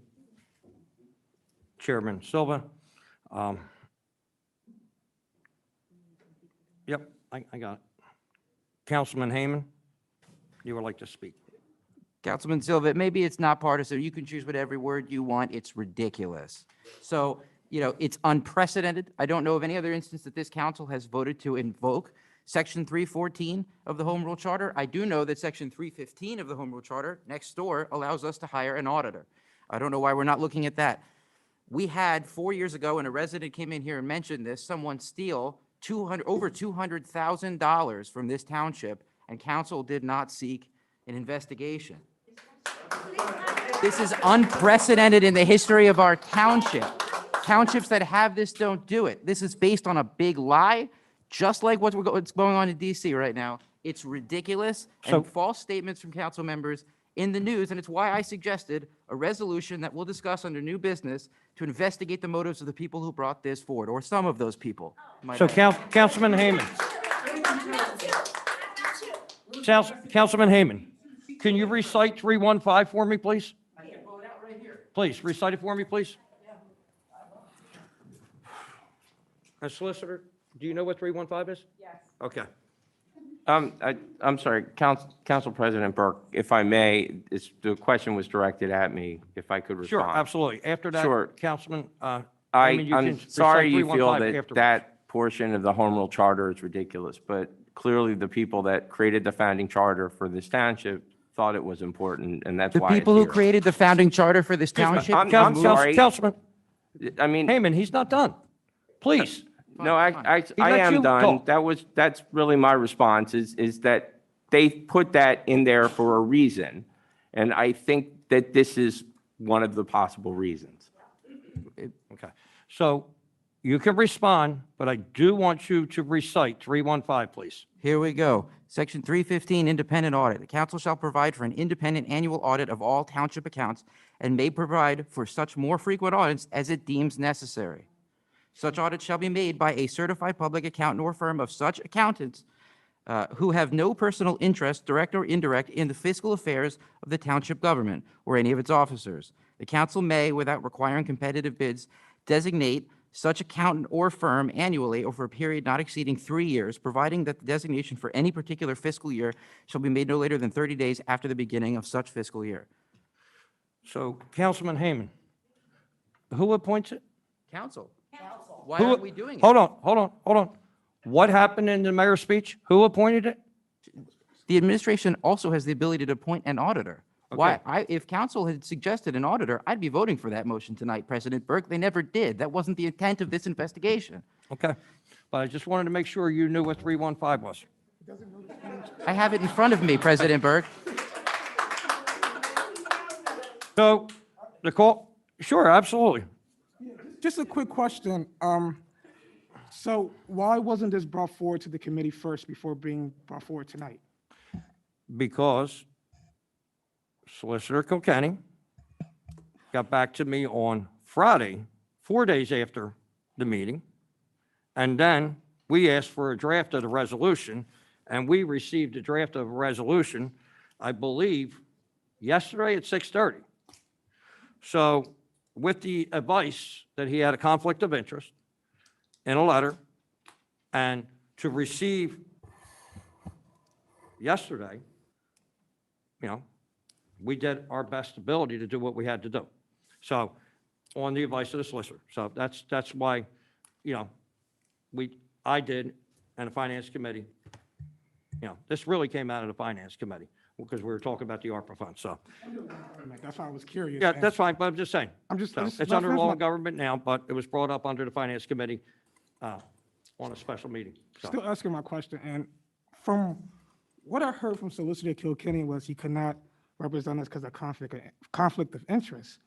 Chairman Silva. Yep, I got it. Councilman Heyman, you would like to speak. Councilman Silva, maybe it's not partisan. You can choose whatever word you want. It's ridiculous. So, it's unprecedented. I don't know of any other instance that this council has voted to invoke Section 314 of the Home Rule Charter. I do know that Section 315 of the Home Rule Charter next door allows us to hire an auditor. I don't know why we're not looking at that. We had 4 years ago, when a resident came in here and mentioned this, someone steal over $200,000 from this township, and council did not seek an investigation. This is unprecedented in the history of our township. Townships that have this don't do it. This is based on a big lie, just like what's going on in DC right now. It's ridiculous and false statements from council members in the news, and it's why I suggested a resolution that we'll discuss under new business to investigate the motives of the people who brought this forward, or some of those people. So, Councilman Heyman. Councilman Heyman, can you recite 315 for me, please? Please, recite it for me, please. And Solicitor, do you know what 315 is? Yes. Okay. I'm sorry, Council President Burke, if I may, the question was directed at me, if I could respond. Sure, absolutely. After that, Sure. Councilman, you I'm can sorry recite you feel 315 that afterwards. that portion of the Home Rule Charter is ridiculous, but clearly the people that created the founding charter for this township thought it was important, and that's The why it's people who here. created the founding charter for this township. I'm sorry. Councilman I mean, Heyman, he's not done. Please. no, I let am you done. talk. That's really my response is that they put that in there for a reason. And I think that this is one of the possible reasons. Okay. So you can respond, but I do want you to recite 315, please. Here we go. Section 315, independent audit. The council shall provide for an independent annual audit of all township accounts and may provide for such more frequent audits as it deems necessary. Such audits shall be made by a certified public accountant or firm of such accountants who have no personal interest, direct or indirect, in the fiscal affairs of the township government or any of its officers. The council may, without requiring competitive bids, designate such accountant or firm annually or for a period not exceeding 3 years, providing that the designation for any particular fiscal year shall be made no later than 30 days after the beginning of such fiscal year. So Councilman Hayman, who appoints it? Council. Why Who- aren't we doing it? Hold on. What happened in the mayor's speech? Who appointed it? The administration also has the ability to appoint an auditor. Why, if council had suggested an auditor, I'd be voting for that motion tonight, President Burke. They never did. That wasn't the intent of this investigation. Okay, but I just wanted to make sure you knew what 315 was. I have it in front of me, President Burke. So, the call, sure, absolutely. Just a quick question. So why wasn't this brought forward to the committee first before being brought forward tonight? Because Solicitor Kilkenny got back to me on Friday, 4 days after the meeting, and then we asked for a draft of the resolution, and we received a draft of a resolution, I believe, yesterday at 6:30. So with the advice that he had a conflict of interest in a letter, and to receive yesterday, we did our best ability to do what we had to do. So, on the advice of the solicitor. So that's why, I did, and the finance committee, this really came out of the finance committee, because we were talking about the ARPA fund, so. That's why I was curious. Yeah, and that's fine, but I'm just saying. So, just- it's under law and government now, but it was brought up under the finance committee on a special meeting. So, Still asking my question, and from what I heard from Solicitor Kilkenny was he could not represent us because of conflict of interest.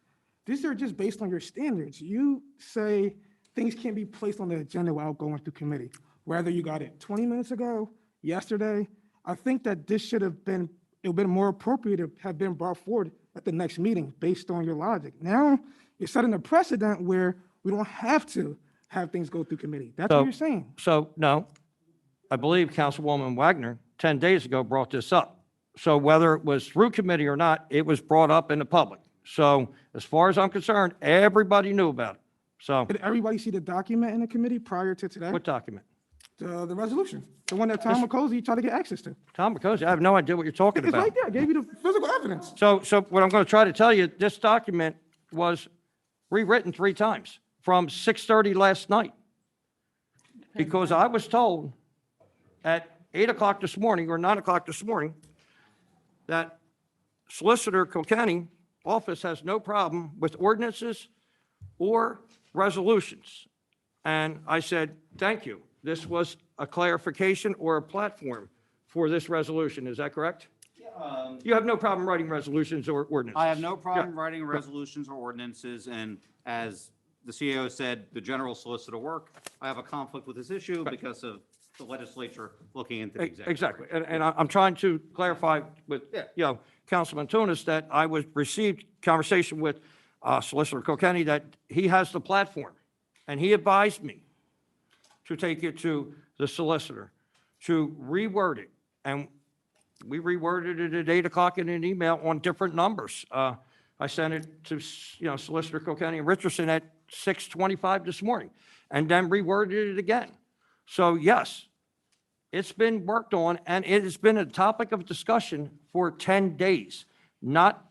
These are just based on your standards. You say things can't be placed on the agenda without going through committee. Whether you got it 20 minutes ago, yesterday, I think that this should have been, it would have been more appropriate to have been brought forward at the next meeting based on your logic. Now, you're setting a precedent where we don't have to have things go through committee. That's what you're saying. So, no, I believe Councilwoman Wagner, 10 days ago, brought this up. So whether it was through committee or not, it was brought up in the public. So as far as I'm concerned, everybody knew about it. So, Did everybody see the document in the committee prior to today? what document? The resolution, the one that Tom McCosey tried to get access to. Tom McCosey, I have no idea what you're talking It's about. right there. I gave you the physical evidence. So what I'm going to try to tell you, this document was rewritten 3 times from 6:30 last night. Because I was told at 8 o'clock this morning, or 9 o'clock this morning, that Solicitor Kilkenny office has no problem with ordinances or resolutions. And I said, thank you. This was a clarification or a platform for this resolution. Is that correct? You have no problem writing resolutions or ordinances? I have no problem writing resolutions or ordinances, and as the CEO said, the general solicitor work, I have a conflict with this issue because of the legislature looking into the executive. Exactly. And I'm trying to clarify with, Councilman Tunis, that I received conversation with Solicitor Kilkenny that he has the platform, and he advised me to take it to the solicitor to reword it. And we reworded it at 8 o'clock in an email on different numbers. I sent it to, Solicitor Kilkenny and Richardson at 6:25 this morning, and then reworded it again. So yes, it's been worked on, and it has been a topic of discussion for 10 days, not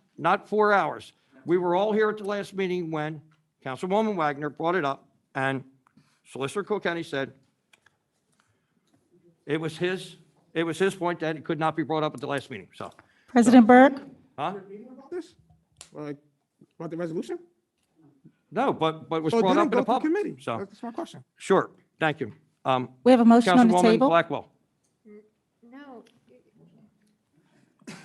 4 hours. We were all here at the last meeting when Councilwoman Wagner brought it up, and Solicitor Kilkenny said it was his point that it could not be brought up at the last meeting, so. President Burke? Huh? About this? Like, about the resolution? No, but it was So it brought didn't up in go the through public, committee. so. That's my question. Sure, thank you. We have a motion on the Councilwoman table. Blackwell, No,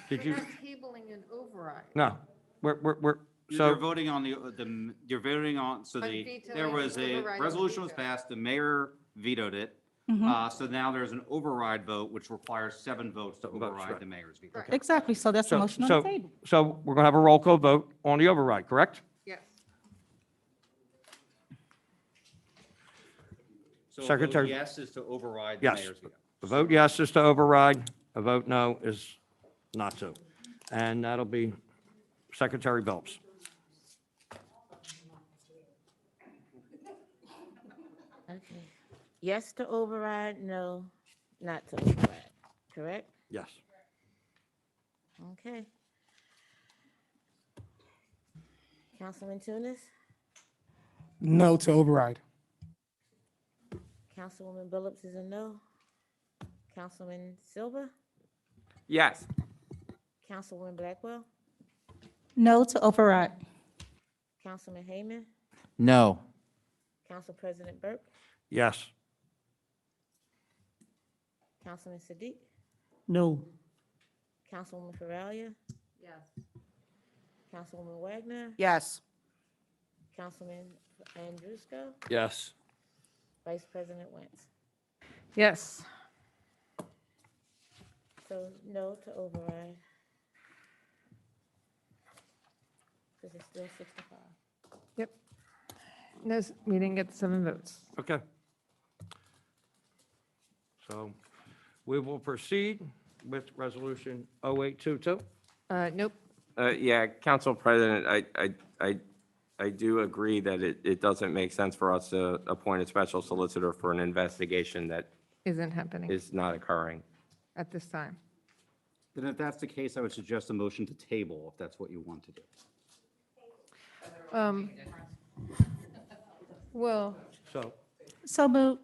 did you, tabling an override. no, we're, You're so, voting on you're voting on, so there was a resolution was passed, the mayor vetoed it. So now there's an override vote, which requires 7 votes to override right. the mayor's veto. Exactly, so that's the motion on the table. so we're going to have a roll call vote on the override, correct? Yes. So a vote Secretary- yes is to override the Yes. mayor's veto. A vote yes is to override, a vote no is not to. And that'll be Secretary Billups. Okay. Yes to override, no, not to override, correct? Yes. Okay. Councilman Tunis, No to override. Councilwoman Billups is a no. Councilman Silva, Yes. Councilwoman Blackwell, No to override. Councilman Heyman, No. Council President Burke, Yes. Councilman Siddiq, No. Councilwoman Feralia. Yes. Councilwoman Wagner, Yes. Councilman Andrusko, Yes. Vice President Wentz. Yes. So no to override. Because it's still 6-5. Yep. No, we didn't get 7 votes. Okay. So we will proceed with Resolution 0822. Nope. Yeah, Council President, I do agree that it doesn't make sense for us to appoint a special solicitor for an investigation that Isn't happening is not occurring. at this time. Then if that's the case, I would suggest a motion to table if that's what you want to do. Well, So moved.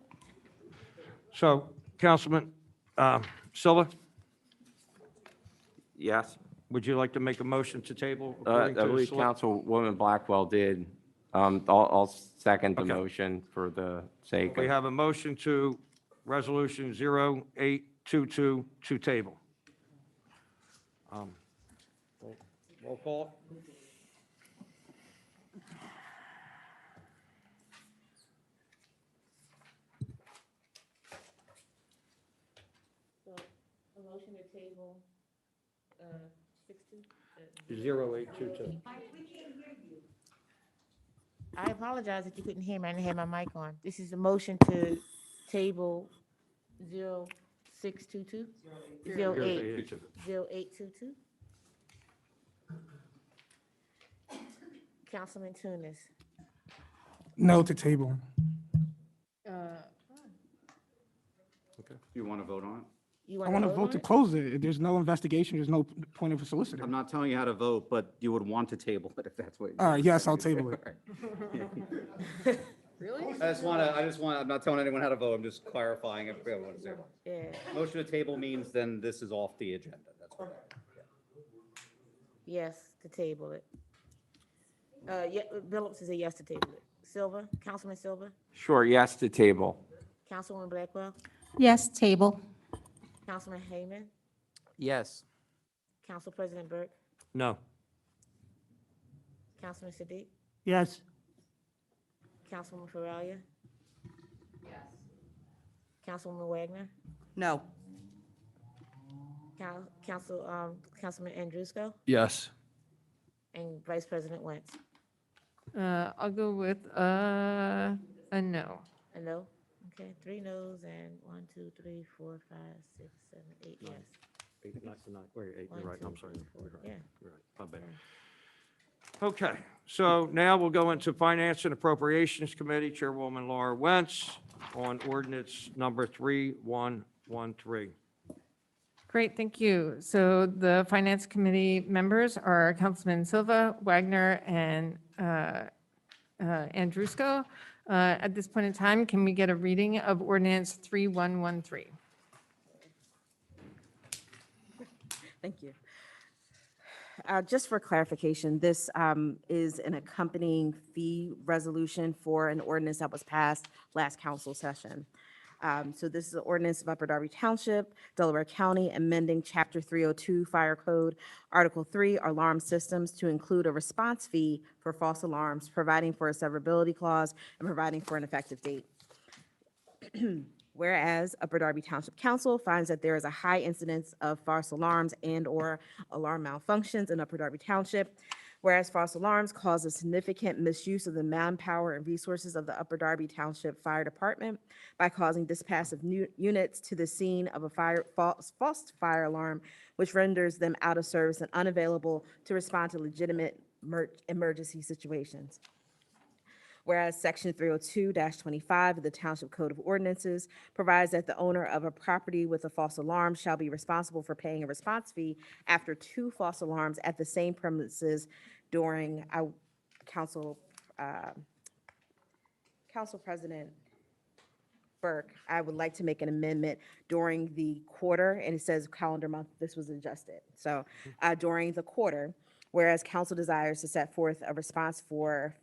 So Councilman Silva, Yes? would you like to make a motion to table? I according to the believe select- Councilwoman Blackwell did. I'll second the Okay. motion for the sake We of, have a motion to Resolution 0822 to table. Roll call. So a motion to table, 62? 0822. I apologize that you couldn't hear me. I didn't have my mic on. This is a motion to table 0622? 0822. Councilman Tunis, No to table. Do you want to vote on it? you I want want to to vote to close it. If there's no investigation, there's no point of a solicitor. I'm not telling you how to vote, but you would want to table it if that's what. All right, yes, I'll table it. really? I'm not telling anyone how to vote, I'm just clarifying if everyone wants to. Yeah, Motion to table means then this is off the agenda, that's what. yes, to table it. Yeah, Billups is a yes to table it. Silva, Councilman Silva, sure, yes to table. Councilwoman Blackwell, Yes, table. Councilman Heyman, Yes. Council President Burke, No. Councilman Siddiq, Yes. Councilwoman Feralia. Yes. Councilwoman Wagner, No. Councilman Andrusko, Yes. and Vice President Wentz. I'll go with a no. A no? Okay, 3 noes and 1, 2, 3, 4, 5, 6, 7, 8 yes. Wait, you're right, I'm sorry. You're right. Yeah. You're right. My bad. Okay, so now we'll go into Finance and Appropriations Committee, Chairwoman Laura Wentz, on ordinance number 3113. Great, thank you. So the Finance Committee members are Councilman Silva, Wagner, and Andrusko. At this point in time, can we get a reading of ordinance 3113? Thank you. Just for clarification, this is an accompanying fee resolution for an ordinance that was passed last council session. So this is the ordinance of Upper Darby Township, Delaware County, amending Chapter 302 Fire Code, Article 3, Alarm Systems, to include a response fee for false alarms, providing for a severability clause, and providing for an effective date. Whereas Upper Darby Township Council finds that there is a high incidence of false alarms and/or alarm malfunctions in Upper Darby Township, Whereas false alarms cause a significant misuse of the manpower and resources of the Upper Darby Township Fire Department by causing dispatch of new units to the scene of a false fire alarm, which renders them out of service and unavailable to respond to legitimate emergency situations. Whereas Section 302-25 of the Township Code of Ordinances provides that the owner of a property with a false alarm shall be responsible for paying a response fee after 2 false alarms at the same premises during Council President Burke, I would like to make an amendment during the quarter, and it says calendar month, this was adjusted. So during the quarter, whereas council desires to set forth a response for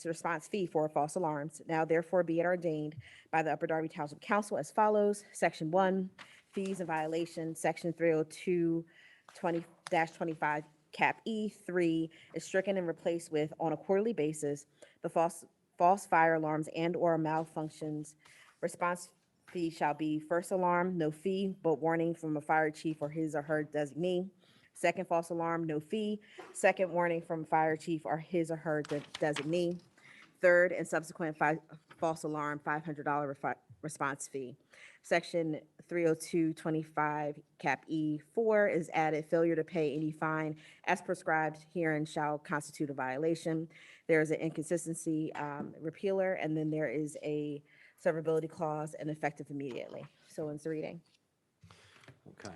response fee for false alarms. Now therefore be it ordained by the Upper Darby Township Council as follows. Section 1, fees and violations. Section 302-25 Cap E3 is stricken and replaced with on a quarterly basis. The false fire alarms and/or malfunctions response fee shall be first alarm, no fee, but warning from a fire chief or his or her designee. Second false alarm, no fee. Second warning from fire chief or his or her designee. Third and subsequent false alarm, $500 response fee. Section 302-25 Cap E4 is added. Failure to pay any fine as prescribed herein shall constitute a violation. There is an inconsistency repealer, and then there is a severability clause and effective immediately. So it's reading. Okay.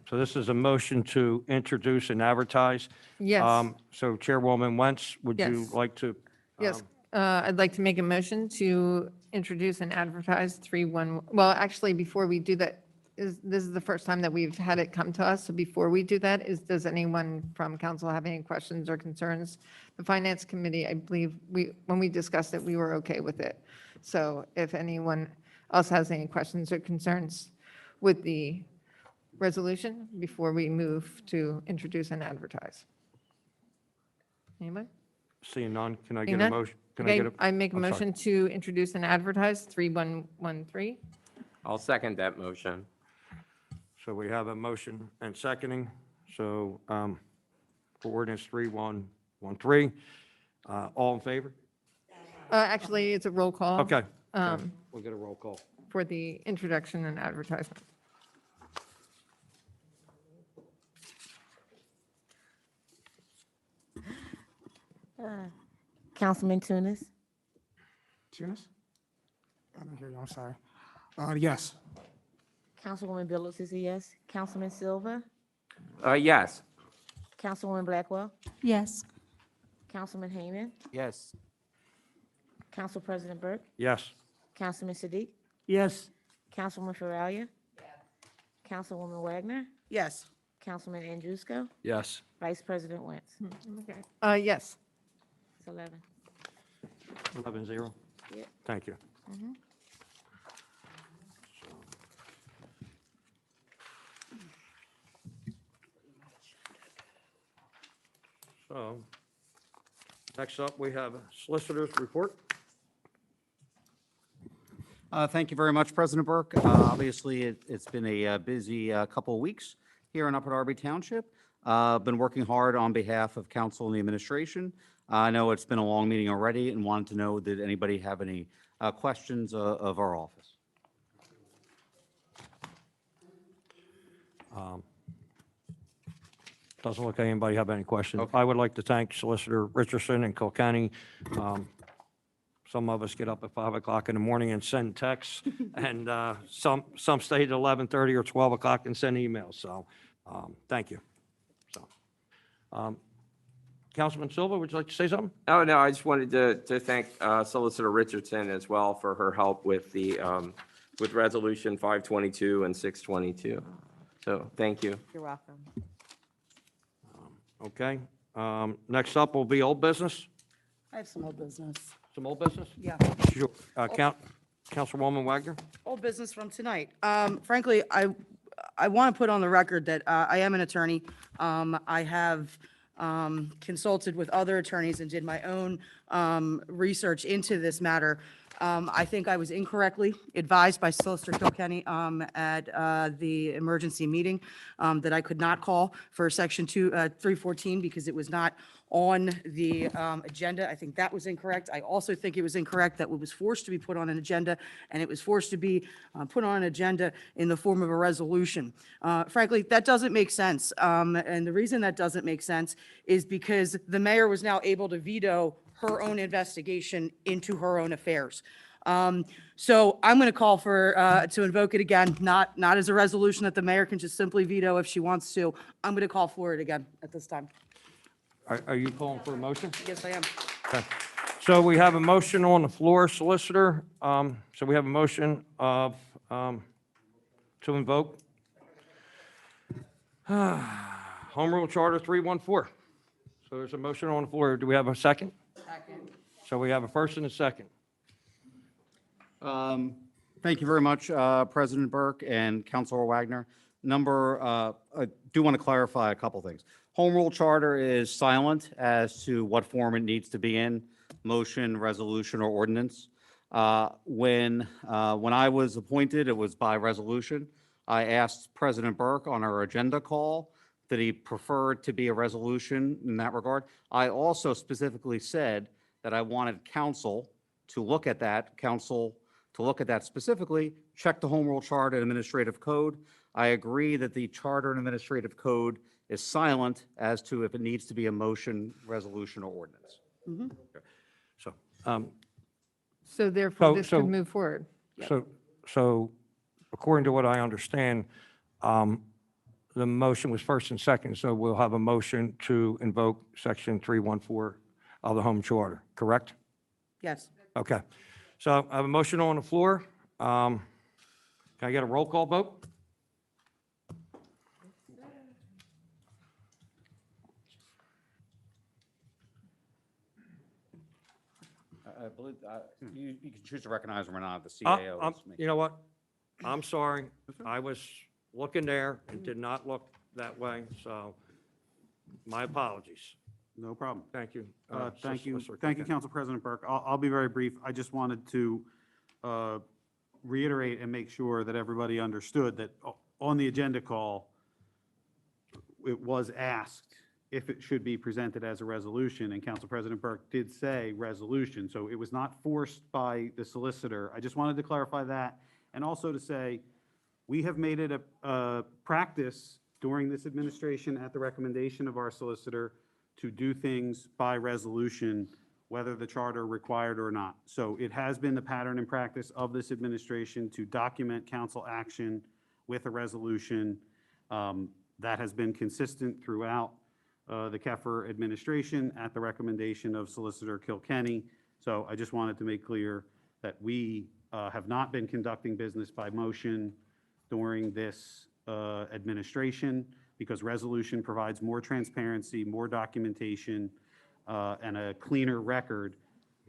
So this is a motion to introduce and advertise. Yes. So Chairwoman Wentz, would you Yes. like to? Yes, I'd like to make a motion to introduce and advertise 311. Well, actually, before we do that, this is the first time that we've had it come to us. So before we do that, does anyone from council have any questions or concerns? The Finance Committee, I believe, when we discussed it, we were okay with it. So if anyone else has any questions or concerns with the resolution before we move to introduce and advertise. Anybody? Seeing none, can I Seeing get a none? motion? Can Okay, get a- I make a I'm sorry. motion to introduce and advertise 3113. I'll second that motion. So we have a motion and seconding. So for ordinance 3113, all in favor? Actually, it's a roll call. Okay. um, We'll get a roll call. For the introduction and advertisement. Councilman Tunis, Tunis? I didn't hear you, I'm sorry. Yes. Councilwoman Billups is a yes. Councilman Silva, Yes. Councilwoman Blackwell, Yes. Councilman Heyman, Yes. Council President Burke, Yes. Councilman Siddiq, Yes. Councilwoman Faralia, Councilwoman Wagner, Yes. Councilman Andrusco, Yes. Vice President Wentz. Yes. It's 11. 11-0. Yeah. Thank you. So, next up, we have Solicitor's Report. Thank you very much, President Burke. Obviously, it's been a busy couple of weeks here in Upper Darby Township. Been working hard on behalf of council and the administration. I know it's been a long meeting already and wanted to know, did anybody have any questions of our office? Doesn't look like anybody have any questions. I would like to thank Solicitor Richardson and Kilkenny. Some of us get up at 5 o'clock in the morning and send texts, and some stay at 11:30 or 12 o'clock and send emails, so thank you. So, Councilman Silva, would you like to say something? Oh, no, I just wanted to thank Solicitor Richardson as well for her help with the, with Resolution 522 and 622. So, thank you. You're welcome. Okay. Next up will be old business. I have some old business. Some old business? Yeah. Sure. Councilwoman Wagner? Old business from tonight. Frankly, I want to put on the record that I am an attorney. I have consulted with other attorneys and did my own research into this matter. I think I was incorrectly advised by Solicitor Kilkenny at the emergency meeting that I could not call for Section 314 because it was not on the agenda. I think that was incorrect. I also think it was incorrect that it was forced to be put on an agenda, and it was forced to be put on an agenda in the form of a resolution. Frankly, that doesn't make sense. And the reason that doesn't make sense is because the mayor was now able to veto her own investigation into her own affairs. So I'm going to call for, to invoke it again, not as a resolution that the mayor can just simply veto if she wants to. I'm going to call for it again at this time. Are you calling for a motion? Yes, I am. Okay. So we have a motion on the floor, Solicitor. So we have a motion of, to invoke Home Rule Charter 314. So there's a motion on the floor. Do we have a second? Second. So we have a first and a second. Thank you very much, President Burke and Councilor Wagner. I do want to clarify a couple things. Home Rule Charter is silent as to what form it needs to be in, motion, resolution, or ordinance. When I was appointed, it was by resolution. I asked President Burke on our agenda call that he preferred to be a resolution in that regard. I also specifically said that I wanted council to look at that, specifically, check the Home Rule Charter and Administrative Code. I agree that the Charter and Administrative Code is silent as to if it needs to be a motion, resolution, or ordinance. Mhm. So, So therefore, So- this so- could move forward. so according to what I understand, the motion was first and second, so we'll have a motion to invoke Section 314 of the Home Charter, correct? Yes. Okay. So I have a motion on the floor. Can I get a roll call vote? I believe you can choose to recognize them or not. The Uh, CAO. um, You know what? I'm sorry. I was looking there and did not look that way, so my apologies. No problem. Thank you. Thank you. Solicitor Thank you, Kilkenny. Council President Burke. I'll be very brief. I just wanted to reiterate and make sure that everybody understood that on the agenda call, it was asked if it should be presented as a resolution, and Council President Burke did say resolution, so it was not forced by the solicitor. I just wanted to clarify that, and also to say, we have made it a practice during this administration at the recommendation of our solicitor to do things by resolution, whether the charter required or not. So it has been the pattern and practice of this administration to document council action with a resolution. That has been consistent throughout the Keffer administration at the recommendation of Solicitor Kilkenny. So I just wanted to make clear that we have not been conducting business by motion during this administration, because resolution provides more transparency, more documentation, and a cleaner record.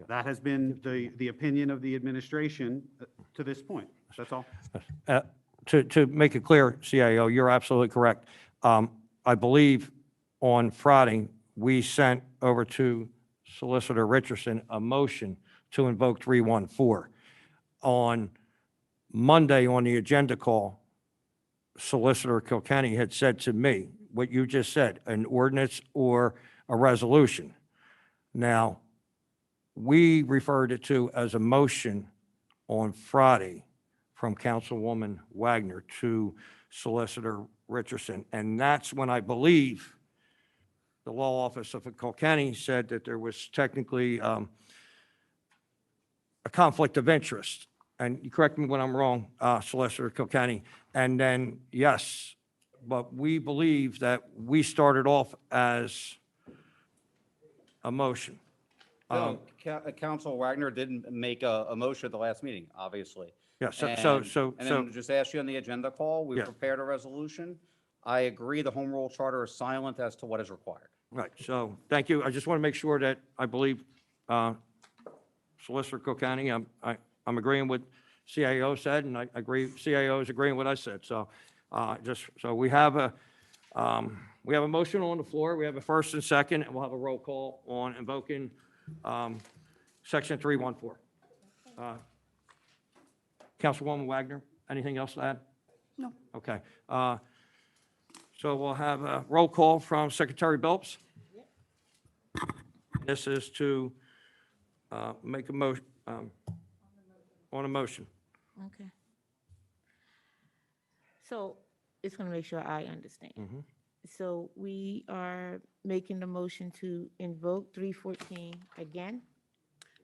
That has been the opinion of the administration to this point. That's all. To make it clear, CIO, you're absolutely correct. I believe on Friday, we sent over to Solicitor Richardson a motion to invoke 314. On Monday, on the agenda call, Solicitor Kilkenny had said to me, what you just said, an ordinance or a resolution. Now, we referred it to as a motion on Friday from Councilwoman Wagner to Solicitor Richardson. And that's when I believe the law office of Kilkenny said that there was technically a conflict of interest. And you correct me when I'm wrong, Solicitor Kilkenny. And then, yes, but we believe that we started off as a motion. No, Council Wagner didn't make a motion at the last meeting, obviously. Yeah, And then just asked you on the agenda call, we Yeah. prepared a resolution. I agree, the Home Rule Charter is silent as to what is required. Right, so, thank you. I just want to make sure that I believe Solicitor Kilkenny, I'm agreeing with CIO said, and I agree, CIO is agreeing with what I said. So, so we have a motion on the floor. We have a first and second, and we'll have a roll call on invoking Section 314. Councilwoman Wagner, anything else to add? No. Okay. So we'll have a roll call from Secretary Billups. This is to make a motion, on a motion. Okay. So, it's gonna make sure I understand. Mhm. So we are making the motion to invoke 314 again,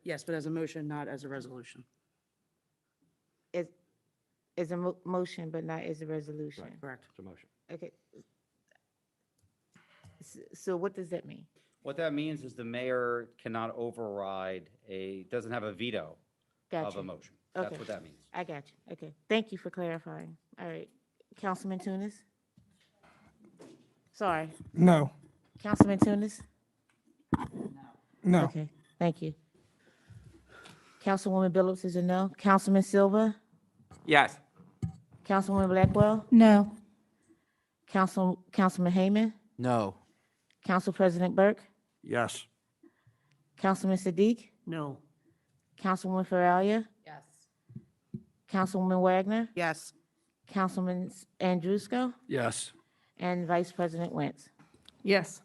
Yes, but as a motion, not as a resolution. as a motion, but not as a resolution. Correct. It's a motion. Okay. So what does that mean? What that means is the mayor cannot override doesn't have a veto of Gotcha. a motion. That's Okay. what that means. I got you. Okay. Thank you for clarifying. All right. Councilman Tunis? Sorry. No, Councilman Tunis? no. Okay, thank you. Councilwoman Billups is a no. Councilman Silva? Yes. Councilwoman Blackwell? No. Councilman Hayman? No. Council President Burke? Yes. Councilman Siddiq? No. Councilwoman Faralia? Yes. Councilwoman Wagner? Yes. Councilman Andrusko? Yes. And Vice President Wentz? Yes.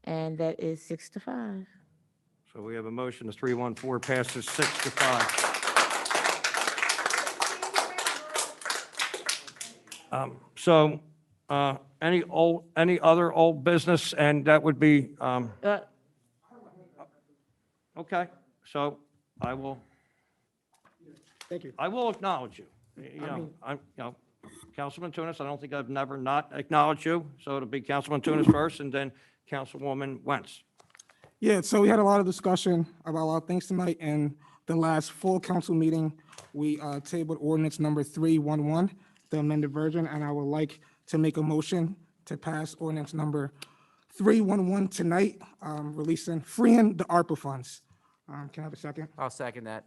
And that is 6-5. So we have a motion, the 314 passes 6-5. So, any other old business, and that would be, okay, so I will. Thank you. I will acknowledge you. Councilman Tunis, I don't think I've never not acknowledged you, so it'll be Councilman Tunis first, and then Councilwoman Wentz. Yeah, so we had a lot of discussion about a lot of things tonight. In the last full council meeting, we tabled ordinance number 311, the amended version, and I would like to make a motion to pass ordinance number 311 tonight, freeing the ARPA funds. Can I have a second? I'll second that.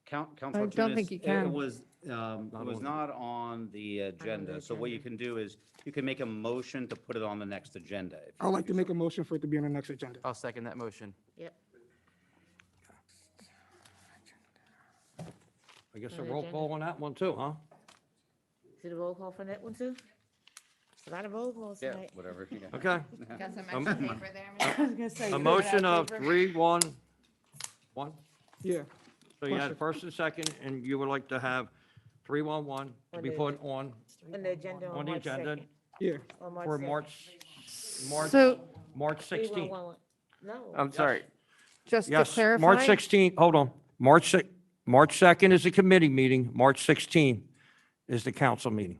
Councilor don't think Tunis, you can. It was not on the agenda, so what you can do is you can make a motion to put it on the next agenda. if you I would like to choose. make a motion for it to be on the next agenda. I'll second that motion. Yep. I guess a roll call on that one too, huh? Is it a roll call for that one too? It's a lot of roll calls Yeah, tonight. whatever. yeah. Okay. Got some extra paper there, I was gonna say. A motion of 311. Yeah. So you had first and second, and you would like to have 311 to be put on On the agenda on on the March agenda 2nd. Yeah. On for 2nd. March 16th. 311. No. I'm sorry. Just to Yes, clarify. March 16th, hold on. March 2nd is the committee meeting, March 16th is the council meeting.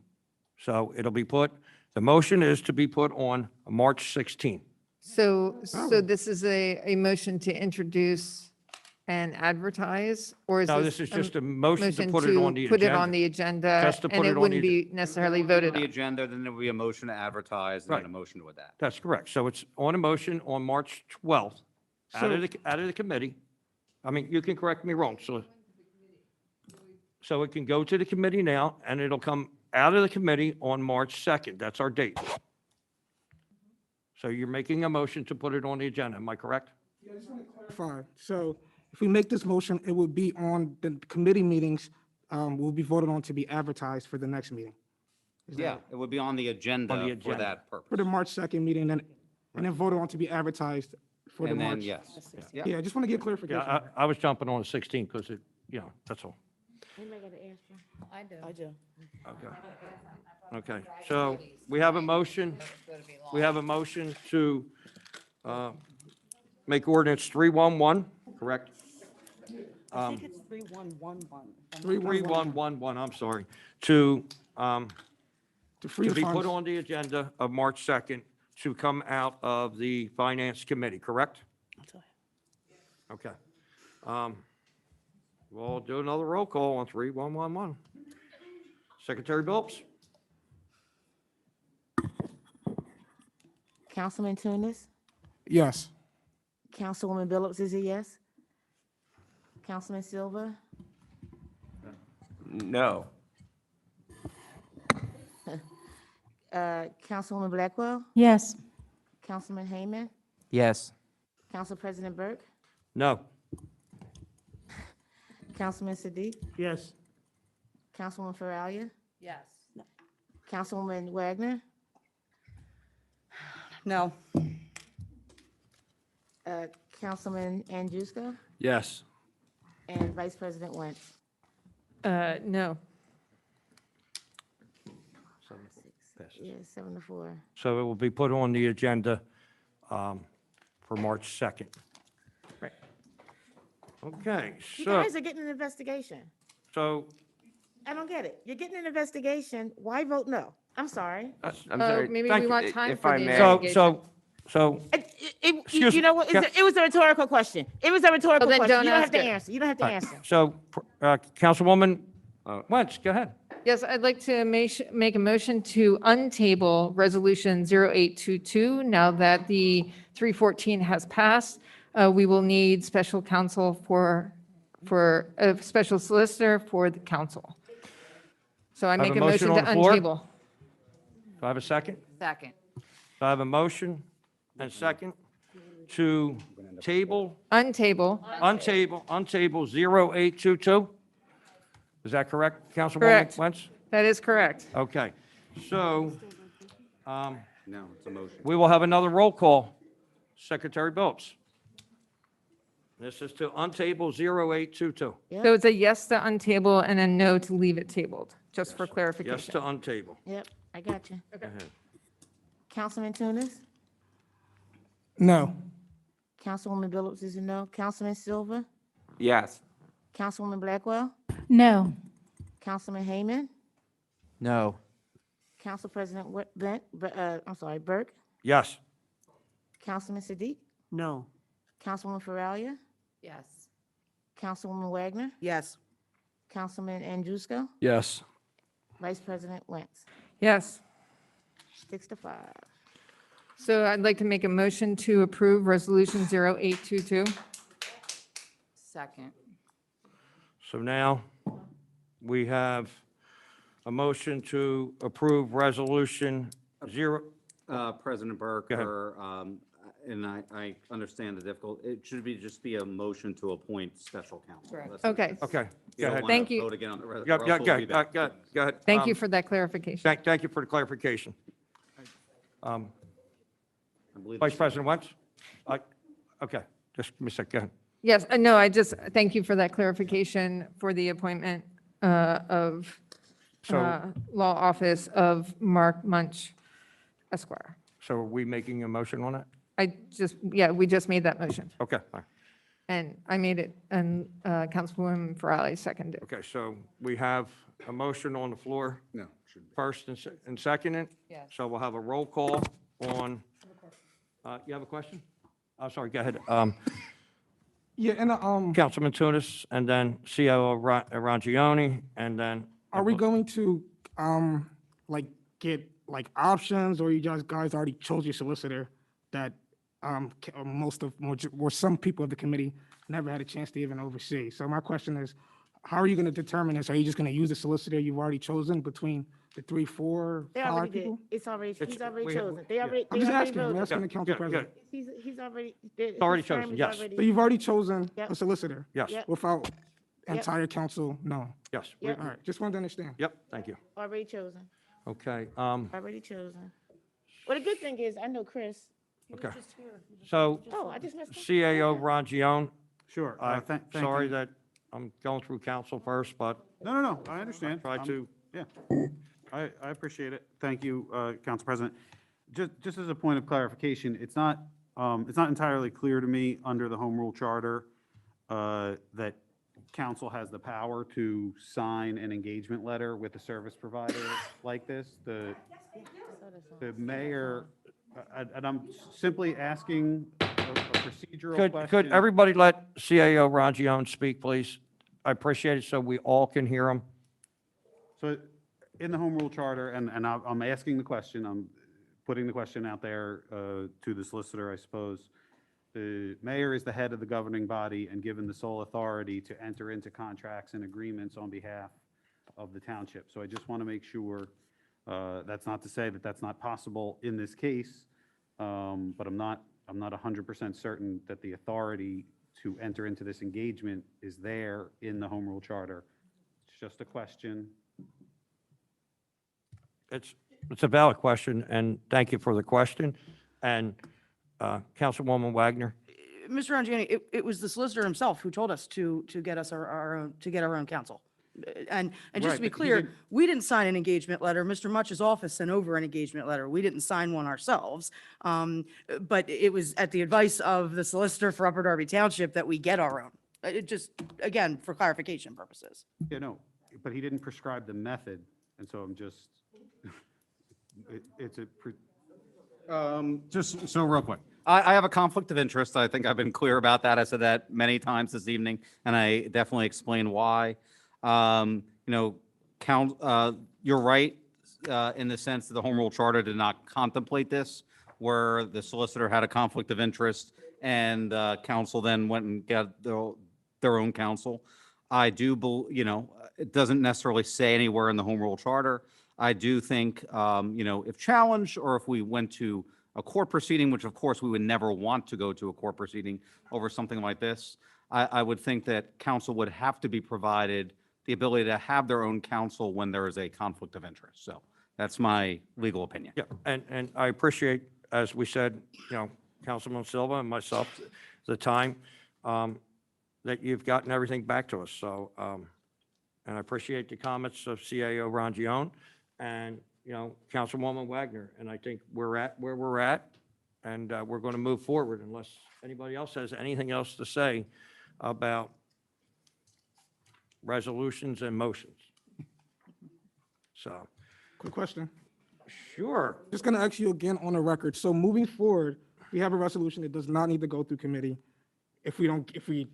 So it'll be put, the motion is to be put on March 16th. So this is a motion to introduce and advertise, or is this? No, this is just a motion to put it on the Put it agenda. on the agenda, Just to put and it it on wouldn't the be necessarily On voted the on. agenda, then there will be a motion to advertise and then Right. a motion to adapt. That's correct. So it's on a motion on March 12th, out of the committee. I mean, you can correct me wrong, so it can go to the committee now, and it'll come out of the committee on March 2nd. That's our date. So you're making a motion to put it on the agenda, am I correct? Yeah, I just want to clarify. So if we make this motion, it would be on the committee meetings, will be voted on to be advertised for the next meeting. Is that- Yeah, it would be on the agenda for agenda. that purpose. For the March 2nd meeting, and then voted on to be advertised for the And then, March. yes. Yeah, I just want to get clarification. Yeah, I was jumping on the 16th because that's all. Anybody got an answer? I do. I do. Okay, so we have a motion, to make ordinance 311, correct? I think it's 3111. 3111, I'm sorry, to free the be put funds. on the agenda of March 2nd to come out of the Finance Committee, correct? Okay. We'll do another roll call on 3111. Secretary Billups? Councilman Tunis? Yes. Councilwoman Billups is a yes? Councilman Silva? No. Councilwoman Blackwell? Yes. Councilman Hayman? Yes. Council President Burke? No. Councilman Siddiq, Yes. Councilwoman Faralia, Yes. Councilwoman Wagner, No. Councilman Andrewsko, Yes. and Vice President Wentz. No. Yeah, 7-4. So it will be put on the agenda for March 2nd. Right. Okay, You so, guys are getting an investigation. so, I don't get it. You're getting an investigation. Why vote no? I'm sorry. I'm sorry. Maybe Thank we you. want time If for I the may. investigation. so, Excuse You me, know what? Ca- It was a rhetorical question. It was a rhetorical then question. don't You don't have ask to it. answer. You don't have to answer. so, Councilwoman Wentz, go ahead. Yes, I'd like to make a motion to untable Resolution 0822. Now that the 314 has passed, we will need special counsel for a special solicitor for the council. So I have make a a motion motion to on the floor? untable. Do I have a second? Second. Do I have a motion and second to table, Untable. untable 0822? Is that correct, Councilwoman Correct. Wentz? That is correct. Okay, so No, it's a motion. we will have another roll call. Secretary Billups. This is to untable 0822. So it's a yes to untable and a no to leave it tabled, just for Yes clarification. to untable. Yep, I got you. Go ahead. Councilman Tunis, No. Councilwoman Billups is a no. Councilman Silver, Yes. Councilwoman Blackwell, No. Councilman Heyman, No. Council President Burke, Yes. Councilman Siddiq, No. Councilwoman Faralia, Yes. Councilwoman Wagner, Yes. Councilman Andrewsko, Yes. Vice President Wentz. Yes. 6-5. So I'd like to make a motion to approve Resolution 0822. Second. So now we have a motion to approve resolution President Burke, Go ahead. and I understand the difficult, it should just be a motion to appoint special counsel. Correct. That's it. Okay. Okay, You go don't ahead. wanna Thank you. vote again on the res- Go or else we'll be back. go ahead. Thank you for that clarification. Thank you for the clarification. I believe Vice it's- President Wentz? Okay, just give me a sec, go ahead. Yes, no, I just, thank you for that clarification for the appointment of So, Law Office of Mark Munch Esquire. so are we making a motion on it? We just made that motion. Okay, all right. And I made it, and Councilwoman Farrelly seconded. Okay, so we have a motion on the floor, No, should be. first and second it. Yes. So we'll have a roll call on, you have a question? I'm sorry, go ahead. Yeah, and Councilman Tunis, and then COO Rangione, and then. are we going to like get like options, or you guys already chose your solicitor that or some people of the committee never had a chance to even oversee? So my question is, how are you going to determine this? Are you just going to use the solicitor you've already chosen between the 3, 4, They 5 already did. people? He's already we- chosen. They yeah. already, I'm they just already asking, I'm voted. asking the council Yeah, president. He's already. already his term chosen, is yes. already- So you've already chosen Yep. a solicitor Yes, Yep. without entire council? No. yes. Yep. All right, just wanted to understand. Yep, thank you. Already chosen. Okay, Already chosen. Well, the good thing is, I know Chris. He was Okay. just here. so Oh, I just messed up. CAO Rangione, Sure. I'm Thank sorry you. that I'm going through council first, but No, I understand. try to, Yeah, I appreciate it. Thank you, Council President. Just as a point of clarification, it's not entirely clear to me under the Home Rule Charter that council has the power to sign an engagement letter with a service provider like this. The mayor, and I'm simply asking a procedural question. could everybody let CAO Rangione speak, please? I appreciate it, so we all can hear him. So in the Home Rule Charter, and I'm asking the question, I'm putting the question out there to the solicitor, I suppose. The mayor is the head of the governing body and given the sole authority to enter into contracts and agreements on behalf of the township. So I just want to make sure, that's not to say that that's not possible in this case, but I'm not 100% certain that the authority to enter into this engagement is there in the Home Rule Charter. It's just a question. It's a valid question, and thank you for the question. And Councilwoman Wagner? Mr. Angiani, it was the solicitor himself who told us to get us our own, to get our own counsel. And just Right, to be but he clear, didn't- we didn't sign an engagement letter. Mr. Much's office sent over an engagement letter. We didn't sign one ourselves. But it was at the advice of the solicitor for Upper Darby Township that we get our own. It just, again, for clarification purposes. Yeah, no, but he didn't prescribe the method, and so I'm just, it's a, Just so real quick, I have a conflict of interest. I think I've been clear about that. I said that many times this evening, and I definitely explained why. You're right in the sense that the Home Rule Charter did not contemplate this, where the solicitor had a conflict of interest and council then went and got their own counsel. I do, it doesn't necessarily say anywhere in the Home Rule Charter. I do think, if challenged or if we went to a court proceeding, which of course we would never want to go to a court proceeding over something like this, I would think that counsel would have to be provided the ability to have their own counsel when there is a conflict of interest. So that's my legal opinion. Yeah, and I appreciate, as we said, Councilman Silva and myself, the time that you've gotten everything back to us. So, and I appreciate the comments of CAO Rangione and, Councilwoman Wagner. And I think we're at where we're at, and we're going to move forward unless anybody else has anything else to say about resolutions and motions. So, Quick question. sure. Just going to ask you again on the record. So moving forward, we have a resolution that does not need to go through committee. If we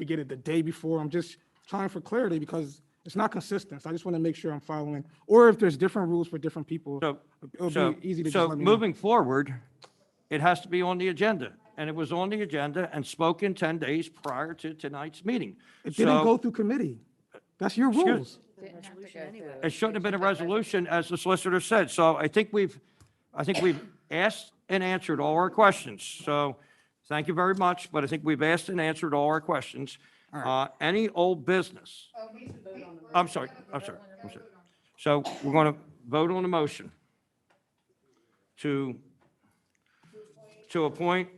get it the day before, I'm just trying for clarity because it's not consistent. So I just want to make sure I'm following. Or if there's different rules for different people, it'll be easy to just let me know. Moving forward, it has to be on the agenda. And it was on the agenda and spoken 10 days prior to tonight's meeting. It didn't So- go through committee. That's your Excuse- rules. It shouldn't have been a resolution, as the solicitor said. So I think we've asked and answered all our questions. So thank you very much, but I think we've asked and answered all our questions. Any old business? I'm sorry. So we're going to vote on the motion to appoint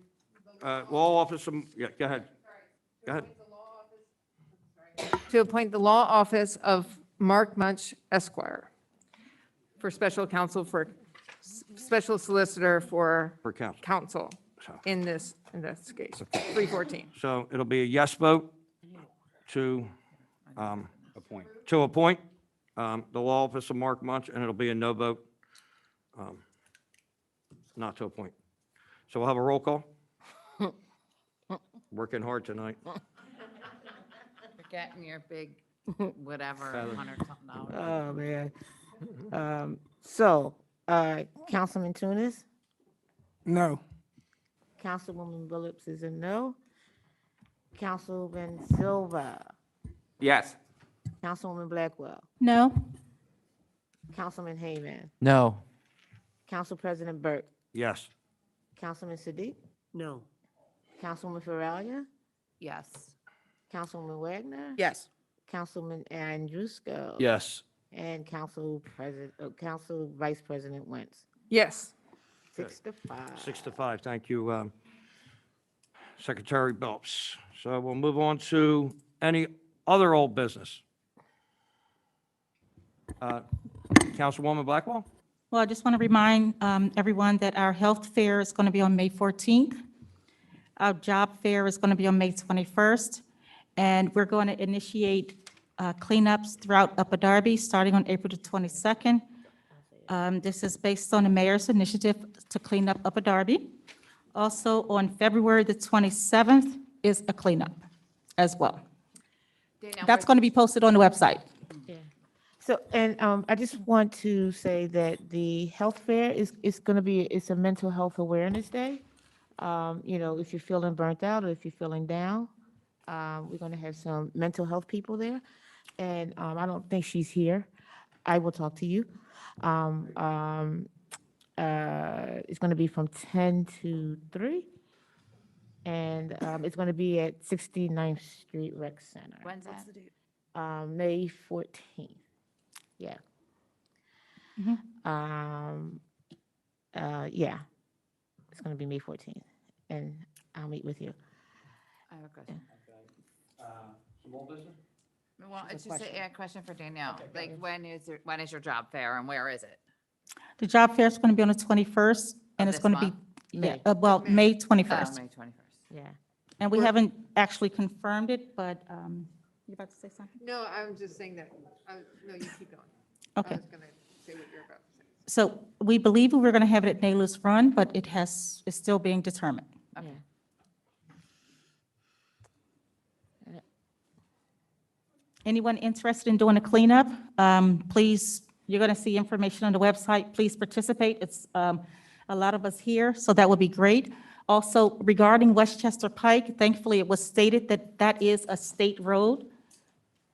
law officer, yeah, go ahead. Go ahead. To appoint the law office of Mark Munch Esquire for special counsel special solicitor for For council. counsel in this investigation, 314. So it'll be a yes vote to Appoint. appoint the law office of Mark Munch, and it'll be a no vote not to appoint. So we'll have a roll call. Working hard tonight. You're getting your big, whatever, Feather. $100-something. Oh, man. So, Councilman Tunis, No. Councilwoman Phillips is a no. Councilman Silva, Yes. Councilwoman Blackwell, No? Councilman Hayman, No. Council President Burke, Yes. Councilman Siddiq, No. Councilwoman Faralia, Yes. Councilwoman Wagner, Yes. Councilman Andrusko. Yes. And Council Vice President Wentz. Yes. 6-5. 6-5, thank you, Secretary Belps. So we'll move on to any other old business. Councilwoman Blackwell? Well, I just want to remind everyone that our health fair is going to be on May 14th. Our job fair is going to be on May 21st. And we're going to initiate cleanups throughout Upper Darby, starting on April the 22nd. This is based on the mayor's initiative to clean up Upper Darby. Also, on February the 27th is a cleanup as well. That's going to be posted on the website. Yeah. So, and I just want to say that the health fair is going to be, it's a mental health awareness day. If you're feeling burnt out or if you're feeling down, we're going to have some mental health people there. And I don't think she's here. I will talk to you. It's going to be from 10 to 3. And it's going to be at 69th Street Rec Center. When's that? May 14th. Yeah. Mhm. Yeah, it's going to be May 14th, and I'll meet with you. I have a question. Small business? Well, It's it's a just question. a question for Danielle. Like, when is your job fair and where is it? The job fair is going to be on the 21st, and Of it's this going to be, month? yeah, May. well, May Oh, 21st. May 21st. Yeah. And we haven't actually confirmed it, but, you about to say something? No, I'm just saying that, no, you keep going. Okay. I was going to say what you're about to say. So we believe we're going to have it at Naylor's Run, but it's still being determined. Yeah. Anyone interested in doing a cleanup, please, you're going to see information on the website. Please participate. It's a lot of us here, so that would be great. Also, regarding Westchester Pike, thankfully, it was stated that that is a state road.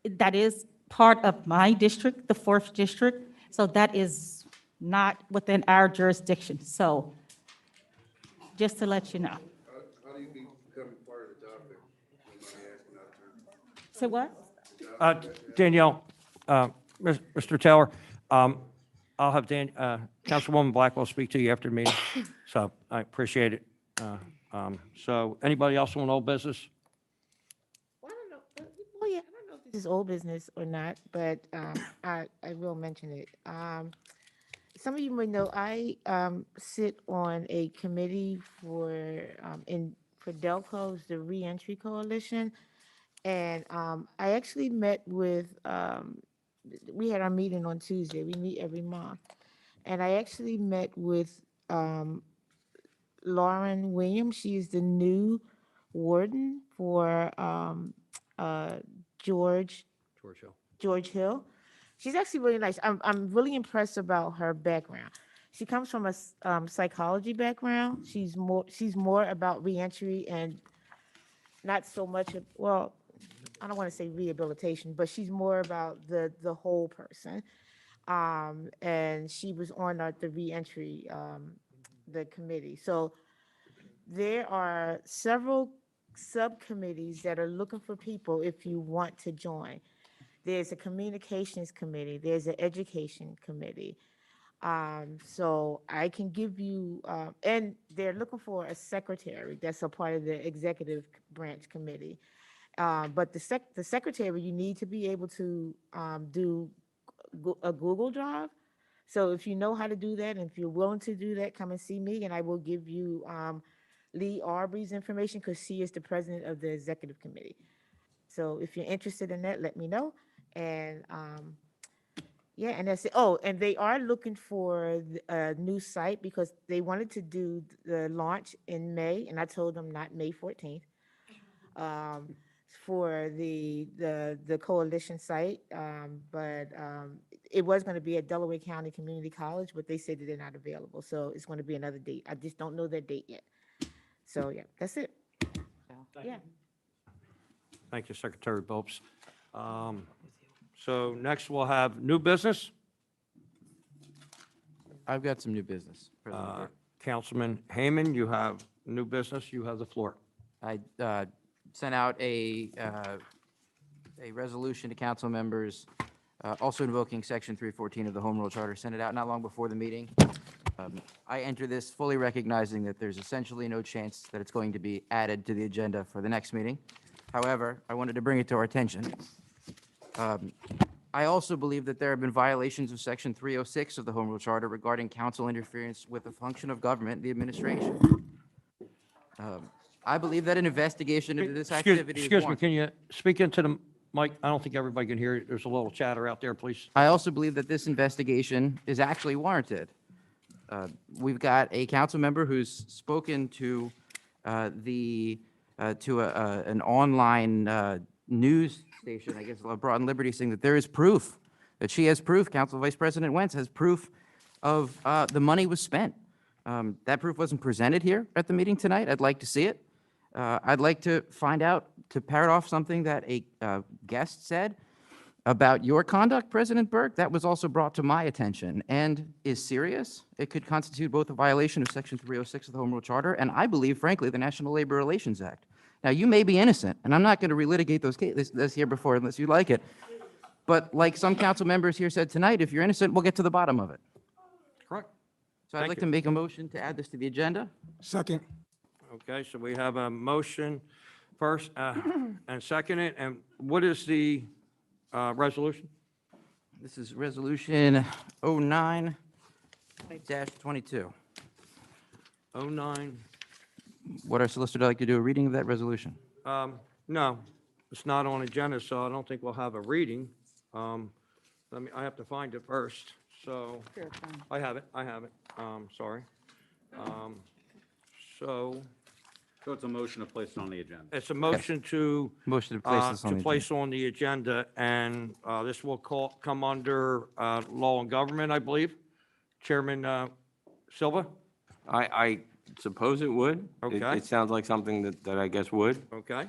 That is part of my district, the 4th District, so that is not within our jurisdiction. So just to let you know. How do you become part of the job fair? So what? Danielle, Mr. Taylor, I'll have Councilwoman Blackwell speak to you after the meeting, so I appreciate it. So anybody else want old business? Well, I don't know. Oh, yeah, I don't know if this is old business or not, but I will mention it. Some of you may know I sit on a committee for Delco's the Reentry Coalition, and I actually met with. We had our meeting on Tuesday. We meet every month, and I actually met with Lauren Williams. She's the new warden for George Hill. She's actually really nice. I'm really impressed about her background. She comes from a psychology background. She's more about reentry and not so much of, well, I don't want to say rehabilitation, but she's more about the whole person. And she was on the reentry the committee. So there are several subcommittees that are looking for people if you want to join. There's a communications committee, there's an education committee. So I can give you, and they're looking for a secretary that's a part of the executive branch committee. But the secretary, you need to be able to do a Google Drive. So if you know how to do that, and if you're willing to do that, come and see me, and I will give you Lee Arbery's information, because she is the president of the executive committee. So if you're interested in that, let me know. And yeah, and that's it. Oh, and they are looking for a new site because they wanted to do the launch in May, and I told them not May 14th. For the coalition site, but it was going to be at Delaware County Community College, but they said that they're not available, so it's going to be another date. I just don't know that date yet. So yeah, that's it. Yeah. Thank you, Secretary Bopes. So next we'll have new business. I've got some new business. President Burke. Councilman Hayman, you have new business. You have the floor. I sent out a resolution to council members, also invoking Section 314 of the Home Rule Charter, sent it out not long before the meeting. I enter this fully recognizing that there's essentially no chance that it's going to be added to the agenda for the next meeting. However, I wanted to bring it to our attention. I also believe that there have been violations of Section 306 of the Home Rule Charter regarding council interference with the function of government, the administration. I believe that an investigation into this activity is Excuse me, warranted. can you speak into the mic? I don't think everybody can hear you. There's a little chatter out there, please. I also believe that this investigation is actually warranted. We've got a council member who's spoken to an online news station, I guess, Broad and Liberty, saying that there is proof, that she has proof, Council Vice President Wentz has proof of the money was spent. That proof wasn't presented here at the meeting tonight. I'd like to see it. I'd like to find out, to parrot off something that a guest said. about your conduct, President Burke, that was also brought to my attention and is serious. It could constitute both a violation of Section 306 of the Home Rule Charter and I believe, frankly, the National Labor Relations Act. Now, you may be innocent, and I'm not going to relitigate those cases this here before unless you like it. But like some council members here said tonight, if you're innocent, we'll get to the bottom of it. Correct. So I'd Thank like you. to make a motion to add this to the agenda. Second. Okay, so we have a motion first and second it. And what is the resolution? This is Resolution 09-22. 09, Would our solicitor like to do a reading of that resolution? no, it's not on agenda, so I don't think we'll have a reading. I have to find it first, so. I have it, sorry. So So it's a motion to place it on the agenda. it's a motion to. Motion to place this on the To place on the agenda, and this will come under Law and Government, I believe. Chairman Silva? I suppose it would. Okay. It sounds like something that I guess would. Okay.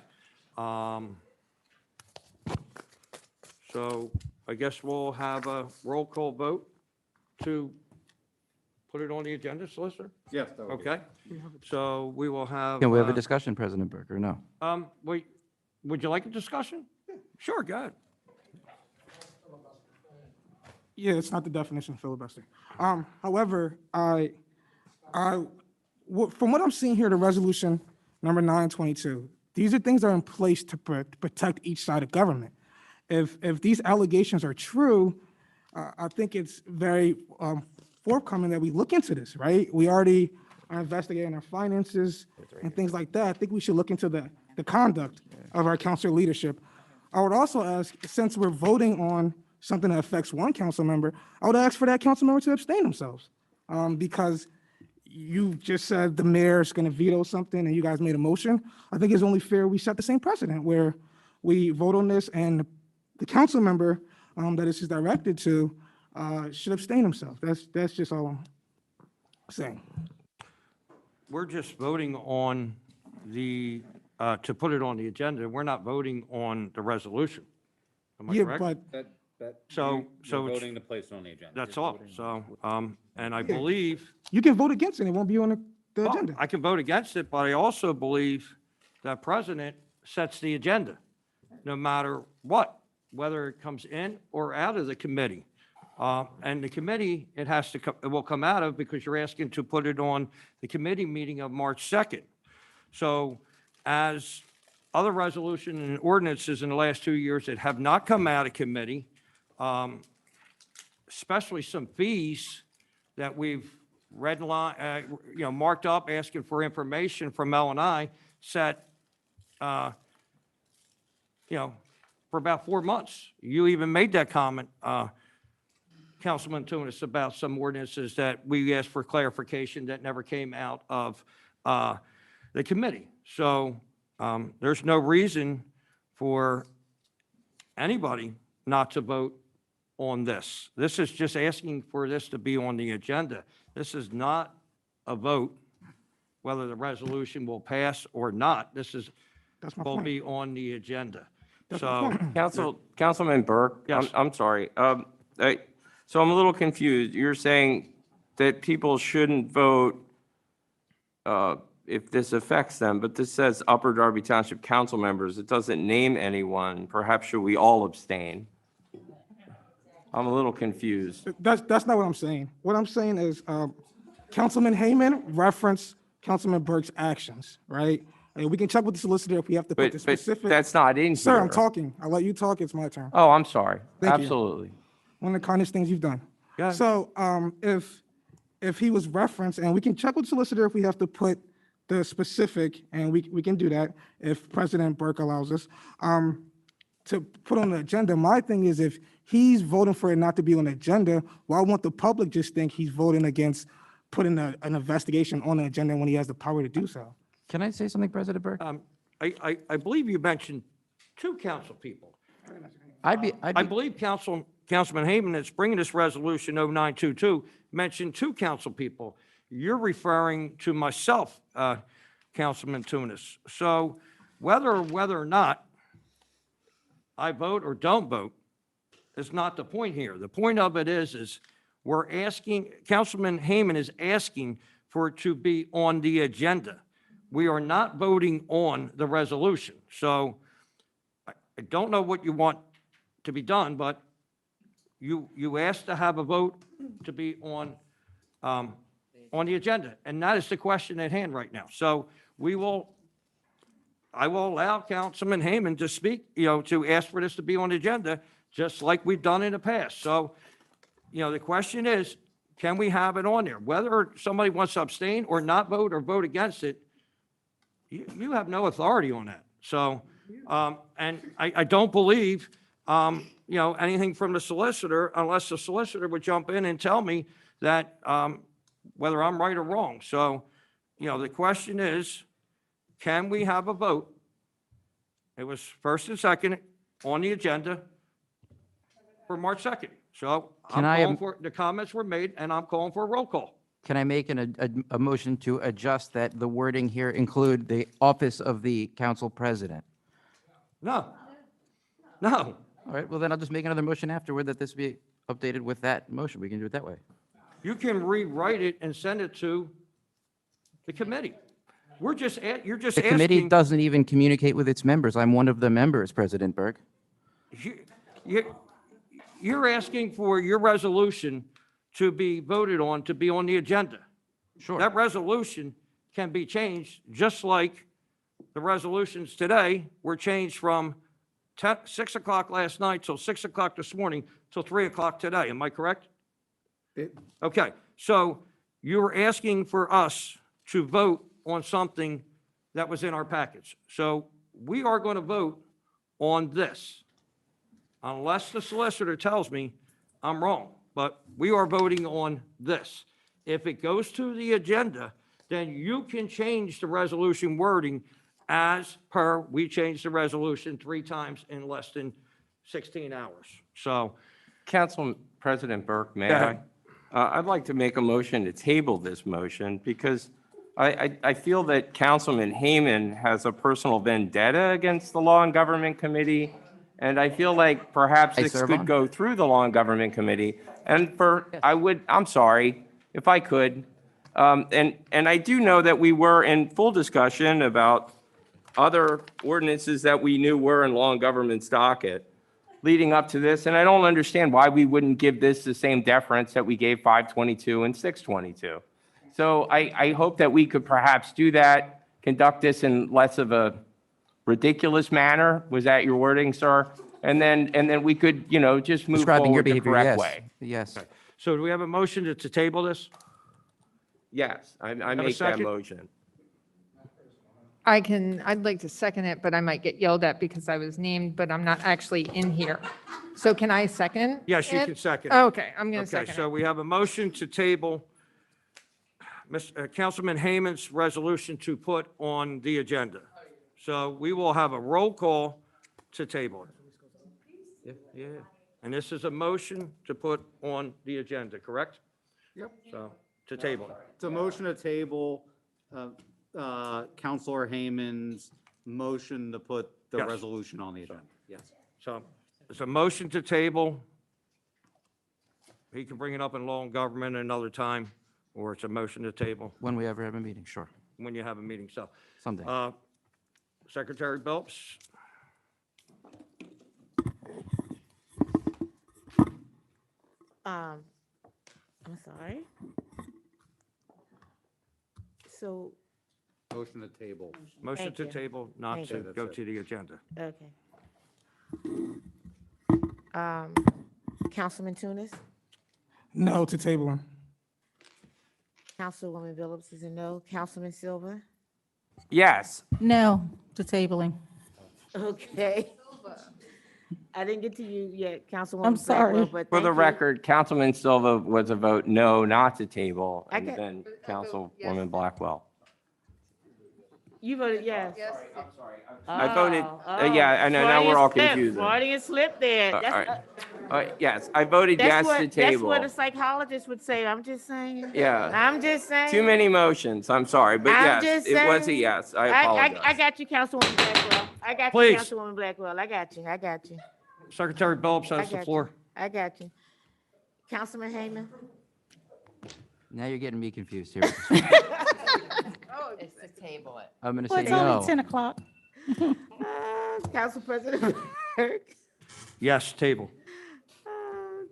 So I guess we'll have a roll call vote to put it on the agenda, Solicitor? Yes, that would be. Okay. So we will have. Can we have a discussion, President Burke, or no? Wait, would you like a discussion? Sure, go ahead. Yeah, it's not the definition of filibuster. However, from what I'm seeing here, the resolution number 922, these are things that are in place to protect each side of government. If these allegations are true, I think it's very forthcoming that we look into this, right? We already are investigating our finances and things like that. I think we should look into the conduct of our council leadership. I would also ask, since we're voting on something that affects one council member, I would ask for that council member to abstain themselves. Because you just said the mayor's going to veto something and you guys made a motion. I think it's only fair we set the same precedent where we vote on this and the council member that this is directed to should abstain himself. That's just all I'm saying. We're just voting on to put it on the agenda. We're not voting on the resolution. Am I Yeah, correct? but So You're it's- voting to place it on the agenda. That's all. So, and I believe, you can vote against it. It won't be on the well, agenda. I can vote against it, but I also believe that president sets the agenda, no matter what, whether it comes in or out of the committee. And the committee, it will come out of because you're asking to put it on the committee meeting of March 2nd. So as other resolutions and ordinances in the last 2 years that have not come out of committee, especially some fees that we've marked up, asking for information from L&I, set, for about 4 months. You even made that comment, Councilman Tunis, about some ordinances that we asked for clarification that never came out of the committee. So there's no reason for anybody not to vote on this. This is just asking for this to be on the agenda. This is not a vote whether the resolution will pass or not. This That's my will point. be on the agenda. That's my So, point. Councilman Burke? Yes. I'm sorry. So I'm a little confused. You're saying that people shouldn't vote if this affects them, but this says Upper Darby Township council members. It doesn't name anyone. Perhaps should we all abstain? I'm a little confused. That's not what I'm saying. What I'm saying is Councilman Heyman referenced Councilman Burke's actions, right? And we can check with the solicitor if we have to put the But specific. that's not in here. Sir, I'm talking. I'll let you talk. It's my turn. Oh, I'm sorry. Thank you. Absolutely. One of the kindest things you've done. Yeah. So if he was referenced, and we can check with the solicitor if we have to put the specific, and we can do that if President Burke allows us, to put on the agenda. My thing is if he's voting for it not to be on the agenda, why won't the public just think he's voting against putting an investigation on the agenda when he has the power to do so? Can I say something, President Burke? I believe you mentioned 2 council people. I believe Councilman Heyman that's bringing this resolution 0922 mentioned 2 council people. You're referring to myself, Councilman Tunis. So whether or not I vote or don't vote, is not the point here. The point of it is we're asking, Councilman Heyman is asking for it to be on the agenda. We are not voting on the resolution. So I don't know what you want to be done, but you asked to have a vote to be on the agenda, and that is the question at hand right now. So I will allow Councilman Heyman to speak, to ask for this to be on the agenda, just like we've done in the past. So, the question is, can we have it on there? Whether somebody wants to abstain or not vote or vote against it, you have no authority on that. So, and I don't believe, anything from the solicitor, unless the solicitor would jump in and tell me that, whether I'm right or wrong. So, the question is, can we have a vote? It was first and second on the agenda for March 2nd. So the comments were made, and I'm calling for a roll call. Can I make a motion to adjust that the wording here include the office of the council president? No. All right, well, then I'll just make another motion afterward that this be updated with that motion. We can do it that way. You can rewrite it and send it to the committee. You're just The committee asking. doesn't even communicate with its members. I'm one of the members, President Burke. You're asking for your resolution to be voted on, to be on the agenda. Sure. That resolution can be changed, just like the resolutions today were changed from 6 o'clock last night till 6 o'clock this morning till 3 o'clock today. Am I correct? Okay, so you were asking for us to vote on something that was in our package. So we are going to vote on this, unless the solicitor tells me I'm wrong. But we are voting on this. If it goes to the agenda, then you can change the resolution wording as per we changed the resolution 3 times in less than 16 hours. So, Council President Burke, may Go I? ahead. I'd like to make a motion to table this motion because I feel that Councilman Heyman has a personal vendetta against the Law and Government Committee, and I feel like perhaps I this serve could on. go through the Law and Government Committee. And I'm sorry, if I could, and I do know that we were in full discussion about other ordinances that we knew were in Law and Government's docket leading up to this, and I don't understand why we wouldn't give this the same deference that we gave 522 and 622. So I hope that we could perhaps do that, conduct this in less of a ridiculous manner. Was that your wording, sir? And then we could, just move Describing your forward the behavior, correct yes. way. Yes. so do we have a motion to table this? Yes, I a make that second? motion. I'd like to second it, but I might get yelled at because I was named, but I'm not actually in here. So can I second? Yes, you it? can second. it. Okay, I'm going to Okay, second so it. we have a motion to table Councilman Heyman's resolution to put on the agenda. So we will have a roll call to table it. Yeah. And this is a motion to put on the agenda, correct? Yep. So, to table it. It's a motion to table, Counselor Heyman's motion to put the Yes. resolution on the agenda. Yes. So it's a motion to table. He can bring it up in law and government another time, or it's a motion to table When we ever have a meeting, sure. when you have a meeting. So, Someday. Secretary Belps? I'm sorry. So, Motion to table. Motion Thank to you. table, not Thank to you. go to the agenda. okay. Councilman Tunis, No to tabling. Councilwoman Phillips is a no, Councilman Silva? Yes. No to tabling. Okay. I didn't get to you yet, Councilwoman. I'm sorry. Blackwell, but For the thank you. record, Councilman Silva was a vote no, not to table, I and got- then Councilwoman Blackwell. You voted yes. I voted, Oh, yeah, I know, now we're all Freudian slip, confused. Freudian slip there. All That's, right. Yes, I voted that's yes what, to that's table. what a psychologist would say. I'm just saying. Yeah. I'm just saying. Too many motions, I'm sorry, but I'm yes, just it was a saying. yes, I I apologize. got you, Councilwoman Blackwell. I got you, Please. Councilwoman Blackwell. I got you. Secretary Belps has the got you. floor. I got you. Councilman Heyman? Now you're getting me confused here. It's to table it. I'm gonna Well, say it's only no. 10 o'clock. Council President Burke? Yes, table.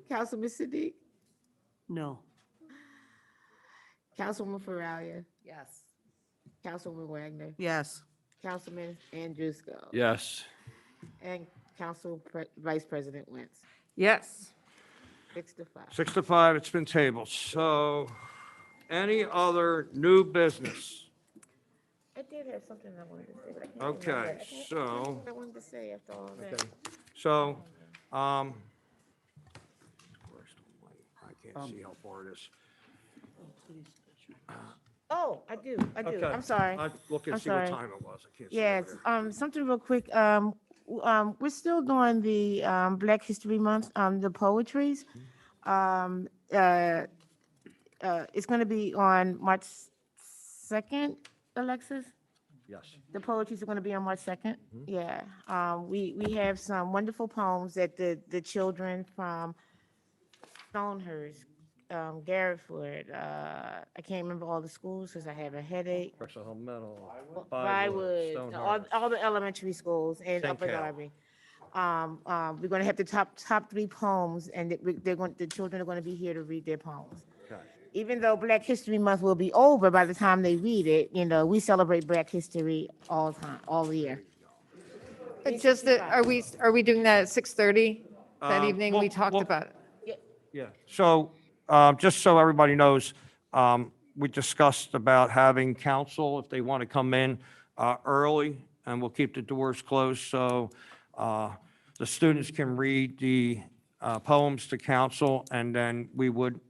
Councilman Siddiq? No. Councilwoman Faralia? Yes. Councilwoman Wagner? Yes. Councilman Andrewsko? Yes. And Vice President Wentz? Yes. 6-5. 6-5, it's been tabled. So, any other new business? I did have something I wanted to say, but I can't remember. Okay, I can't so, remember what I wanted to say after all that. okay, so, I can't see how far it is. Oh, I do. Okay. I'm sorry. I'll look and I'm see what sorry. time it was. I can't see. Yes, over there. something real quick. We're still doing the Black History Month, the poetries. It's going to be on March 2nd, Alexis? Yes. The poetries are going to be on March 2nd? Yeah. We have some wonderful poems that the children from Stonehurst, Garrettford, I can't remember all the schools because I have a headache. Drexel Meadow, Bywood, all the elementary schools in St. Upper Cal. Darby. We're going to have the top 3 poems, and the children are going to be here to read their poems. Okay. Even though Black History Month will be over by the time they read it, we celebrate Black history all the time, all year. Just that, are we doing that at 6:30 that evening? well- We talked well- about it. Yeah, so, just so everybody knows, we discussed about having council, if they want to come in early, and we'll keep the doors closed, so the students can read the poems to council, and then we would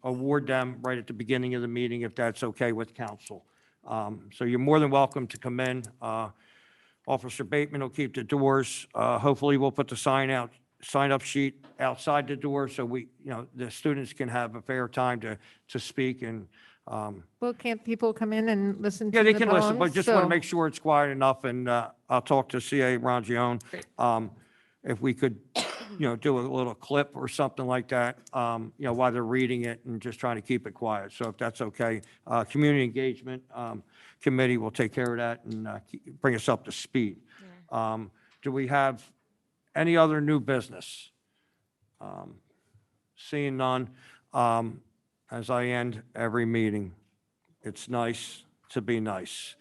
award them right at the beginning of the meeting, if that's okay with council. So you're more than welcome to come in. Officer Bateman will keep the doors. Hopefully, we'll put the sign-up sheet outside the door, so the students can have a fair time to speak, and, Well, can't people come in and listen to yeah, the they can listen, but poems? just want to So- make sure it's quiet enough, and I'll talk to CA Rangione. If we could, do a little clip or something like that, while they're reading it, and just trying to keep it quiet. So if that's okay, Community Engagement Committee will take care of that and bring us up to speed. Do we have any other new business? Seeing none, as I end every meeting, it's nice to be nice.